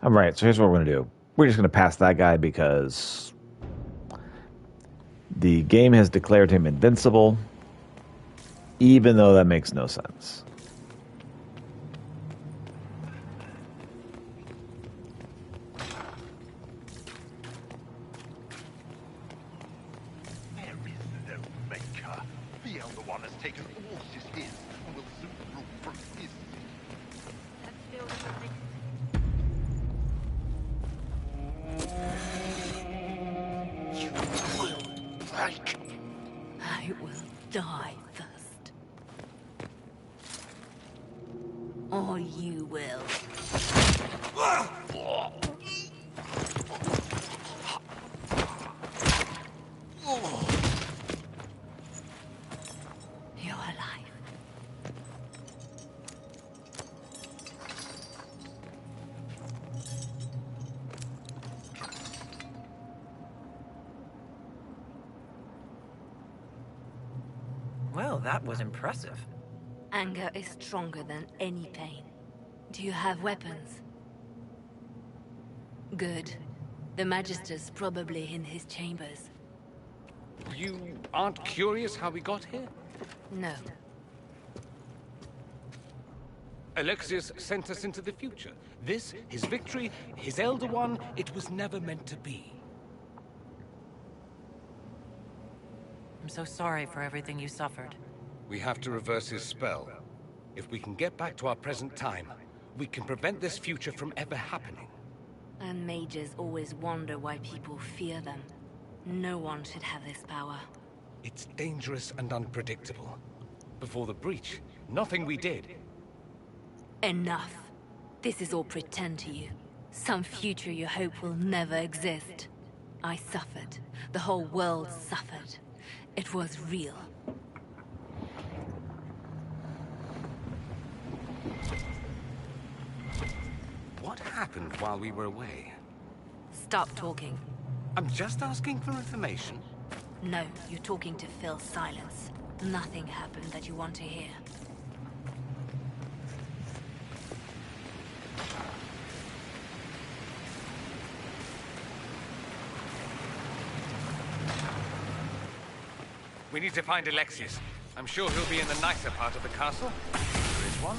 Alright, so here's what we're going to do. We're just going to pass that guy because the game has declared him invincible, even though that makes no sense. There is no maker. The Elder One has taken all that is his and will soon rule from his. I will die first. Or you will. You're alive. Well, that was impressive. Anger is stronger than any pain. Do you have weapons? Good. The Magister's probably in his chambers. You aren't curious how we got here? No. Alexius sent us into the future. This, his victory, his Elder One, it was never meant to be. I'm so sorry for everything you suffered. We have to reverse his spell. If we can get back to our present time, we can prevent this future from ever happening. And mages always wonder why people fear them. No one should have this power. It's dangerous and unpredictable. Before the breach, nothing we did. Enough. This is all pretend to you. Some future you hope will never exist. I suffered. The whole world suffered. It was real. What happened while we were away? Stop talking. I'm just asking for information. No, you're talking to fill silence. Nothing happened that you want to hear. We need to find Alexius. I'm sure he'll be in the nicer part of the castle. There is one.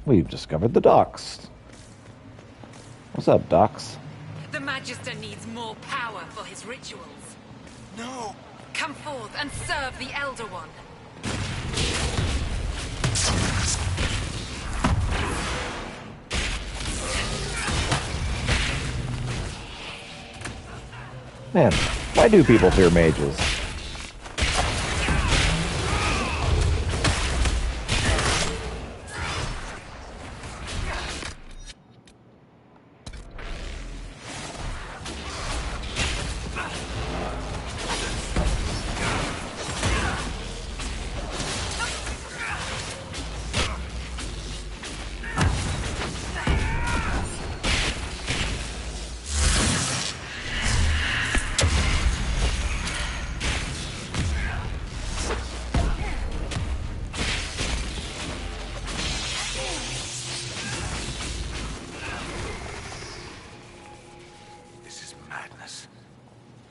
We've discovered the docks. What's up, docks? The Magister needs more power for his rituals. No! Come forth and serve the Elder One. Man, why do people fear mages?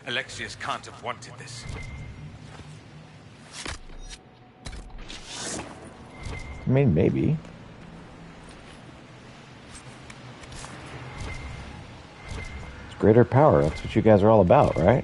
Alexius can't have wanted this. I mean, maybe. It's greater power. That's what you guys are all about, right?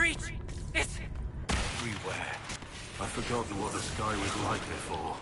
breach! It's... Everywhere. I've forgotten what the sky was like before.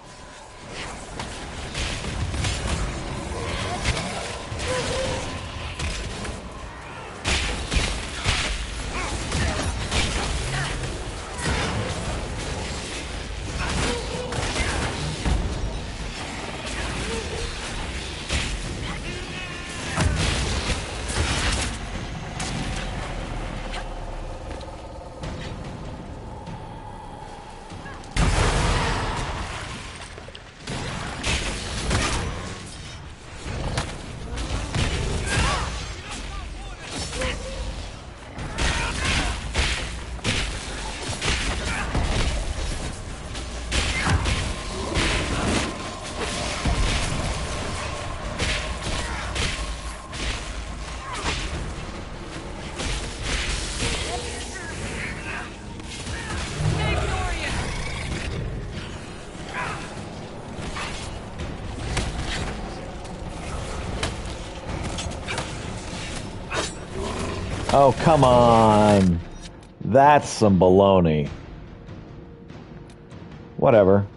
Oh, come on. That's some baloney. Whatever.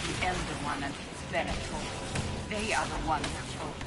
The Elder One and his Venator. They are the ones who told me.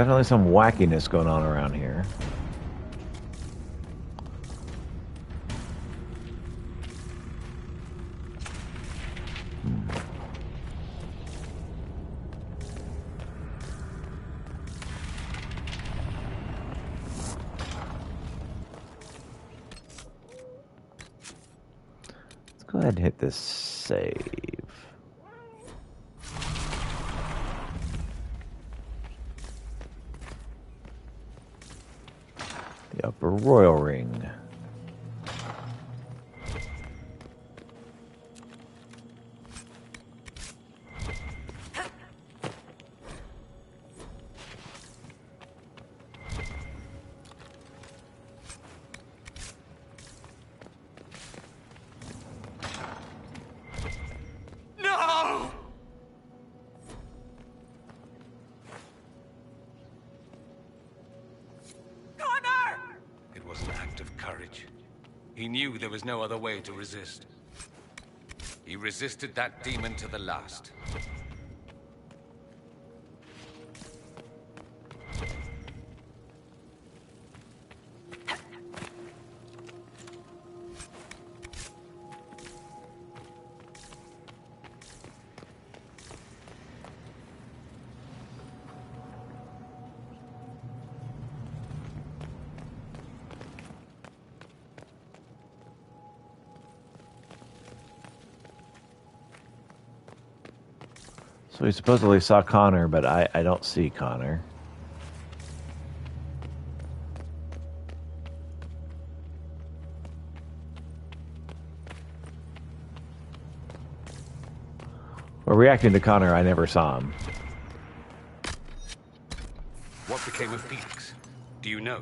definitely some wackiness going on around here. Let's go ahead and hit this save. The Upper Royal Ring. No! Connor! It was an act of courage. He knew there was no other way to resist. He resisted that demon to the last. So we supposedly saw Connor, but I don't see Connor. Well, reacting to Connor, I never saw him. What became of Felix? Do you know?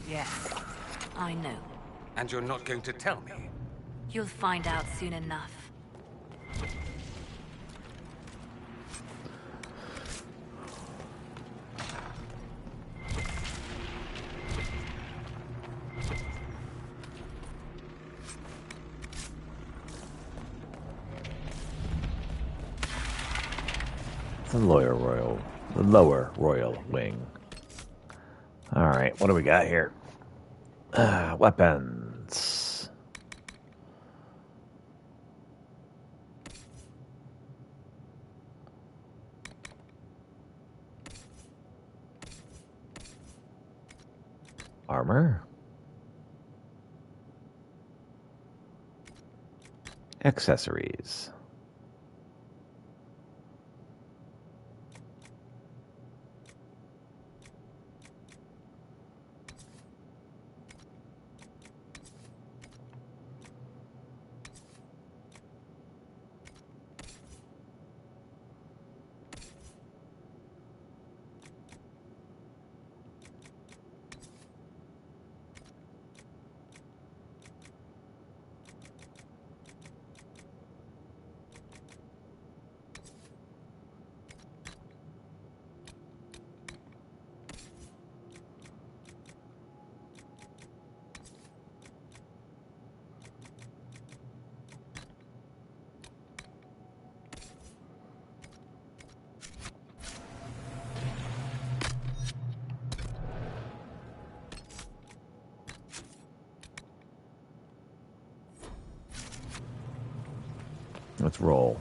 Yes, I know. And you're not going to tell me? You'll find out soon enough. The lower royal wing. All right, what do we got here? Weapons. Armor. Accessories. Let's roll.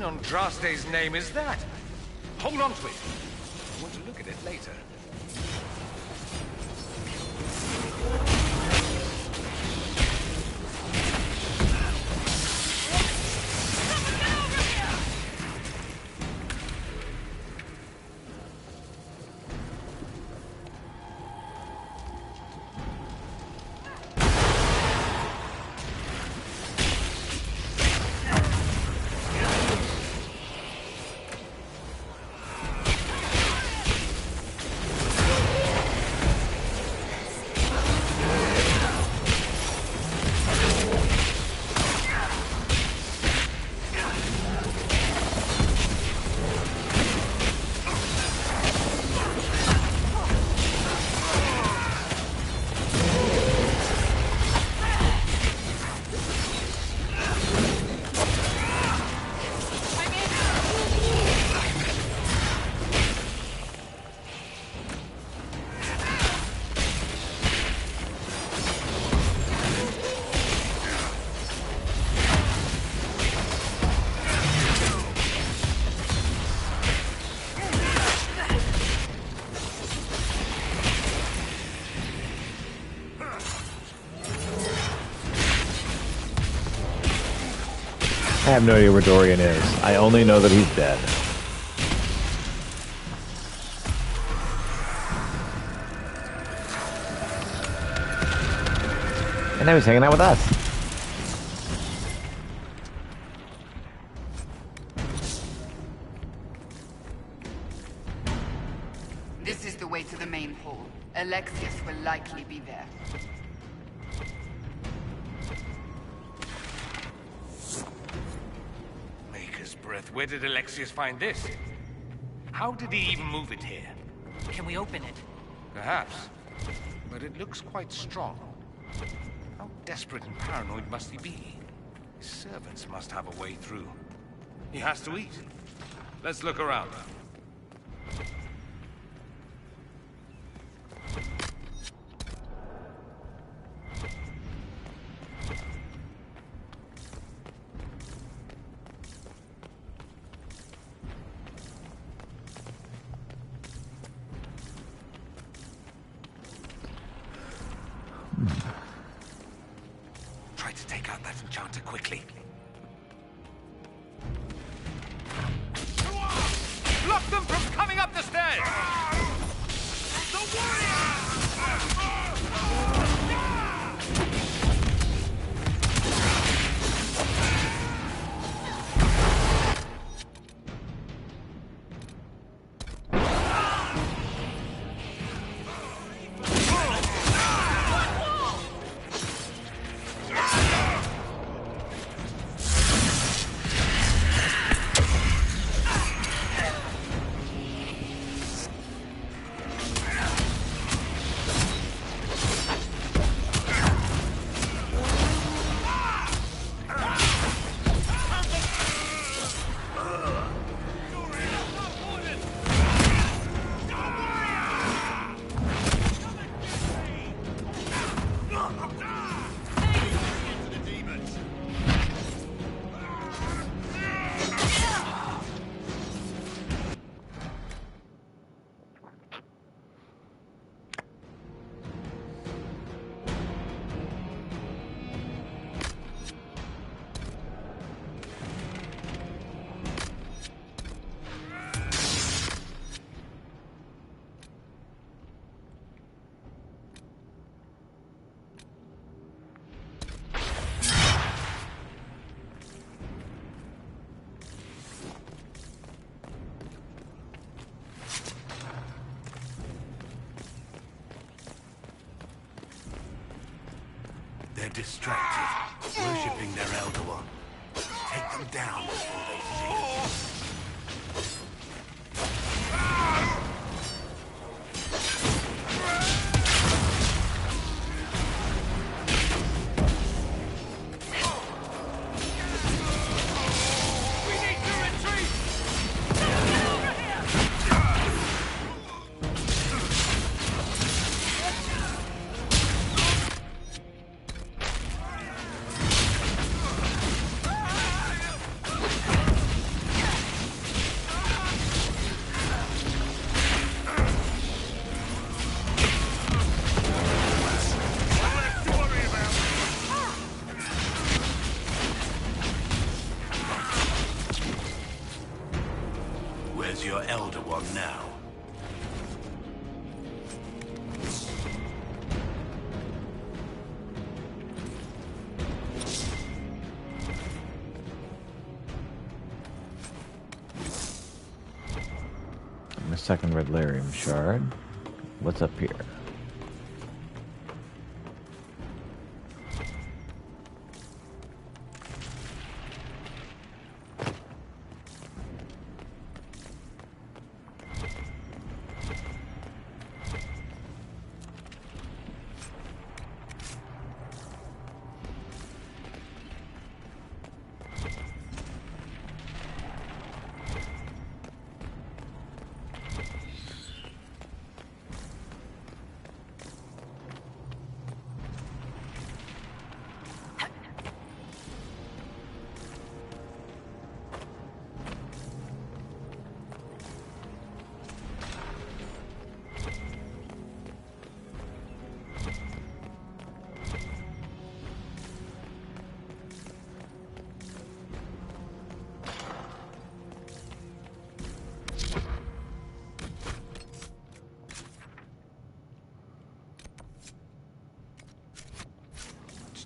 Andraste's name is that? Hold on to it. I want to look at it later. I have no idea where Dorian is. I only know that he's dead. And now he's hanging out with us. This is the way to the main hall. Alexius will likely be there. Where did Alexius find this? How did he even move it here? Can we open it? Perhaps. But it looks quite strong. How desperate and paranoid must he be? His servants must have a way through. He has to eat. Let's look around. Try to take out that enchanter quickly. Block them from coming up the stairs! The warrior! They're distracted, worshipping their Elder One. Take them down before they see us. Where's your Elder One now? My second red lyrium shard. What's up here?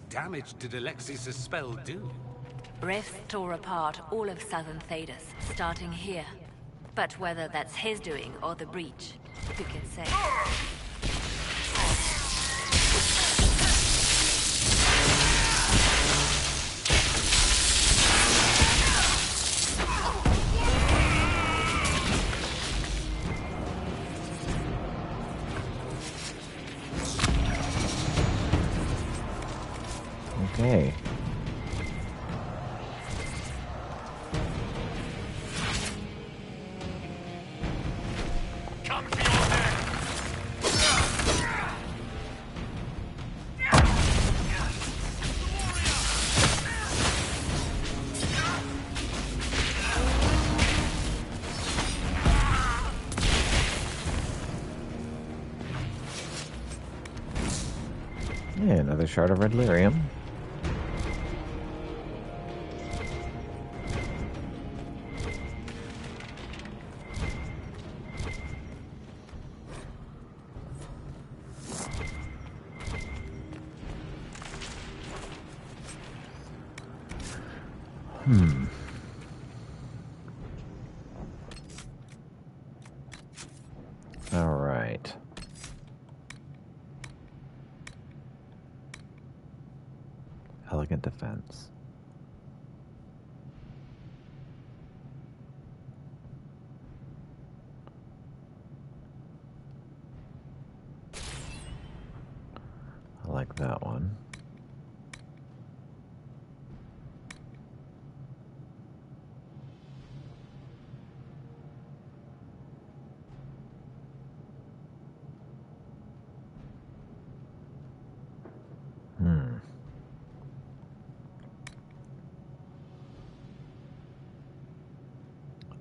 Damage did Alexius' spell do? Rifts tore apart all of southern Thedas, starting here. But whether that's his doing or the breach, who can say? Okay. Yeah, another shard of red lyrium. All right. Elegant defense. I like that one.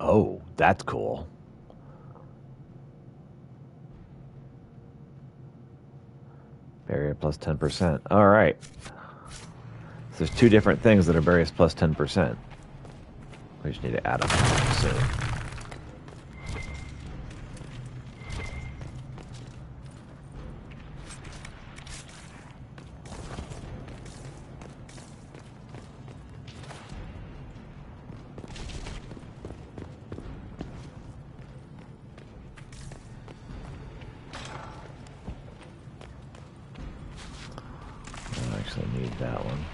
Oh, that's cool. Barrier plus 10%. All right. So there's two different things that are barriers plus 10%. We just need to add them soon. Need that one.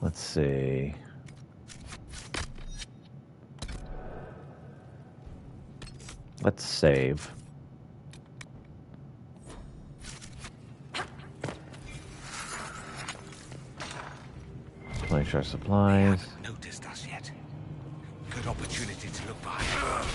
Let's see. Let's save. Replenish our supplies. Noticed us yet. Good opportunity to look behind.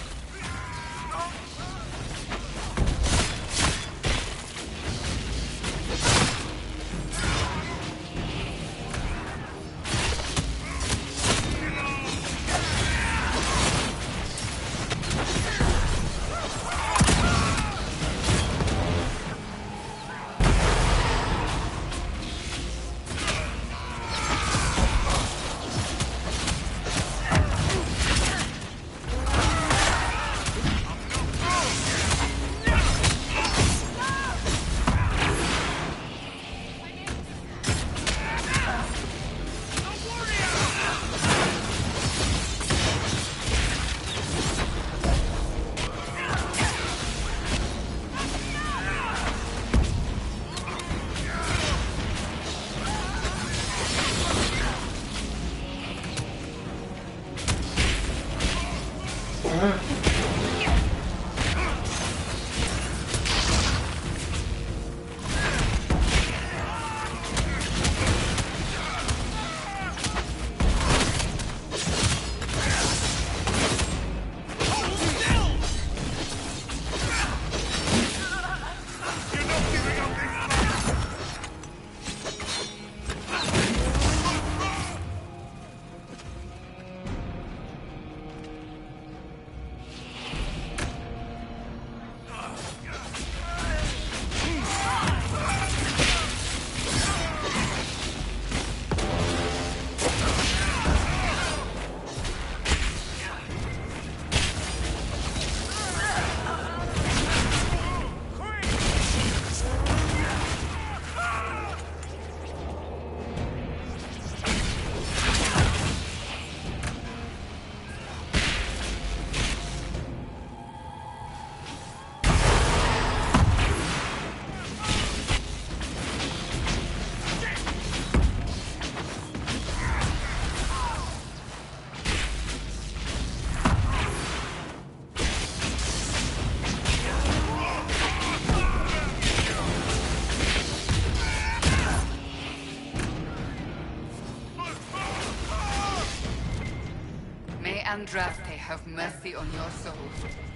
Andraste have mercy on your soul.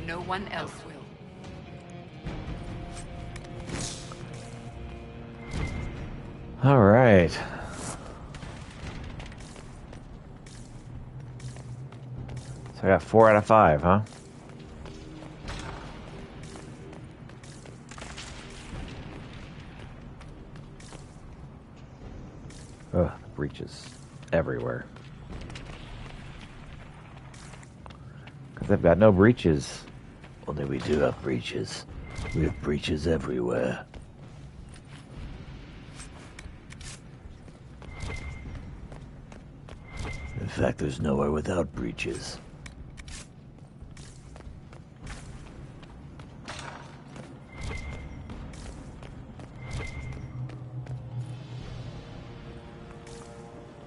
No one else will. All right. So I got 4 out of 5, huh? Ugh, breaches everywhere. Because they've got no breaches. Only we do have breaches. We have breaches everywhere. In fact, there's nowhere without breaches.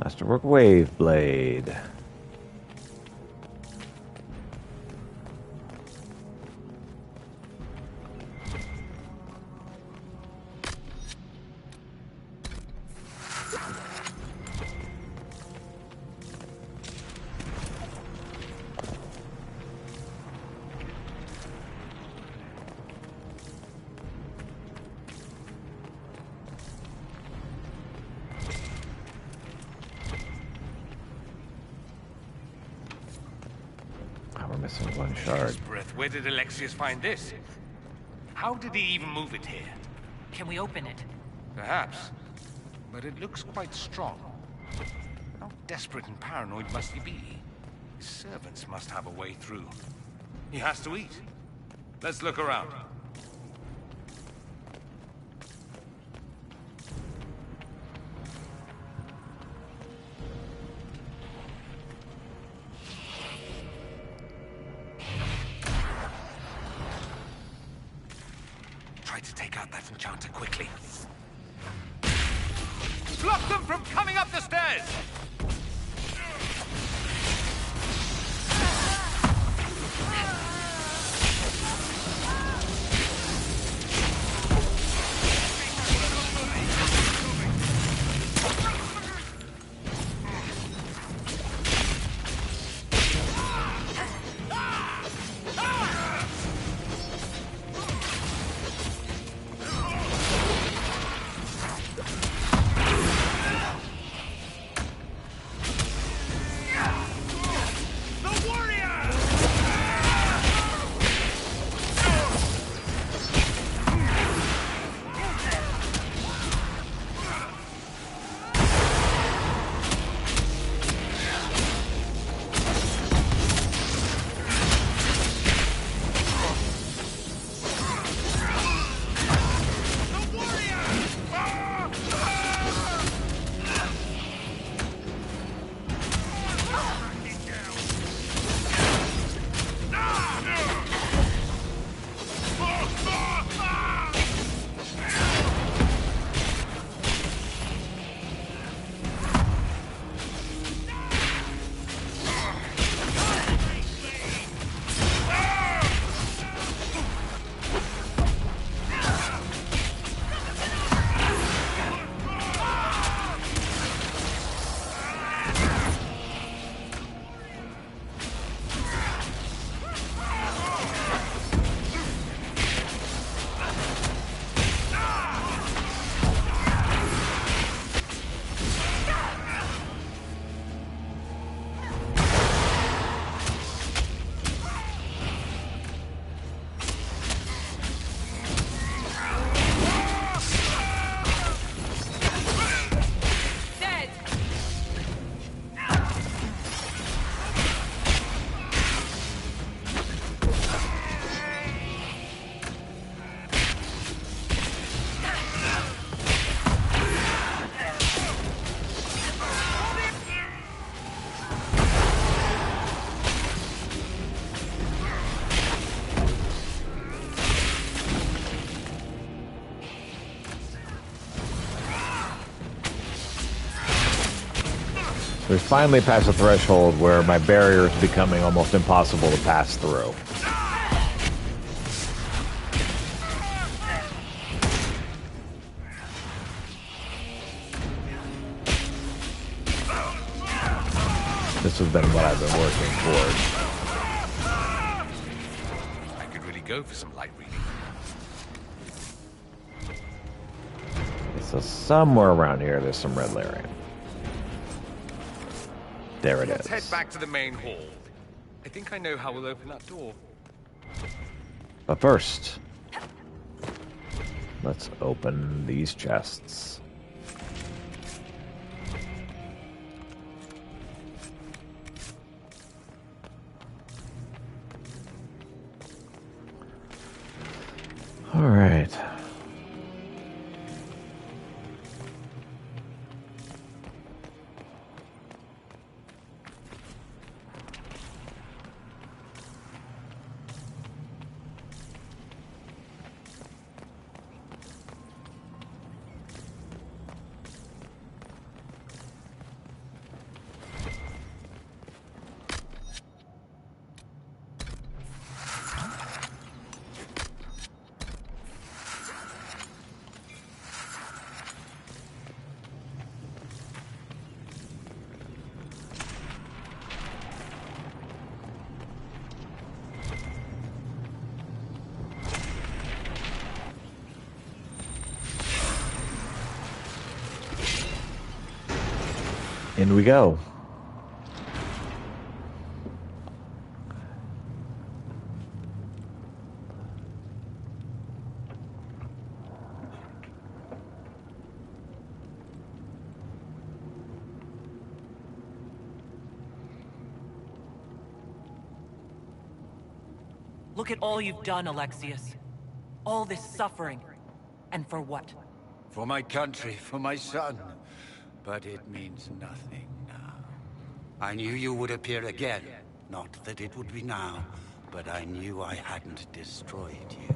Masterwork Wave Blade. Missing one shard. Breath, where did Alexius find this? How did he even move it here? Can we open it? Perhaps. But it looks quite strong. How desperate and paranoid must he be? His servants must have a way through. He has to eat. Let's look around. Enchanter quickly. Block them from coming up the stairs! We've finally passed a threshold where my barrier is becoming almost impossible to pass through. This has been what I've been working towards. I could really go for some light reading. So somewhere around here, there's some red lyrium. There it Let's is. head back to the main hall. I think I know how we'll open that door. But first, let's open these chests. All right. In we go. Look at all you've done, Alexius. All this suffering. And for what? For my country, for my son. But it means nothing now. I knew you would appear again. Not that it would be now, but I knew I hadn't destroyed you.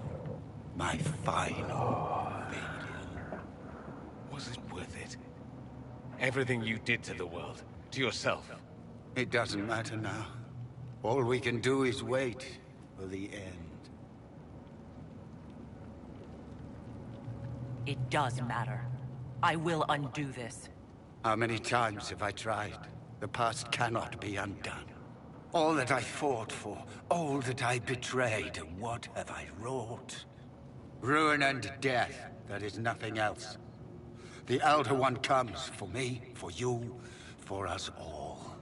My final failure. Was it worth it? Everything you did to the world, to yourself. It doesn't matter now. All we can do is wait for the end. It does matter. I will undo this. How many times have I tried? The past cannot be undone. All that I fought for, all that I betrayed, what have I wrought? Ruin and death, there is nothing else. The Elder One comes for me, for you, for us all.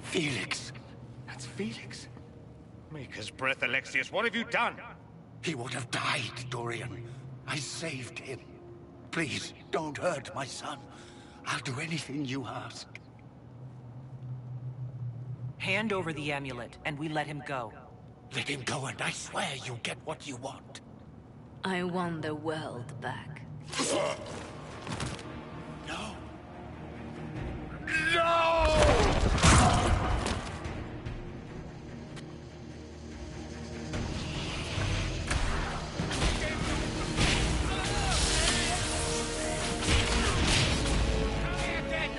Felix. That's Felix. Maker's breath, Alexius. What have you done? He would have died, Dorian. I saved him. Please, don't hurt my son. I'll do anything you ask. Hand over the amulet, and we let him go. Let him go, and I swear you'll get what you want. I want the world back. No.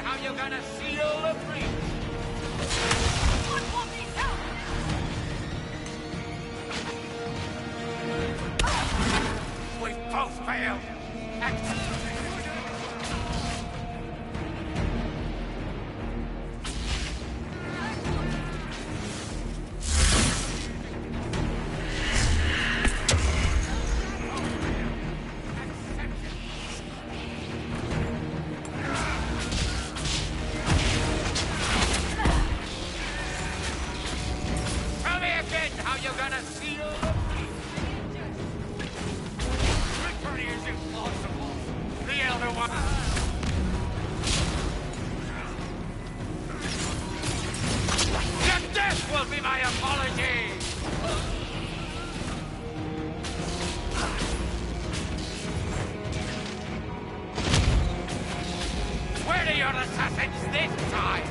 How you gonna seal the breach? What will be held? We've both failed. Tell me again how you're gonna seal the victory is impossible. The Elder One. Your death will be my apology. Where are your assassins this time?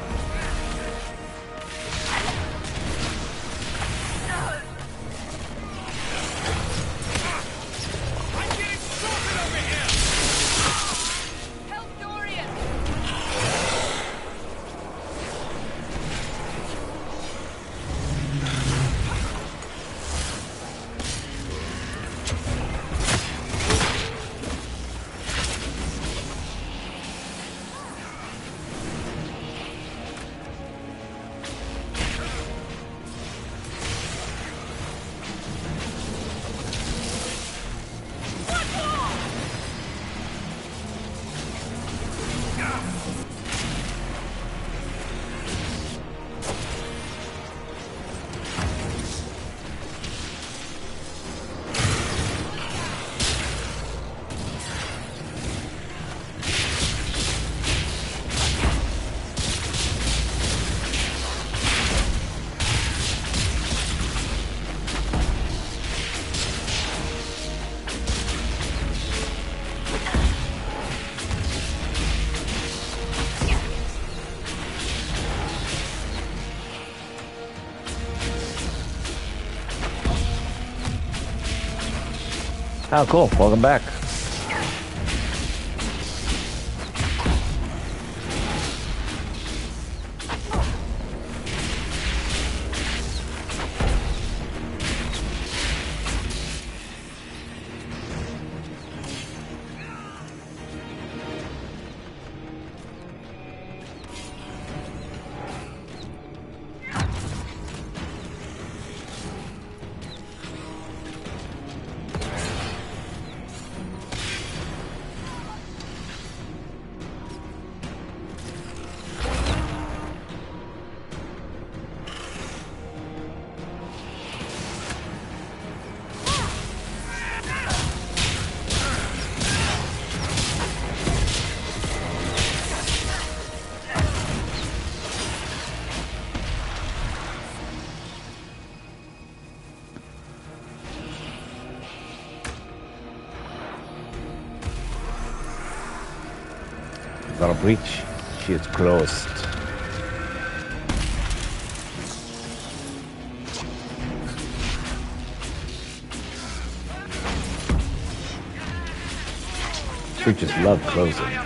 I'm getting slaughtered over here! Help Dorian! Oh, cool. Welcome back. The breach, she is closed. Breaches love closing.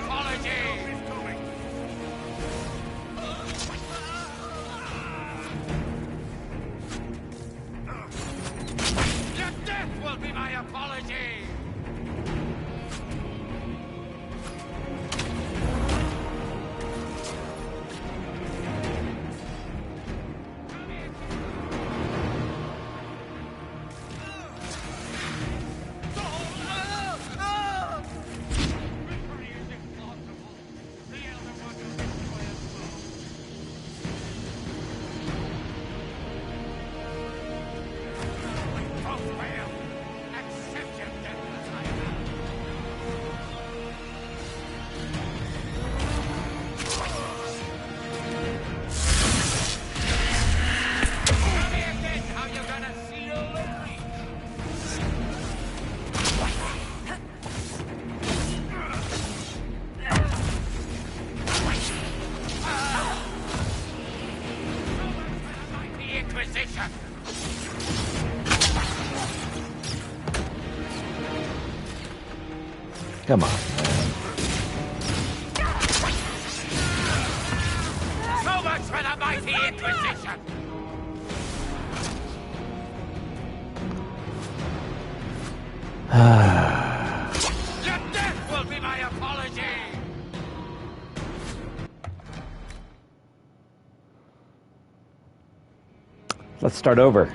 Come on, man. So much for the mighty Inquisition! Your death will be my apology! Let's start over.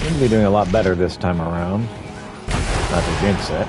Seem to be doing a lot better this time around. Not to jinx it.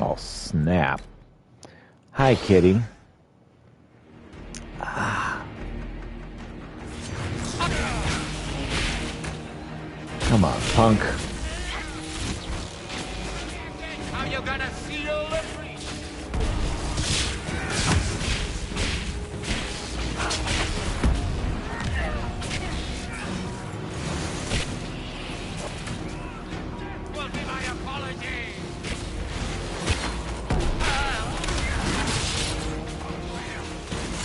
Oh, snap. Hi, kitty. Come on, punk. How you gonna seal the breach? Will be my apology.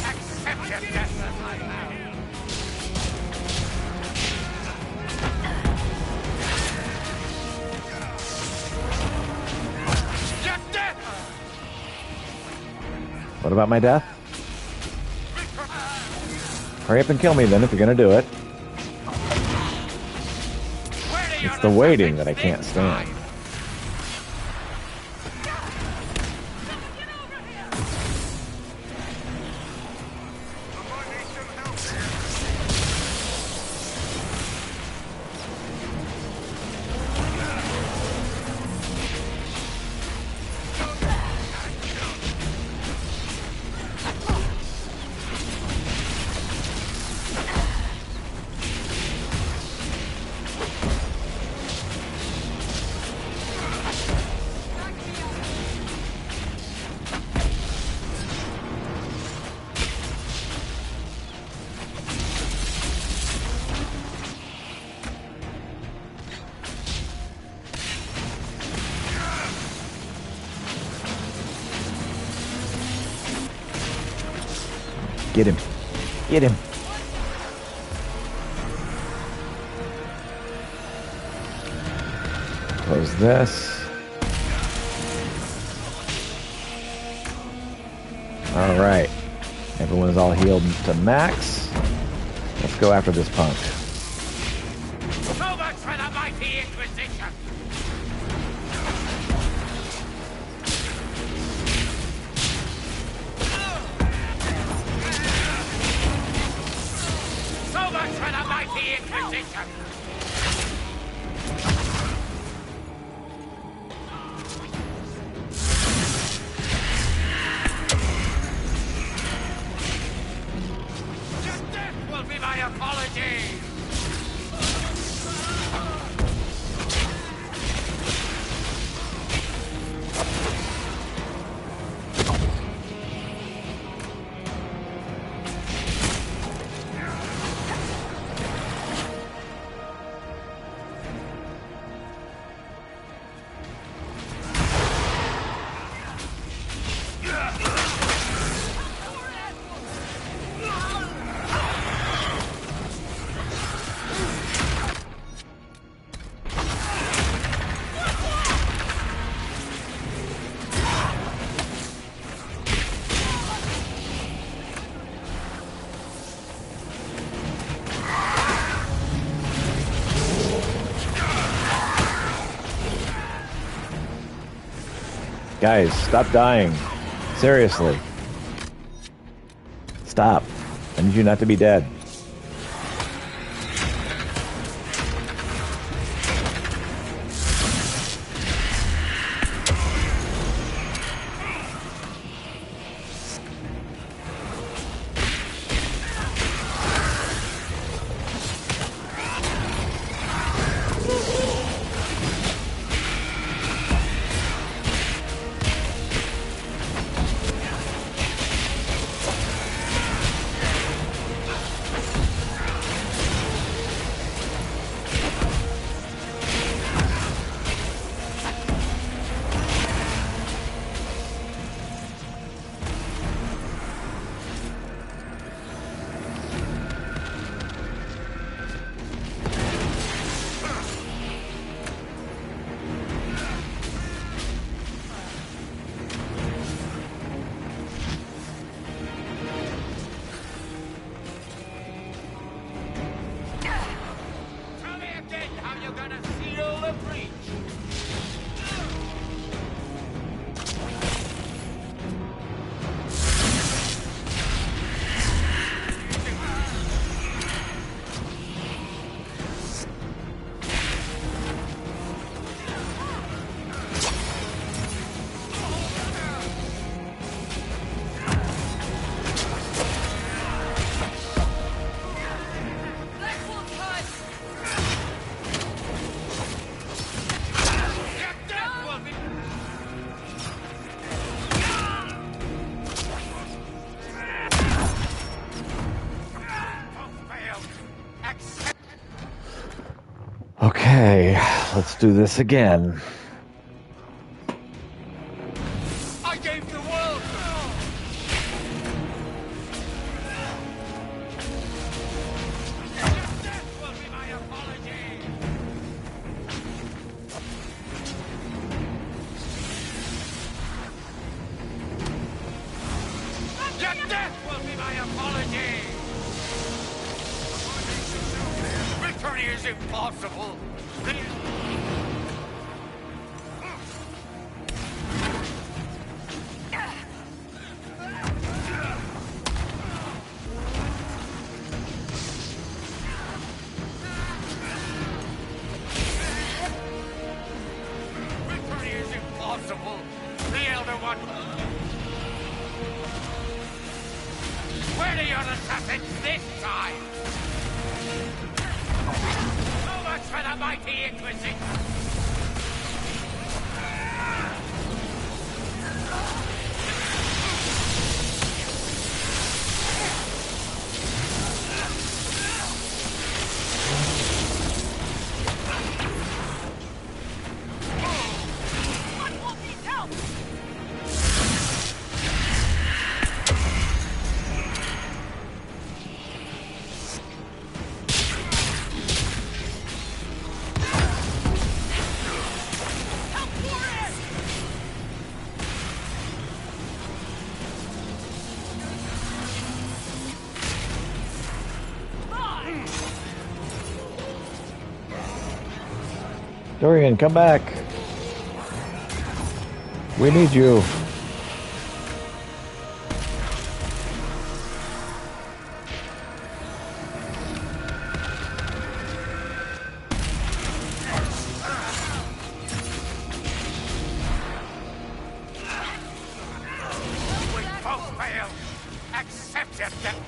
Accept your death as I have. What about my death? Hurry up and kill me then if you're gonna do it. It's the waiting that I can't stand. Get him. Get him. Close this. All right. Everyone is all healed to max. Let's go after this punk. So much for the mighty Inquisition! So much for the mighty Inquisition! Your death will be my apology! Guys, stop dying. Seriously. Stop. I need you not to be dead. Okay, let's do this again. I gave the world. Death will be my apology. Your death will be my apology. Victory is impossible. Victory is impossible. The Elder One. Where are your assassins this time? So much for the mighty Inquisition! Dorian, come back. We need you. We both fail. Accept your death.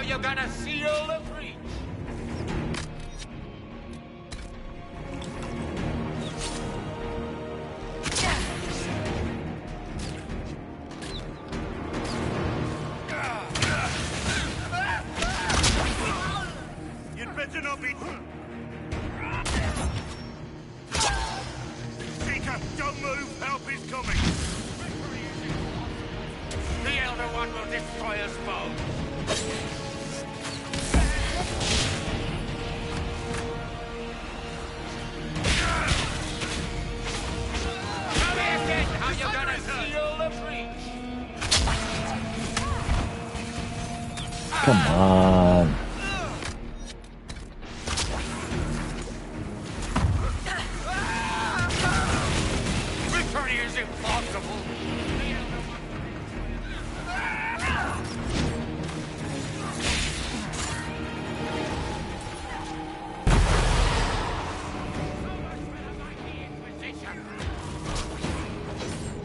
how you're gonna seal the breach. You'd better not be... Seeker, don't move! Help is coming! The Elder One will destroy us both. Come here, kid! How you gonna seal the breach? Come on. Returning is impossible.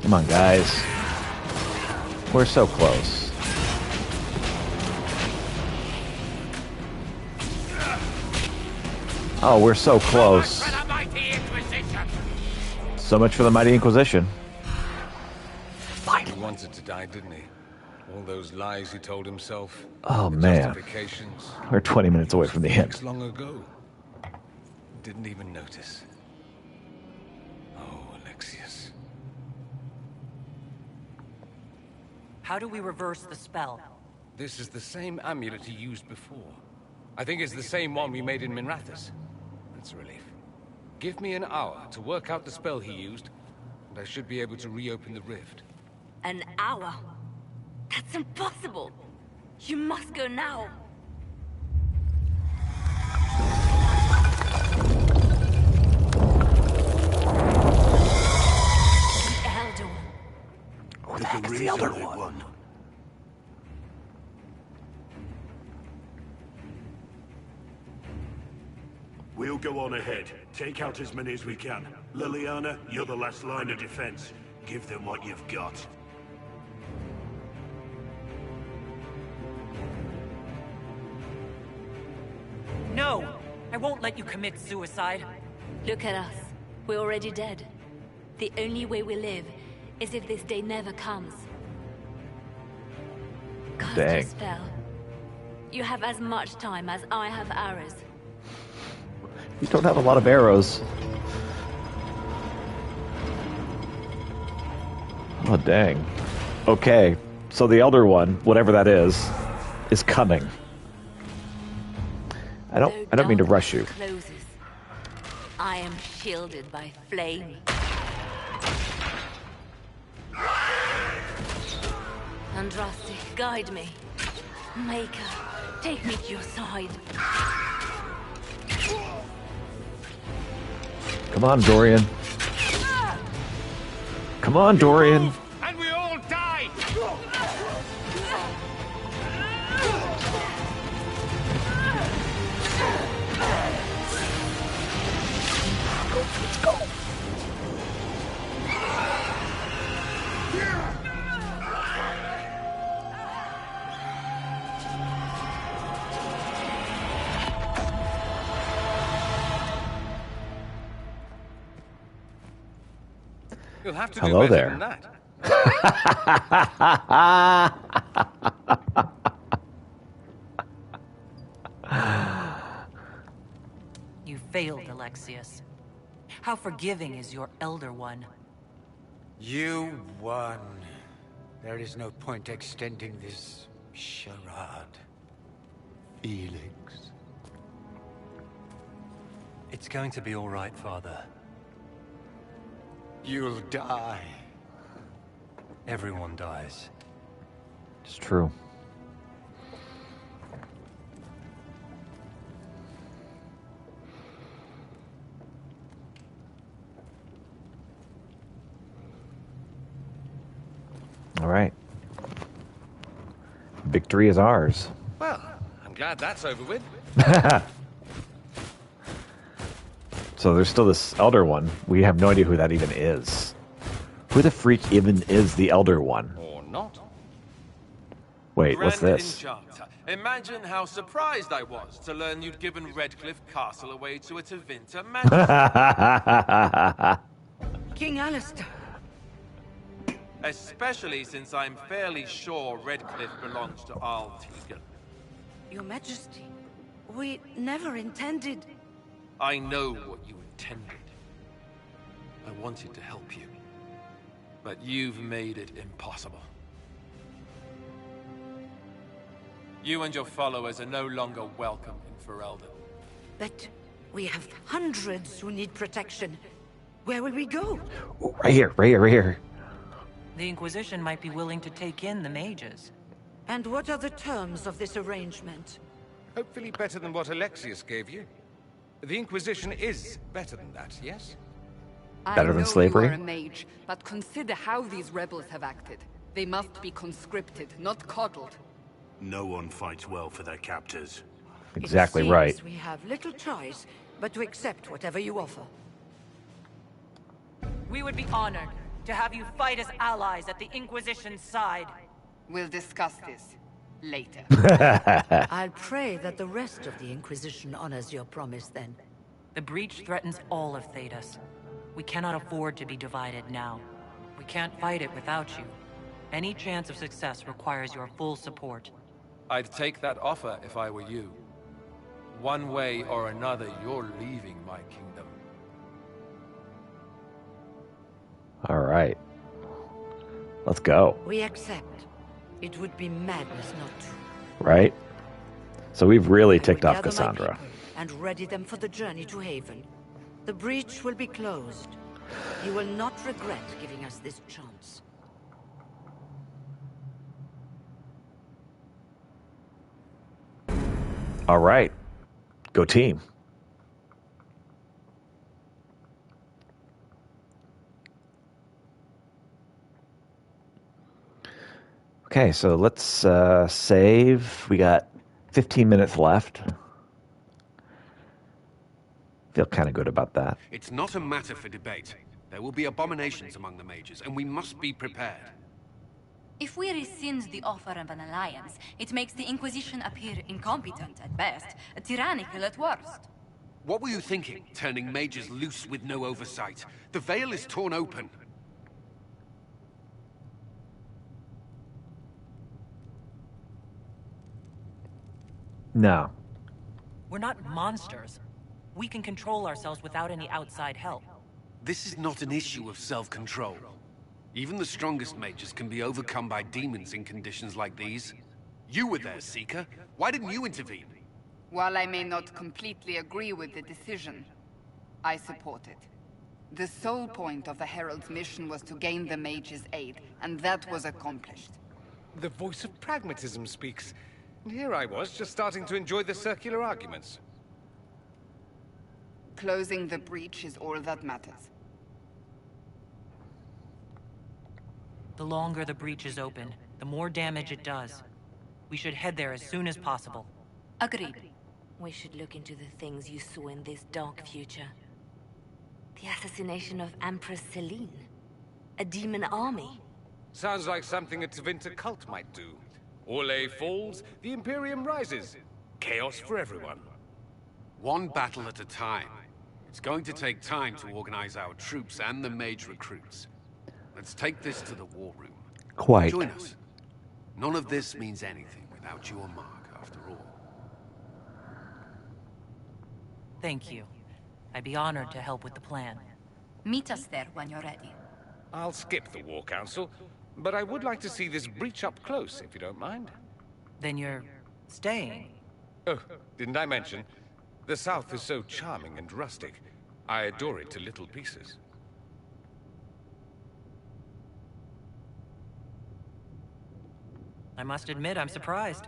Come on, guys. We're so close. Oh, we're so close. So much for the Mighty Inquisition. He wanted to die, didn't he? All those lies he told himself. Oh, the man. justifications. We're 20 minutes away from the end. Weeks long ago. Didn't even notice. Oh, Alexius. How do we reverse the spell? This is the same amulet he used before. I think it's the same one we made in Minrathous. That's a relief. Give me an hour to work out the spell he used, and I should be able to reopen the rift. An hour? That's impossible. You must go now. The Elder One. Who the heck is the Elder One? We'll go on ahead. Take out as many as we can. Liliana, you're the last line of defense. Give them what you've got. No! I won't let you commit suicide. Look at us. We're already dead. The only way we live is if this day never comes. Cast your Dang. spell. You have as much time as I have arrows. You don't have a lot of arrows. Oh, dang. Okay, so the Elder One, whatever that is coming. I don't mean to rush you. Closes. I am shielded by flame. Andraste, guide me. Maker, take me to your side. Come on, Dorian. Come on, Dorian. And we all die! Let's go. You'll have to Hello do better there. than that. You failed, Alexius. How forgiving is your Elder One? You won. There is no point extending this charade. Felix. It's going to be all right, Father. You'll die. Everyone dies. It's true. All right. Victory is ours. Well, I'm glad that's over with. So there's still this Elder One. We have no idea who that even is. Who the freak even is the Elder One? Or not. Wait, what's Grand this? Enchanter, Imagine how surprised I was to learn you'd given Redcliffe Castle away to a Tevinter magistrate. King Alistair. Especially since I'm fairly sure Redcliffe belongs to Arl Tegan. Your Majesty, we never intended... I know what you intended. I wanted to help you. But you've made it impossible. You and your followers are no longer welcome in Ferelden. But we have hundreds who need protection. Where will we go? Ooh, right here, right here, right here. The Inquisition might be willing to take in the mages. And what are the terms of this arrangement? Hopefully better than what Alexius gave you. The Inquisition is better than that, yes? Better than slavery? You are a mage, but consider how these rebels have acted. They must be conscripted, not coddled. No one fights well for their captors. Exactly It seems right. We have little choice, but to accept whatever you offer. We would be honored to have you fight as allies at the Inquisition's side. We'll discuss this later. I'll pray that the rest of the Inquisition honors your promise then. The breach threatens all of Thedas. We cannot afford to be divided now. We can't fight it without you. Any chance of success requires your full support. I'd take that offer if I were you. One way or another, you're leaving my kingdom. All right. Let's go. We accept. It would be madness not to. Right? So we've really ticked off Gather my Cassandra. people and ready them for the journey to Haven. The breach will be closed. You will not regret giving us this chance. All right. Go team. Okay, so let's save. We got 15 minutes left. Feel kind of good about that. It's not a matter for debate. There will be abominations among the mages, and we must be prepared. If we rescind the offer of an alliance, it makes the Inquisition appear incompetent at best, tyrannical at worst. What were you thinking, turning mages loose with no oversight? The veil is torn open. No. We're not monsters. We can control ourselves without any outside help. This is not an issue of self-control. Even the strongest mages can be overcome by demons in conditions like these. You were there, Seeker. Why didn't you intervene? While I may not completely agree with the decision, I support it. The sole point of the Herald's mission was to gain the mage's aid, and that was accomplished. The voice of pragmatism speaks. And here I was, just starting to enjoy the circular arguments. Closing the breach is all that matters. The longer the breach is open, the more damage it does. We should head there as soon as possible. Agreed. We should look into the things you saw in this dark future. The assassination of Empress Celine. A demon army. Sounds like something a Tevinter cult might do. Orlais falls, the Imperium rises. Chaos for everyone. One battle at a time. It's going to take time to organize our troops and the mage recruits. Let's take this to the war room. Quite. Join us. None of this means anything without your mark, after all. Thank you. I'd be honored to help with the plan. Meet us there when you're ready. I'll skip the War Council, but I would like to see this breach up close, if you don't mind. Then you're staying? Oh, didn't I mention? The South is so charming and rustic. I adore it to little pieces. I must admit, I'm surprised.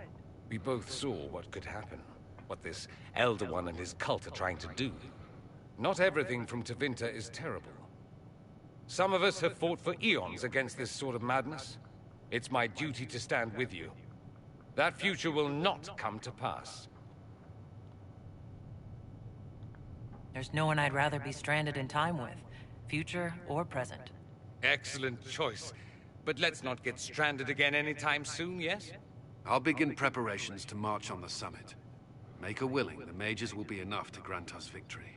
We both saw what could happen. What this Elder One and his cult are trying to do. Not everything from Tevinter is terrible. Some of us have fought for eons against this sort of madness. It's my duty to stand with you. That future will not come to pass. There's no one I'd rather be stranded in time with, future or present. Excellent choice. But let's not get stranded again anytime soon, yes? I'll begin preparations to march on the summit. Make a willing, the mages will be enough to grant us victory.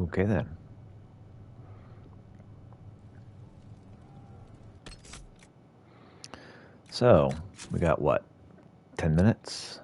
Okay then. So, we got what? 10 minutes?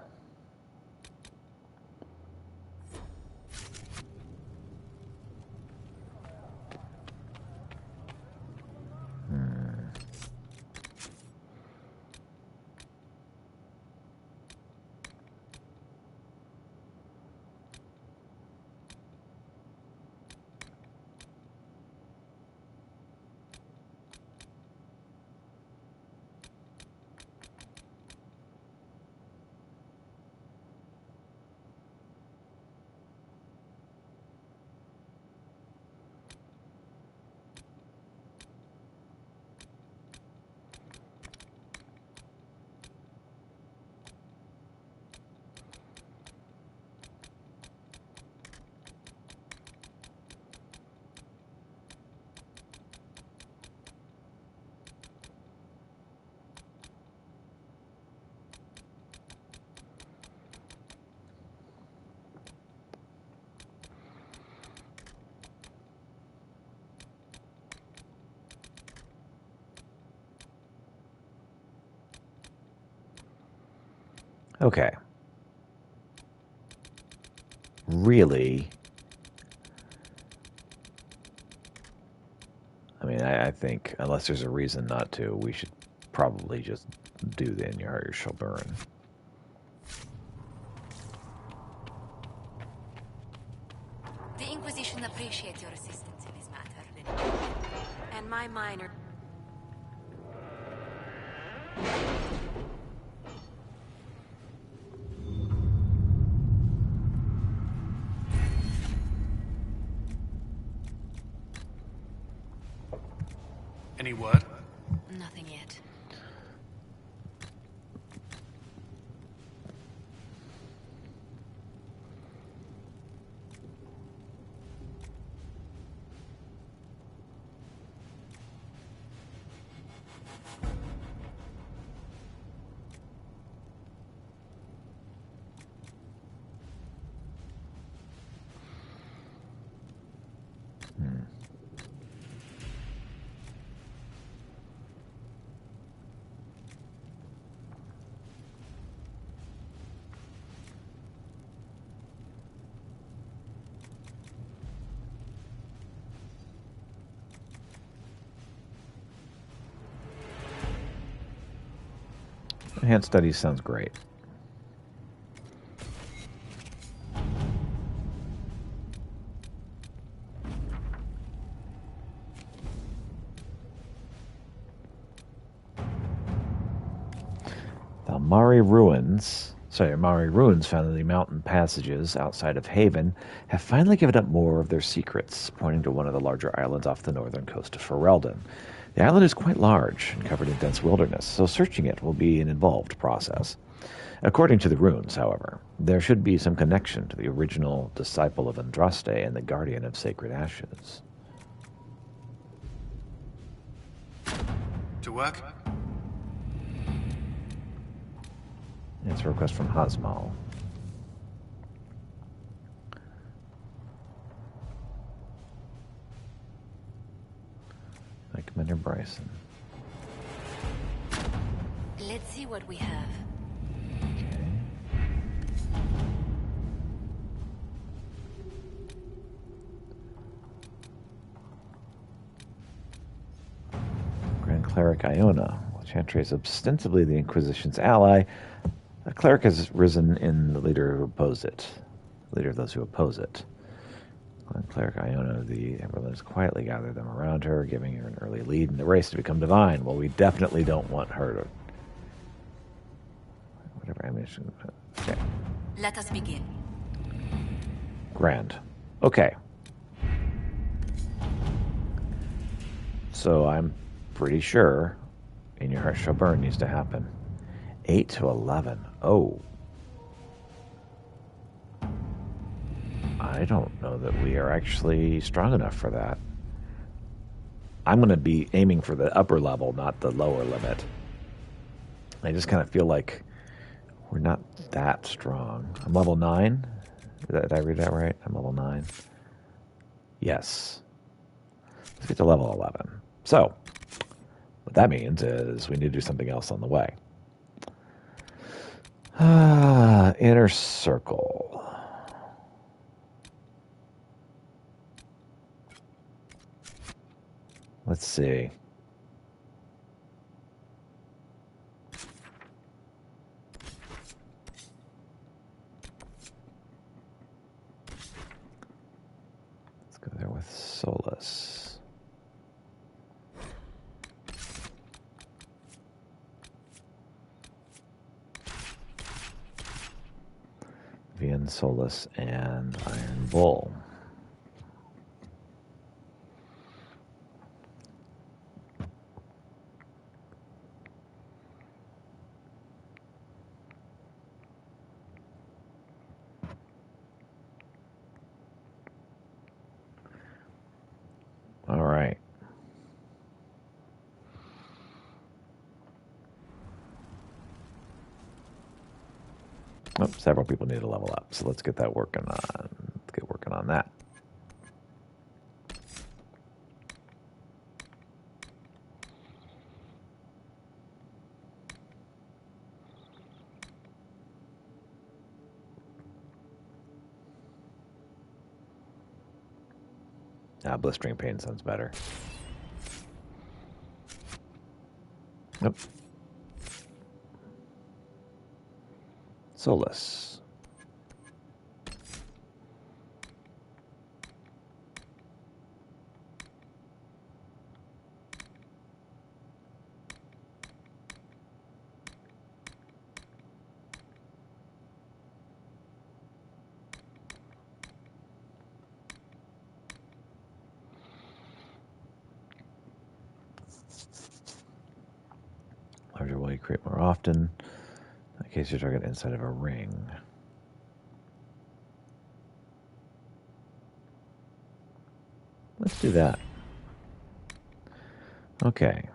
Okay. Really? I mean, I think, unless there's a reason not to, we should probably just do the In Your Heart You Shall Burn. The Inquisition appreciates your assistance in this matter, and my minor... Any word? Nothing yet. Enhanced studies sounds great. The Mari ruins found in the mountain passages outside of Haven have finally given up more of their secrets, pointing to one of the larger islands off the northern coast of Ferelden. The island is quite large and covered in dense wilderness, so searching it will be an involved process. According to the runes, however, there should be some connection to the original disciple of Andraste and the guardian of sacred ashes. To work? It's a request from Hazmal. Like Commander Bryson. Let's see what we have. Grand Cleric Iona. While Chantry is ostensibly the Inquisition's ally, a cleric has risen in the leader who opposed it. Leader of those who oppose it. Grand Cleric Iona, the Everlands quietly gather them around her, giving her an early lead in the race to become divine. Well, we definitely don't want her to... Whatever ammunition... Okay. Let us begin. Grand. Okay. So I'm pretty sure In Your Heart Shall Burn needs to happen. 8 to 11. Oh. I don't know that we are actually strong enough for that. I'm going to be aiming for the upper level, not the lower limit. I just kind of feel like we're not that strong. I'm level 9. Did I read that right? I'm level 9. Yes. Let's get to level 11. So, what that means is we need to do something else on the way. Inner circle. Let's see. Let's go there with Solus. Vian, Solus, and Iron Bull. All right. Oh, several people need to level up, so let's get that working on. Let's get working on that. Blistering pain sounds better. Nope. Solus. Larger will you create more often. In case you target inside of a ring. Let's do that. Okay.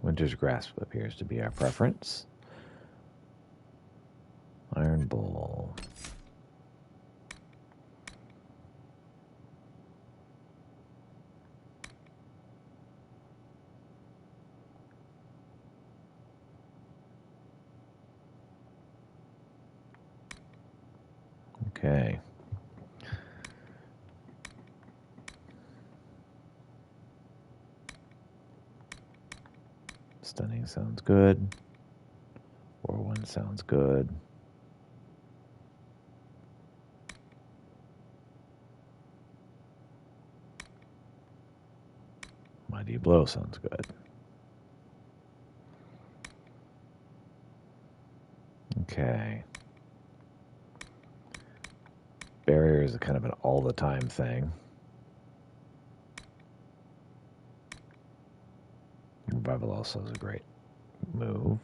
Winter's Grasp appears to be our preference. Iron Bull. Okay. Stunning sounds good. 4-1 sounds good. Mighty Blow sounds good. Okay. Barrier is kind of an all-the-time thing. Revival also is a great move.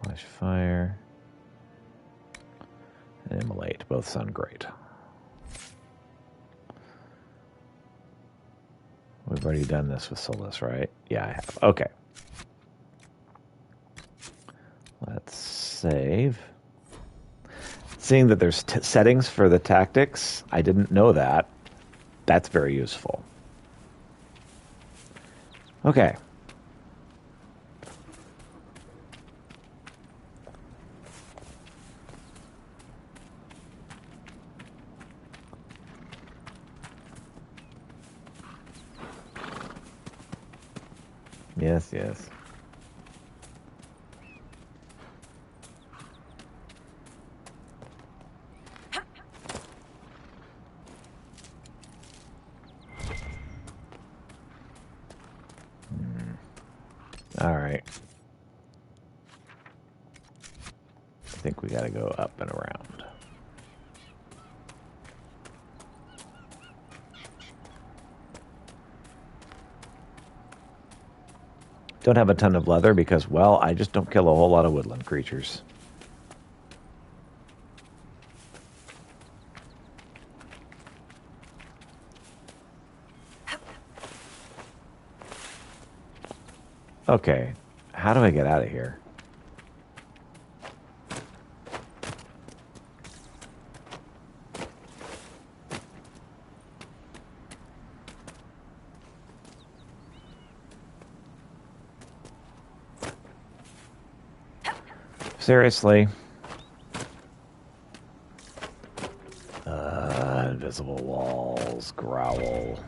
Flash Fire and Immolate both sound great. We've already done this with Solus, right? Yeah, I have. Okay. Let's save. Seeing that there's settings for the tactics, I didn't know that. That's very useful. Okay. Yes, yes. Alright. I think we gotta go up and around. Don't have a ton of leather because, well, I just don't kill a whole lot of woodland creatures. Okay, how do I get out of here? Seriously? Invisible walls, growl.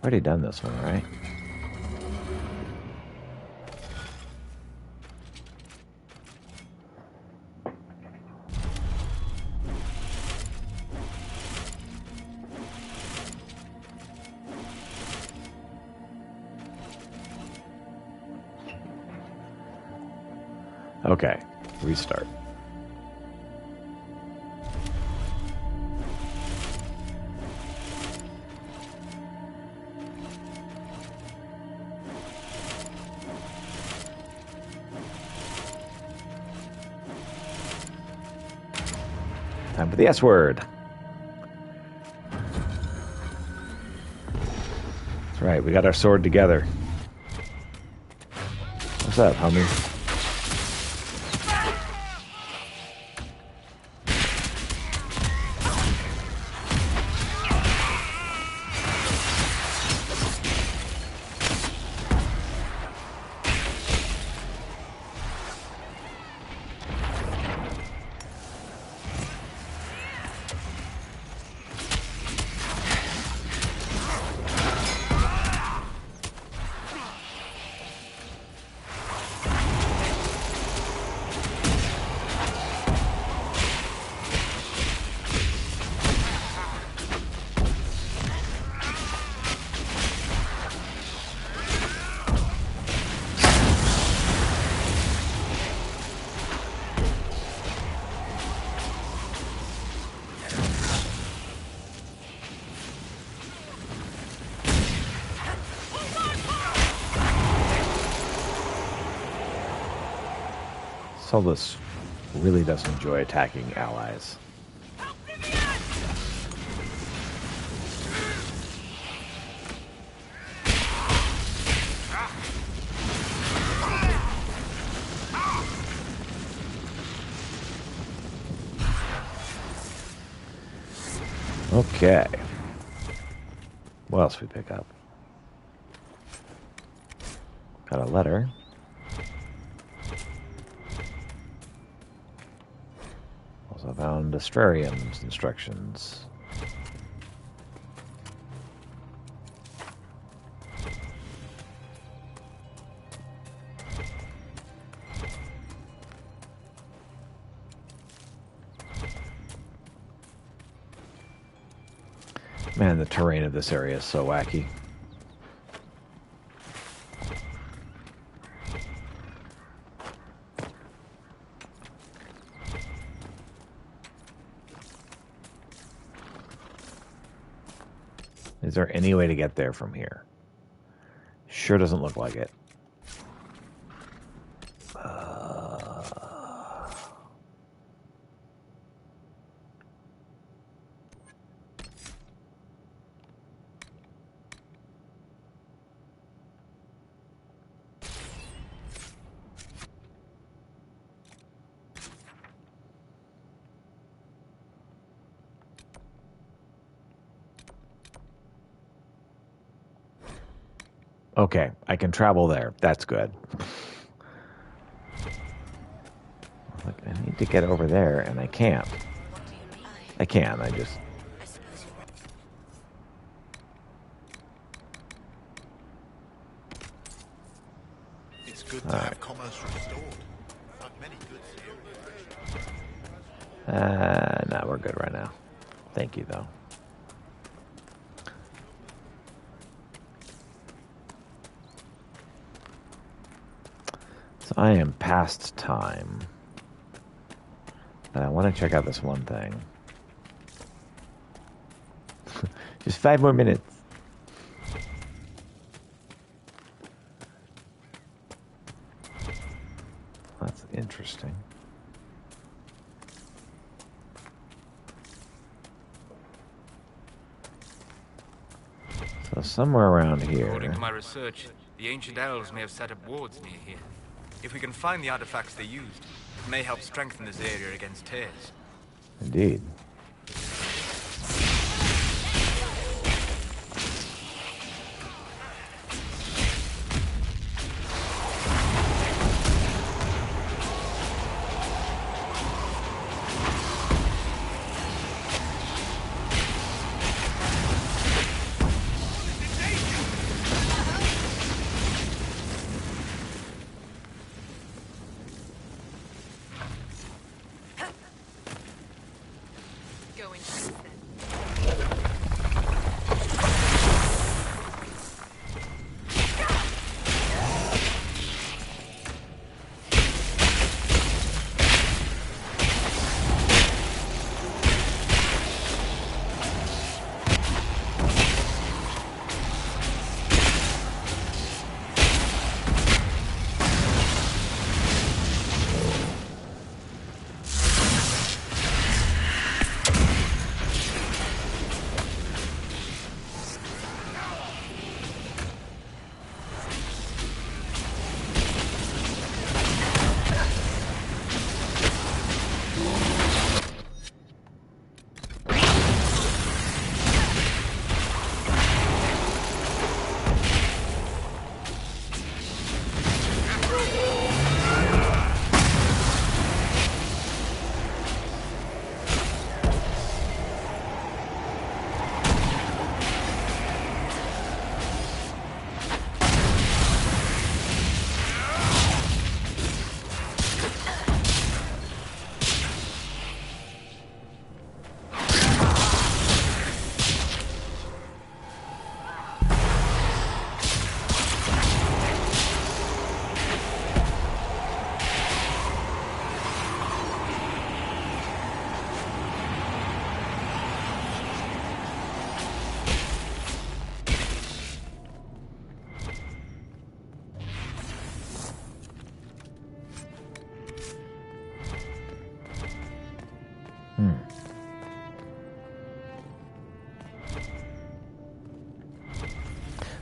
Already done this one, right? Okay, restart. Time for the S word. That's right, we got our sword together. What's up, homie? Solus really does enjoy attacking allies. Okay. What else we pick up? Got a letter. Also found Astrarium's instructions. Man, the terrain of this area is so wacky. Is there any way to get there from here? Sure doesn't look like it. Okay, I can travel there. That's good. Look, I need to get over there, and I can't. I can, I just... It's good to have commerce restored. Not many goods here. No, we're good right now. Thank you, though. So I am past time. But I want to check out this one thing. Just 5 more minutes. That's interesting. So somewhere around here. According to my research, the ancient elves may have set up wards near here. If we can find the artifacts they used, it may help strengthen this area against tears. Indeed.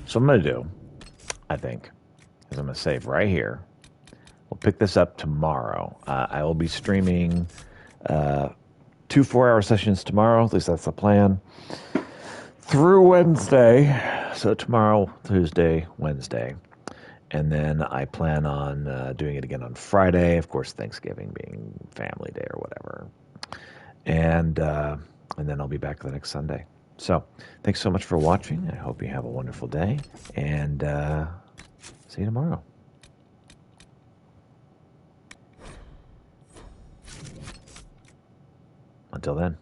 So I'm going to do, I think, is I'm going to save right here. We'll pick this up tomorrow. I will be streaming 2 4-hour sessions tomorrow. At least that's the plan. Through Wednesday. So tomorrow, Tuesday, Wednesday. And then I plan on doing it again on Friday. Of course, Thanksgiving being family day or whatever. And then I'll be back the next Sunday. So thanks so much for watching. I hope you have a wonderful day. And see you tomorrow. Until then.